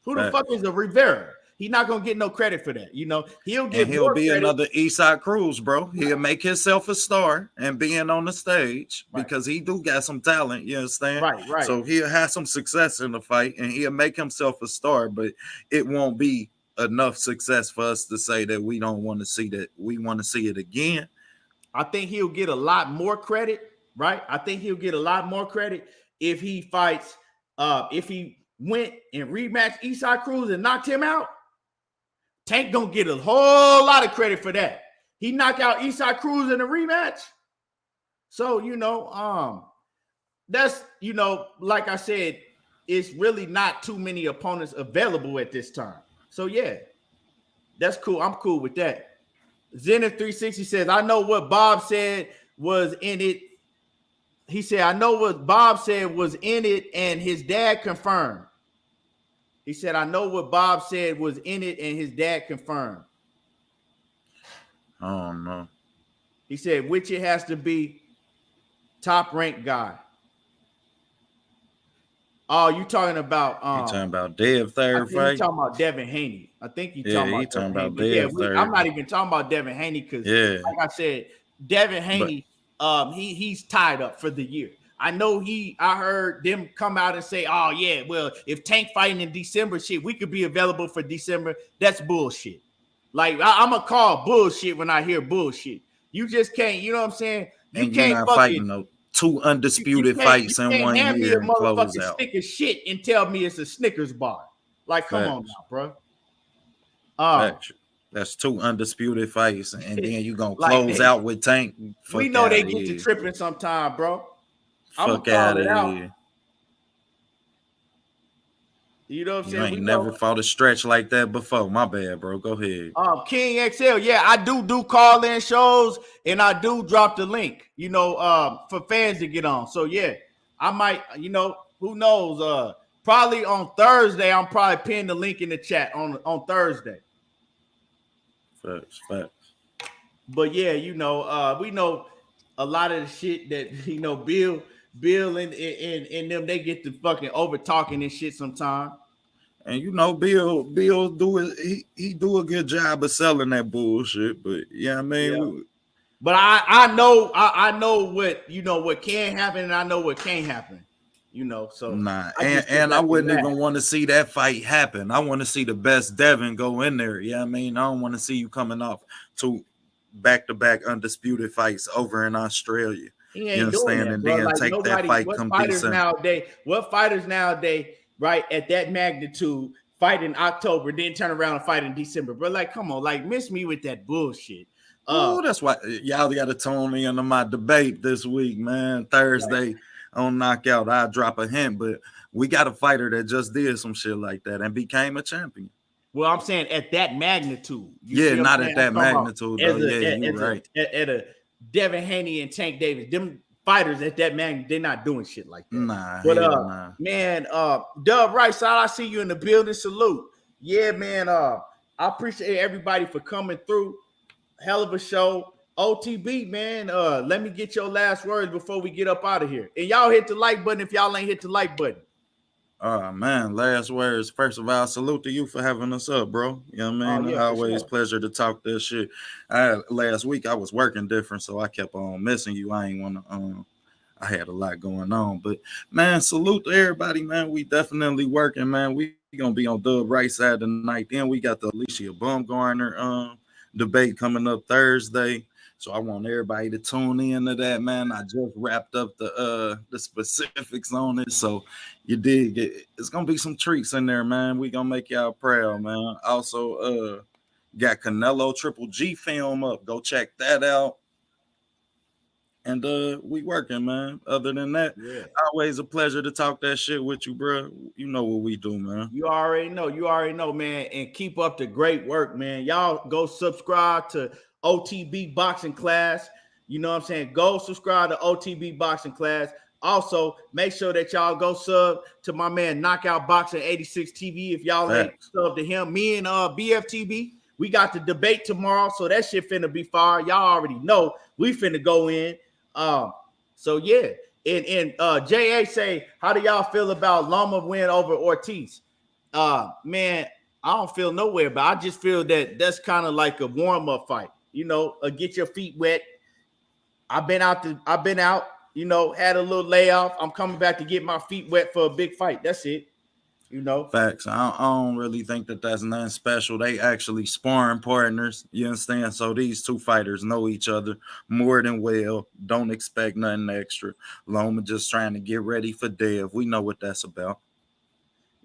Who the fuck is a Rivera? He's not gonna get no credit for that. He'll be another Eastside Cruz, bro. He'll make himself a star and being on the stage because he do got some talent. You understand? Right. So he'll have some success in the fight and he'll make himself a star, but it won't be enough success for us to say that we don't want to see that. We want to see it again. I think he'll get a lot more credit, right? I think he'll get a lot more credit if he fights, if he went and rematched Eastside Cruz and knocked him out. Tank gonna get a whole lot of credit for that. He knocked out Eastside Cruz in a rematch. So, that's, like I said, it's really not too many opponents available at this time. So, yeah, that's cool. I'm cool with that. Zenith 360 says, I know what Bob said was in it. He said, I know what Bob said was in it and his dad confirmed. He said, I know what Bob said was in it and his dad confirmed. Oh, no. He said, which it has to be Top Rank guy. Oh, you talking about you talking about Dev third fight? You talking about Devin Haney. I think you talking about Dev third. I'm not even talking about Devin Haney because like I said, Devin Haney, he's tied up for the year. I know I heard them come out and say, oh, yeah, well, if Tank fighting in December, shit, we could be available for December. That's bullshit. Like, I'm going to call bullshit when I hear bullshit. You just can't, you know what I'm saying? You can't not fighting no 2 undisputed fights in 1 year and close out. Stick of shit and tell me it's a Snickers bar. Like, come on now, bro. That's 2 undisputed fights, and then you going to close out with Tank. We know they get to tripping sometime, bro. Fuck out of here. You know what I'm saying? saying? You ain't never fought a stretch like that before. My bad, bro. Go ahead. King XL. Yeah, I do call-in shows, and I do drop the link, for fans to get on. So, yeah, I might, who knows? Probably on Thursday, I'm probably pinning the link in the chat on Thursday. Facts. But, yeah, we know a lot of the shit that, Bill and them, they get to fucking over talking and shit sometimes. And Bill do it. He do a good job of selling that bullshit. But But I know what can happen, and I know what can't happen. So nah. And I wouldn't even want to see that fight happen. I want to see the best Devin go in there. I don't want to see you coming off 2 back-to-back undisputed fights over in Australia. He ain't doing that, and bro. then Like take that fight come What fighters nowadays, right, at that magnitude, fight in October, then turn around and fight in December, bro? Like, come on, like, miss me with that bullshit. That's why y'all got to tune me into my debate this week, man. Thursday on Knockout, I'll drop a hint, but we got a fighter that just did some shit like that and became a champion. Well, I'm saying at that magnitude. Not at that magnitude, though. You're right. At a Devin Haney and Tank Davis, them fighters at that magnitude, they're not doing shit like that. Nah, but man, Dub Right Side, I see you in the building. Salute. Yeah, man. I appreciate everybody for coming through. hell of a show. OTB, man. Let me get your last words before we get up out of here. And y'all hit the like button if y'all ain't hit the like button. Man, last words. First of all, salute to you for having us up, bro. You know what I mean? Always pleasure to talk this shit. Last week I was working different, so I kept on missing you. I ain't want to I had a lot going on. But man, salute to everybody, man. We definitely working, man. We gonna be on Dub right side tonight. Then we got the Alicia Bumgarner debate coming up Thursday. So I want everybody to tune in to that, man. I just wrapped up the specifics on it. So you dig it. It's gonna be some treats in there, man. We gonna make y'all proud, man. Also, got Canelo Triple G film up. Go check that out. And we working, man. Other than that, always a pleasure to talk that shit with you, bro. You know what we do, man. You already know, man. And keep up the great work, man. Y'all go subscribe to OTB Boxing Class. You know what I'm saying? Go subscribe to OTB Boxing Class. Also, make sure that y'all go sub to my man Knockout Boxing 86 TV if y'all ain't sub to him. Me and BFTB, we got the debate tomorrow, so that shit finna be fire. Y'all already know we finna go in. So yeah. And JA say, how do y'all feel about Loma win over Ortiz? Man, I don't feel nowhere, but I just feel that that's kind of like a warm-up fight. You know, get your feet wet. I've been out, you know, had a little layoff. I'm coming back to get my feet wet for a big fight. That's it. You know, facts. I don't really think that that's nothing special. They actually sparring partners. You understand? So these two fighters know each other more than well. Don't expect nothing extra. Loma just trying to get ready for Dev. We know what that's about.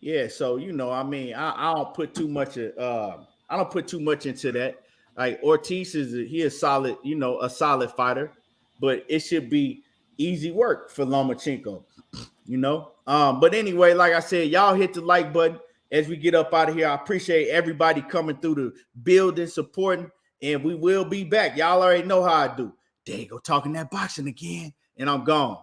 Yeah. So you know, I mean, I don't put too much. I don't put too much into that. Like Ortiz is solid. You know, a solid fighter, but it should be easy work for Lomachenko. You know, but anyway, like I said, y'all hit the like button as we get up out of here. I appreciate everybody coming through the building, supporting, and we will be back. Y'all already know how I do. There you go, talking that boxing again, and I'm gone.